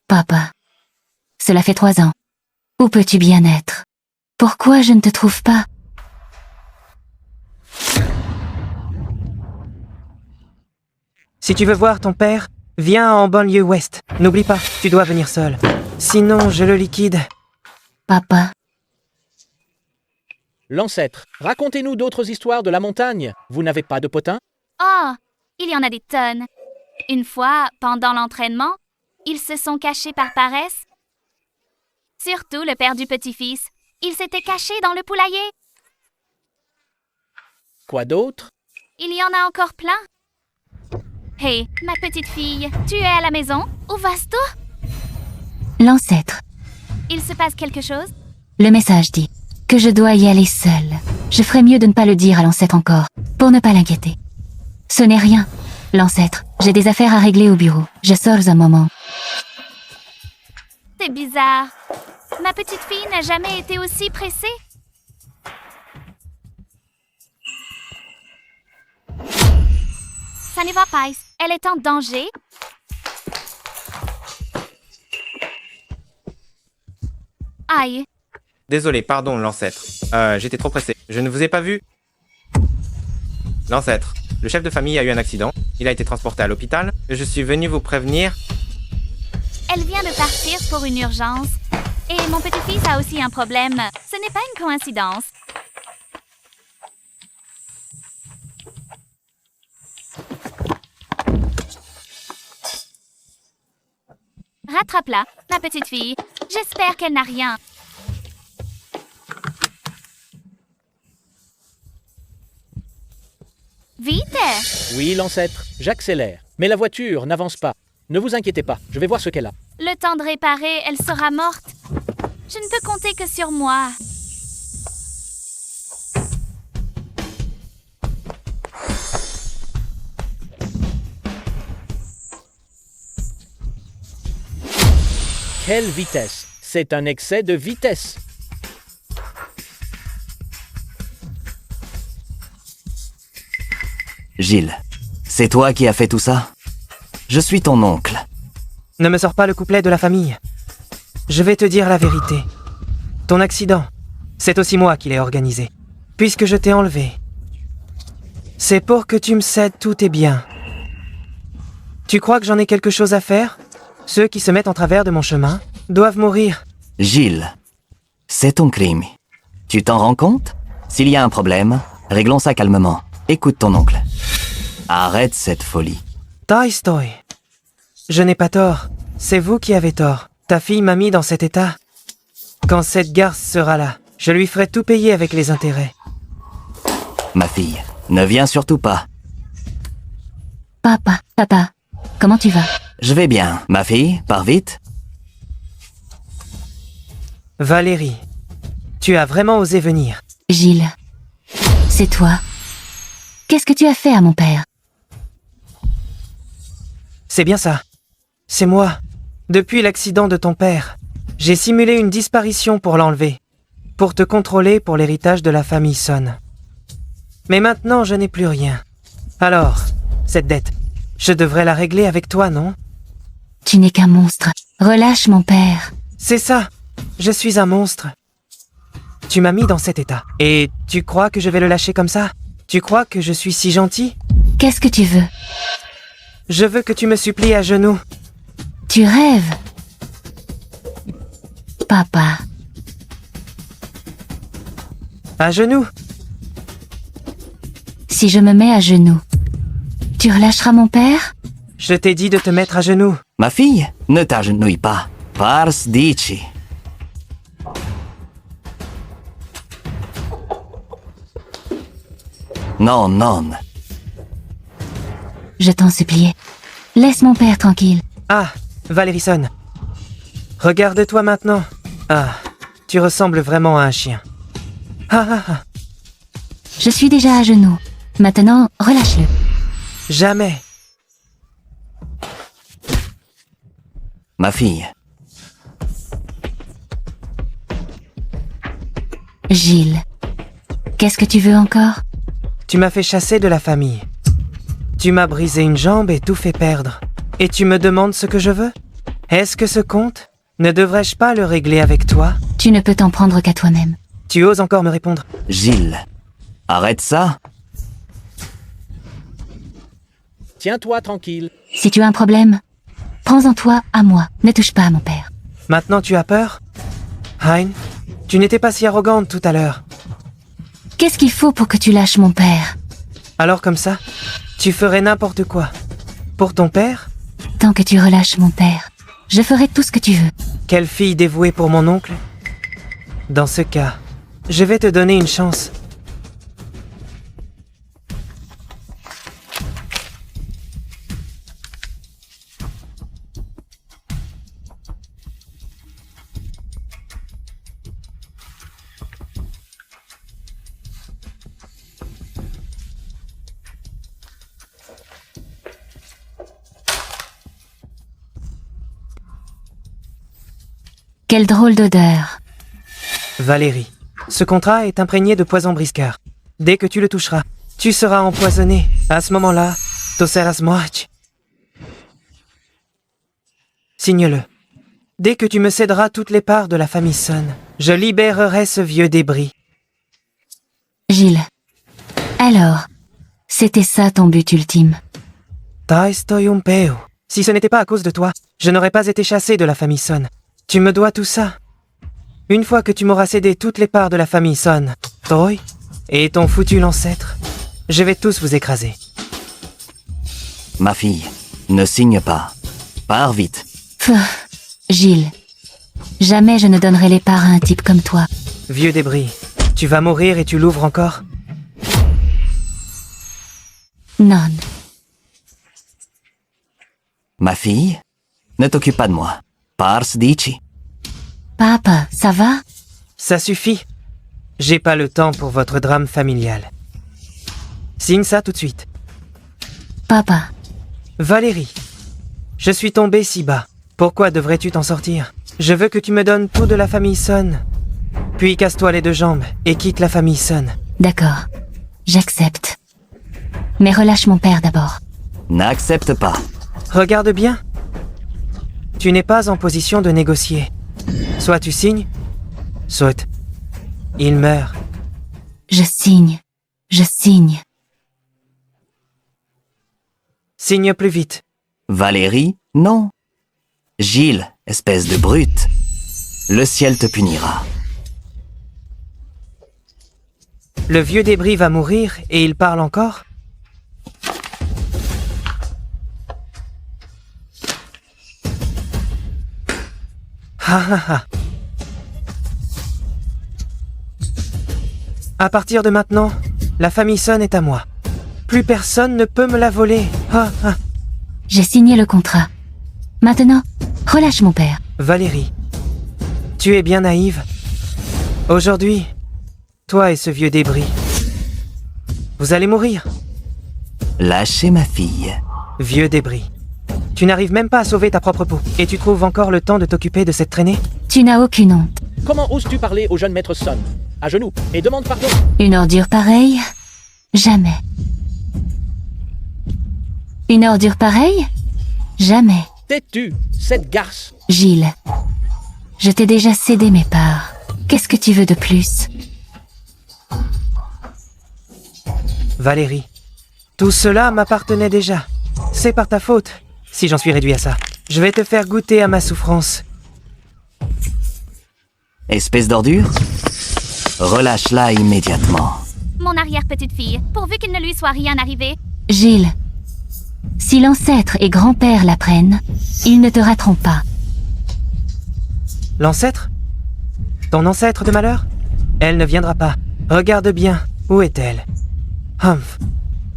Papa, cela fait 3 ans. Où peux-tu bien être? Pourquoi je ne te trouve pas? Si tu veux voir ton père, viens en banlieue ouest. N'oublie pas, tu dois venir seul. Sinon, je le liquide. Papa. L'ancêtre, racontez-nous d'autres histoires de la montagne. Vous n'avez pas de potin? Oh, il y en a des tonnes. Une fois, pendant l'entraînement, ils se sont cachés par paresse. Surtout le père du petit-fils. Il s'était caché dans le poulailler. Quoi d'autre? Il y en a encore plein. Hé, ma petite fille, tu es à la maison? Où vas-tu? L'ancêtre. Il se passe quelque chose? Le message dit que je dois y aller seule. Je ferais mieux de ne pas le dire à l'ancêtre encore, pour ne pas l'inquiéter. Ce n'est rien, l'ancêtre. J'ai des affaires à régler au bureau. Je sors un moment. C'est bizarre. Ma petite fille n'a jamais été aussi pressée. Ça ne va pas. Elle est en danger. Aïe. Désolé, pardon, l'ancêtre. J'étais trop pressé. Je ne vous ai pas vu. L'ancêtre. Le chef de famille a eu un accident. Il a été transporté à l'hôpital. Je suis venu vous prévenir. Elle vient de partir pour une urgence. Et mon petit-fils a aussi un problème. Ce n'est pas une coïncidence. Rattrape-la, ma petite fille. J'espère qu'elle n'a rien. Vite! accélère. Oui, l'ancêtre, j'accélère. Mais la voiture n'avance pas. Ne vous inquiétez pas, je vais voir ce qu'elle a. Le temps de réparer, elle sera morte. Je ne peux compter que sur moi. Quelle vitesse! C'est un excès de vitesse. Gilles, c'est toi qui as fait tout ça? Je suis ton oncle. Ne me sors pas le couplet de la famille. Je vais te dire la vérité. Ton accident, c'est aussi moi qui l'ai organisé. Puisque je t'ai enlevé. C'est pour que tu me cèdes tous tes biens. Tu crois que j'en ai quelque chose à faire? Ceux qui se mettent en travers de mon chemin doivent mourir. Gilles, c'est ton crime. Tu t'en rends compte? S'il y a un problème, réglons ça calmement. Écoute ton oncle. Arrête cette folie. Tolstoy. Je n'ai pas tort. C'est vous qui avez tort. Ta fille m'a mis dans cet état. Quand cette garce sera là, je lui ferai tout payer avec les intérêts. Ma fille, ne viens surtout pas. Papa, comment tu vas? Je vais bien. Ma fille, pars vite. Valérie, tu as vraiment osé venir. Gilles, c'est toi. Qu'est-ce que tu as fait à mon père? C'est bien ça. C'est moi. Depuis l'accident de ton père, j'ai simulé une disparition pour l'enlever. Pour te contrôler pour l'héritage de la famille Son. Mais maintenant, je n'ai plus rien. Alors, cette dette, je devrais la régler avec toi, non? Tu n'es qu'un monstre. Relâche mon père. C'est ça. Je suis un monstre. Tu m'as mis dans cet état. Et tu crois que je vais le lâcher comme ça? Tu crois que je suis si gentil? Qu'est-ce que tu veux? Je veux que tu me supplies à genoux. Tu rêves. Papa. À genoux? Si je me mets à genoux, tu relâcheras mon père? Je t'ai dit de te mettre à genoux. Ma fille, ne t'agenouille pas. Pars dici. Non, non. Je t'en suppliais. Laisse mon père tranquille. Ah, Valérie Son. Regarde-toi maintenant. Ah, tu ressembles vraiment à un chien. Ah. Je suis déjà à genoux. Maintenant, relâche-le. Jamais. Ma fille. Gilles. Qu'est-ce que tu veux encore? Tu m'as fait chasser de la famille. Tu m'as brisé une jambe et tout fait perdre. Et tu me demandes ce que je veux? Est-ce que ce compte? Ne devrais-je pas le régler avec toi? Tu ne peux t'en prendre qu'à toi-même. Tu oses encore me répondre? Gilles, arrête ça. Tiens-toi tranquille. Si tu as un problème, prends-en toi à moi. Ne touche pas à mon père. Maintenant tu as peur? Hein? Tu n'étais pas si arrogante tout à l'heure. Qu'est-ce qu'il faut pour que tu lâches mon père? Alors comme ça, tu ferais n'importe quoi. Pour ton père? Tant que tu relâches mon père, je ferai tout ce que tu veux. Quelle fille dévouée pour mon oncle? Dans ce cas, je vais te donner une chance. Quelle drôle d'odeur. Valérie, ce contrat est imprégné de poison briscard. Dès que tu le toucheras, tu seras empoisonné. À ce moment-là, tu seras mort. Signe-le. Dès que tu me céderas toutes les parts de la famille Son, je libérerai ce vieux débris. Gilles. Alors, c'était ça ton but ultime? Si ce n'était pas à cause de toi, je n'aurais pas été chassé de la famille Son. Tu me dois tout ça. Une fois que tu m'auras cédé toutes les parts de la famille Son, toi et ton foutu ancêtre, je vais tous vous écraser. Ma fille, ne signe pas. Pars vite. Gilles. Jamais je ne donnerai les parts à un type comme toi. Vieux débris, tu vas mourir et tu l'ouvres encore? Non. Ma fille, ne t'occupe pas de moi. Pars dici. Papa, ça va? Ça suffit. J'ai pas le temps pour votre drame familial. Signe ça tout de suite. Papa. Valérie, je suis tombé si bas. Pourquoi devrais-tu t'en sortir? Je veux que tu me donnes tout de la famille Sun. Puis casse-toi les deux jambes et quitte la famille Sun. D'accord. J'accepte. Mais relâche mon père d'abord. N'accepte pas. Regarde bien. Tu n'es pas en position de négocier. Soit tu signes, soit il meurt. Je signe. Je signe. Signe plus vite. Valérie, non. Gilles, espèce de brute. Le ciel te punira. Le vieux débris va mourir et il parle encore? Ha ha ha. À partir de maintenant, la famille Sun est à moi. Plus personne ne peut me la voler. Ha ha. J'ai signé le contrat. Maintenant, relâche mon père. Valérie, tu es bien naïve. Aujourd'hui, toi et ce vieux débris, vous allez mourir. Lâchez ma fille. Vieux débris. Tu n'arrives même pas à sauver ta propre peau. Et tu trouves encore le temps de t'occuper de cette traînée? Tu n'as aucune honte. Comment oses-tu parler au jeune maître Sun? À genoux, et demande pardon. Une ordure pareille? Jamais. Une ordure pareille? Jamais. Tais-tu, cette garce. Gilles, je t'ai déjà cédé mes parts. Qu'est-ce que tu veux de plus? Valérie, tout cela m'appartenait déjà. C'est par ta faute, si j'en suis réduit à ça. Je vais te faire goûter à ma souffrance. Espèce d'ordure? Relâche-la immédiatement. Mon arrière-petite-fille, pourvu qu'il ne lui soit rien arrivé. Gilles, si l'ancêtre et grand-père l'apprennent, ils ne te rateront pas. L'ancêtre? Ton ancêtre de malheur? Elle ne viendra pas. Regarde bien, où est-elle? Humph.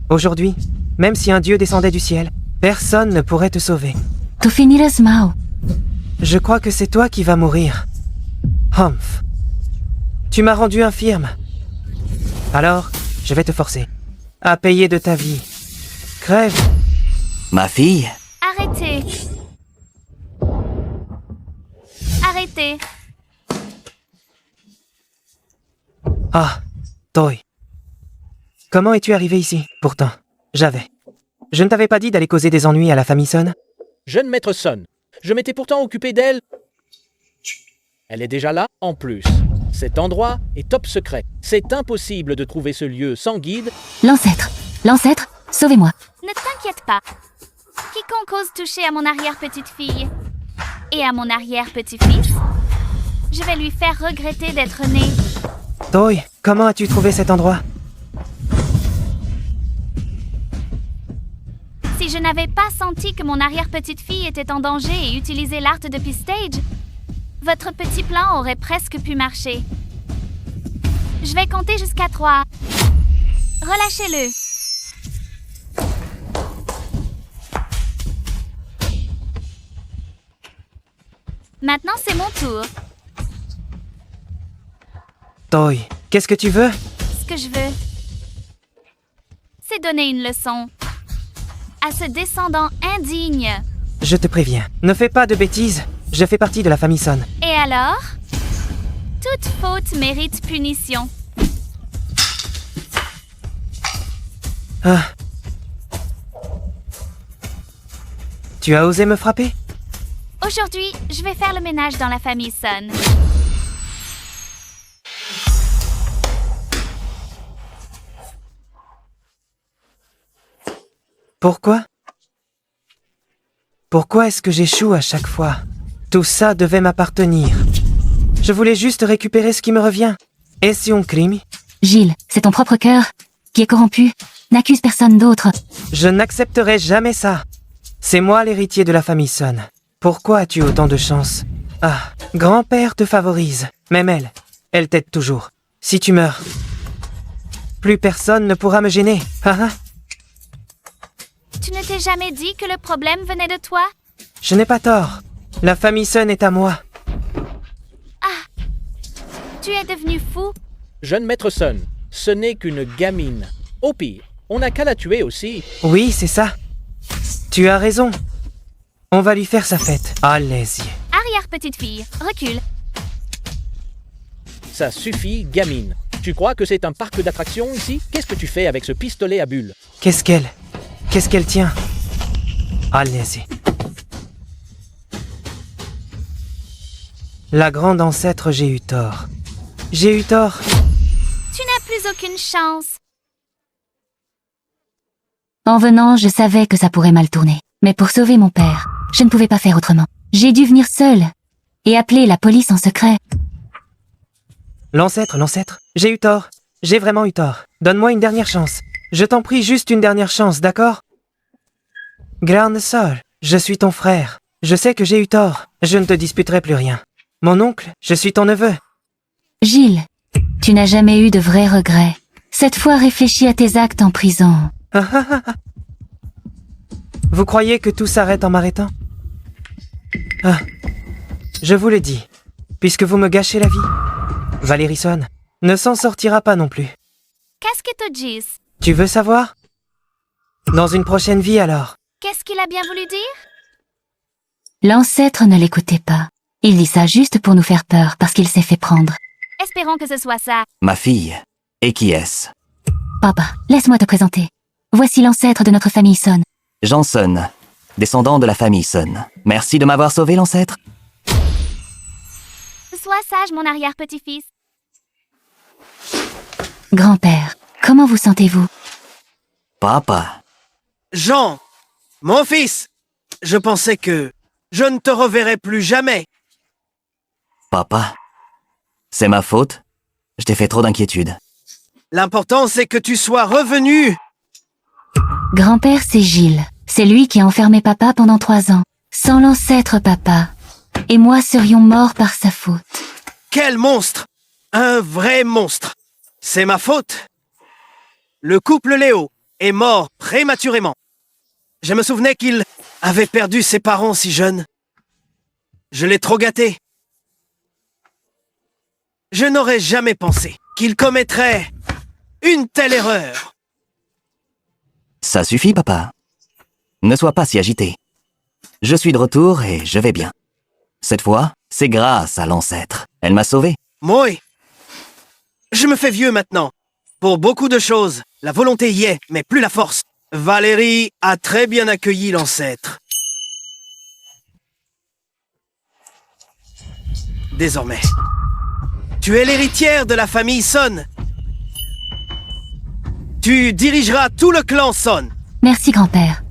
Aujourd'hui, même si un dieu descendait du ciel, personne ne pourrait te sauver. Tu finiras mal. Je crois que c'est toi qui vas mourir. Humph. Tu m'as rendu infirme. Alors, je vais te forcer à payer de ta vie. Crève. Ma fille? Arrêtez. Arrêtez. Ah, Toy. Comment es-tu arrivé ici? Pourtant, j'avais. Je ne t'avais pas dit d'aller causer des ennuis à la famille Sun? Jeune maître Sun, je m'étais pourtant occupé d'elle. Elle est déjà là, en plus. Cet endroit est top secret. C'est impossible de trouver ce lieu sans guide. L'ancêtre, sauvez-moi. Ne t'inquiète pas. Quiconque ose toucher à mon arrière-petite-fille et à mon arrière-petit-fils, je vais lui faire regretter d'être né. Toy, comment as-tu trouvé cet endroit? Si je n'avais pas senti que mon arrière-petite-fille était en danger et utilisé l'art de Pistage, votre petit plan aurait presque pu marcher. Je vais compter jusqu'à 3. Relâchez-le. Maintenant, c'est mon tour. Toy, qu'est-ce que tu veux? Ce que je veux, c'est donner une leçon à ce descendant indigne. Je te préviens, ne fais pas de bêtises. Je fais partie de la famille Sun. Et alors? Toute faute mérite punition. Ah. Tu as osé me frapper? Aujourd'hui, je vais faire le ménage dans la famille Sun. Pourquoi? Pourquoi est-ce que j'échoue à chaque fois? Tout ça devait m'appartenir. Je voulais juste récupérer ce qui me revient. Est-ce un crime? Gilles, c'est ton propre cœur qui est corrompu. N'accuse personne d'autre. Je n'accepterai jamais ça. C'est moi l'héritier de la famille Sun. Pourquoi as-tu autant de chance? Ah, grand-père te favorise. Même elle t'aide toujours. Si tu meurs, plus personne ne pourra me gêner. Ah ah. Tu ne t'es jamais dit que le problème venait de toi? Je n'ai pas tort. La famille Sun est à moi. Tu es devenu fou? Jeune maître Sun, ce n'est qu'une gamine. Au pire, on n'a qu'à la tuer aussi. Oui, c'est ça. Tu as raison. On va lui faire sa fête. Allez-y. Arrière, petite fille, recule. Ça suffit, gamine. Tu crois que c'est un parc d'attractions ici? Qu'est-ce que tu fais avec ce pistolet à bulles? Qu'est-ce qu'elle tient? Allez-y. La grande ancêtre, j'ai eu tort. J'ai eu tort. Tu n'as plus aucune chance. En venant, je savais que ça pourrait mal tourner. Mais pour sauver mon père, je ne pouvais pas faire autrement. J'ai dû venir seule et appeler la police en secret. L'ancêtre, j'ai eu tort. J'ai vraiment eu tort. Donne-moi une dernière chance. Je t'en prie, juste une dernière chance, d'accord? Grande sœur, je suis ton frère. Je sais que j'ai eu tort. Je ne te disputerai plus rien. Mon oncle, je suis ton neveu. Gilles, tu n'as jamais eu de vrais regrets. Cette fois, réfléchis à tes actes en prison. Vous croyez que tout s'arrête en m'arrêtant? Je vous l'ai dit, puisque vous me gâchez la vie. Valérie Sun ne s'en sortira pas non plus. Qu'est-ce que tu dis? Tu veux savoir? Dans une prochaine vie alors. Qu'est-ce qu'il a bien voulu dire? L'ancêtre ne l'écoutait pas. Il dit ça juste pour nous faire peur parce qu'il s'est fait prendre. Espérons que ce soit ça. Ma fille. Et qui est-ce? Papa, laisse-moi te présenter. Voici l'ancêtre de notre famille Sun. Jean Sun, descendant de la famille Sun. Merci de m'avoir sauvé, l'ancêtre. Sois sage, mon arrière-petit-fils. Grand-père, comment vous sentez-vous? Papa. Jean, mon fils, je pensais que je ne te reverrais plus jamais. Papa. C'est ma faute. Je t'ai fait trop d'inquiétude. L'important, c'est que tu sois revenu. Grand-père, c'est Gilles. C'est lui qui a enfermé papa pendant 3 ans. Sans l'ancêtre papa et moi serions morts par sa faute. Quel monstre! Un vrai monstre! C'est ma faute. Le couple Léo est mort prématurément. Je me souvenais qu'il avait perdu ses parents si jeunes. Je l'ai trop gâté. Je n'aurais jamais pensé qu'il commettrait une telle erreur. Ça suffit, papa. Ne sois pas si agité. Je suis de retour et je vais bien. Cette fois, c'est grâce à l'ancêtre. Elle m'a sauvé. Moi, je me fais vieux maintenant. Pour beaucoup de choses, la volonté y est, mais plus la force. Valérie a très bien accueilli l'ancêtre. Désormais, tu es l'héritière de la famille Sun. Tu dirigeras tout le clan Sun. Merci, grand-père.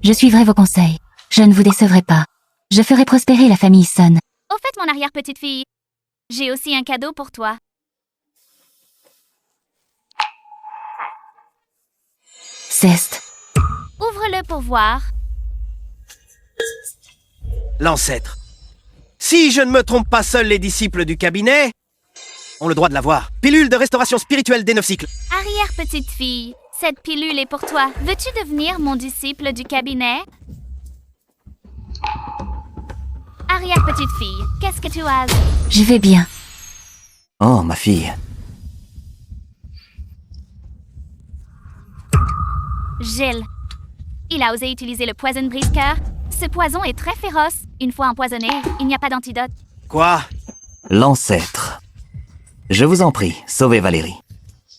Je suivrai vos conseils. Je ne vous décevrai pas. Je ferai prospérer la famille Sun. Au fait, mon arrière-petite-fille, j'ai aussi un cadeau pour toi. Ceste. Ouvre-le pour voir. L'ancêtre. Si je ne me trompe pas, seuls les disciples du cabinet ont le droit de l'avoir. Pilule de restauration spirituelle des 9 cycles. Arrière-petite-fille, cette pilule est pour toi. Veux-tu devenir mon disciple du cabinet? Arrière-petite-fille, qu'est-ce que tu as? Je vais bien. Oh, ma fille. Gilles. Il a osé utiliser le poison brise-cœur. Ce poison est très féroce. Une fois empoisonné, il n'y a pas d'antidote. Quoi? L'ancêtre. Je vous en prie, sauvez Valérie.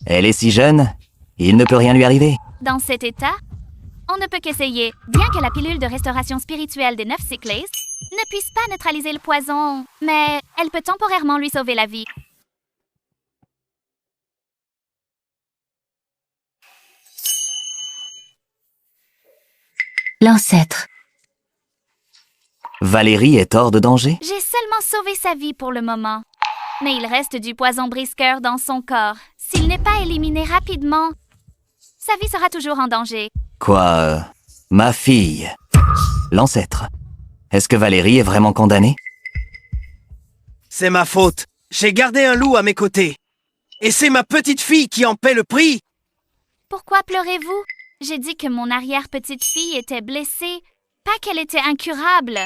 Elle est si jeune, il ne peut rien lui arriver. Dans cet état, on ne peut qu'essayer. Bien que la pilule de restauration spirituelle des 9 cycles ne puisse pas neutraliser le poison, mais elle peut temporairement lui sauver la vie. L'ancêtre. Valérie est hors de danger? J'ai seulement sauvé sa vie pour le moment. Mais il reste du poison brise-cœur dans son corps. S'il n'est pas éliminé rapidement, sa vie sera toujours en danger. Quoi, ma fille? L'ancêtre. Est-ce que Valérie est vraiment condamnée? C'est ma faute. J'ai gardé un loup à mes côtés. Et c'est ma petite fille qui en paie le prix. Pourquoi pleurez-vous? J'ai dit que mon arrière-petite-fille était blessée, pas qu'elle était incurable.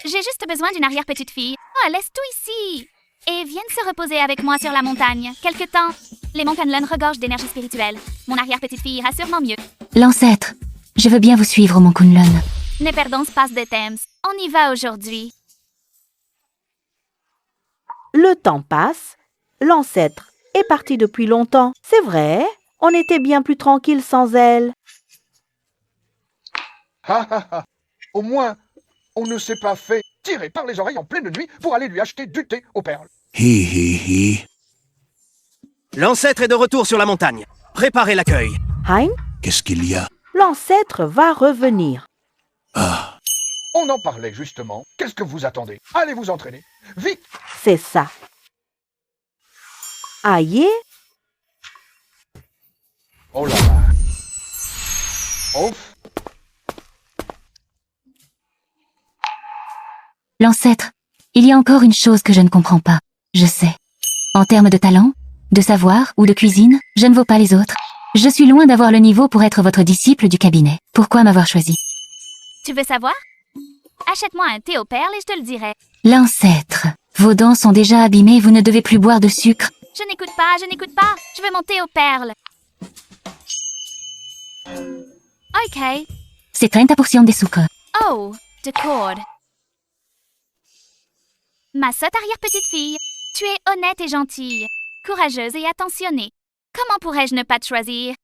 J'ai juste besoin d'une arrière-petite-fille. Oh, laisse tout ici. Et vienne se reposer avec moi sur la montagne. Quelque temps. Les Monkunlun regorgent d'énergie spirituelle. Mon arrière-petite-fille ira sûrement mieux. L'ancêtre, je veux bien vous suivre, mon Kunlun. Ne perdons pas de Thames. On y va aujourd'hui. Le temps passe. L'ancêtre est parti depuis longtemps. C'est vrai, on était bien plus tranquille sans elle. Ha ha ha. Au moins, on ne s'est pas fait tirer par les oreilles en pleine nuit pour aller lui acheter du thé aux perles. Hi hi hi. L'ancêtre est de retour sur la montagne. Préparez l'accueil. Hein? Qu'est-ce qu'il y a? L'ancêtre va revenir. Ah, On en parlait justement. Qu'est-ce que vous attendez? Allez vous entraîner. Vite! C'est ça. Aïe, Oh là là. Ouf. L'ancêtre, il y a encore une chose que je ne comprends pas. Je sais. En termes de talent, de savoir ou de cuisine, je ne vaux pas les autres. Je suis loin d'avoir le niveau pour être votre disciple du cabinet. Pourquoi m'avoir choisi? Tu veux savoir? Achète-moi un thé aux perles et je te le dirai. L'ancêtre, vos dents sont déjà abîmées, vous ne devez plus boire de sucre. Je n'écoute pas, je n'écoute pas. Je veux mon thé aux perles. Ok. C'est 30% des sucres. Oh, d'accord. Ma sotte arrière-petite-fille, tu es honnête et gentille, courageuse et attentionnée. Comment pourrais-je ne pas te choisir?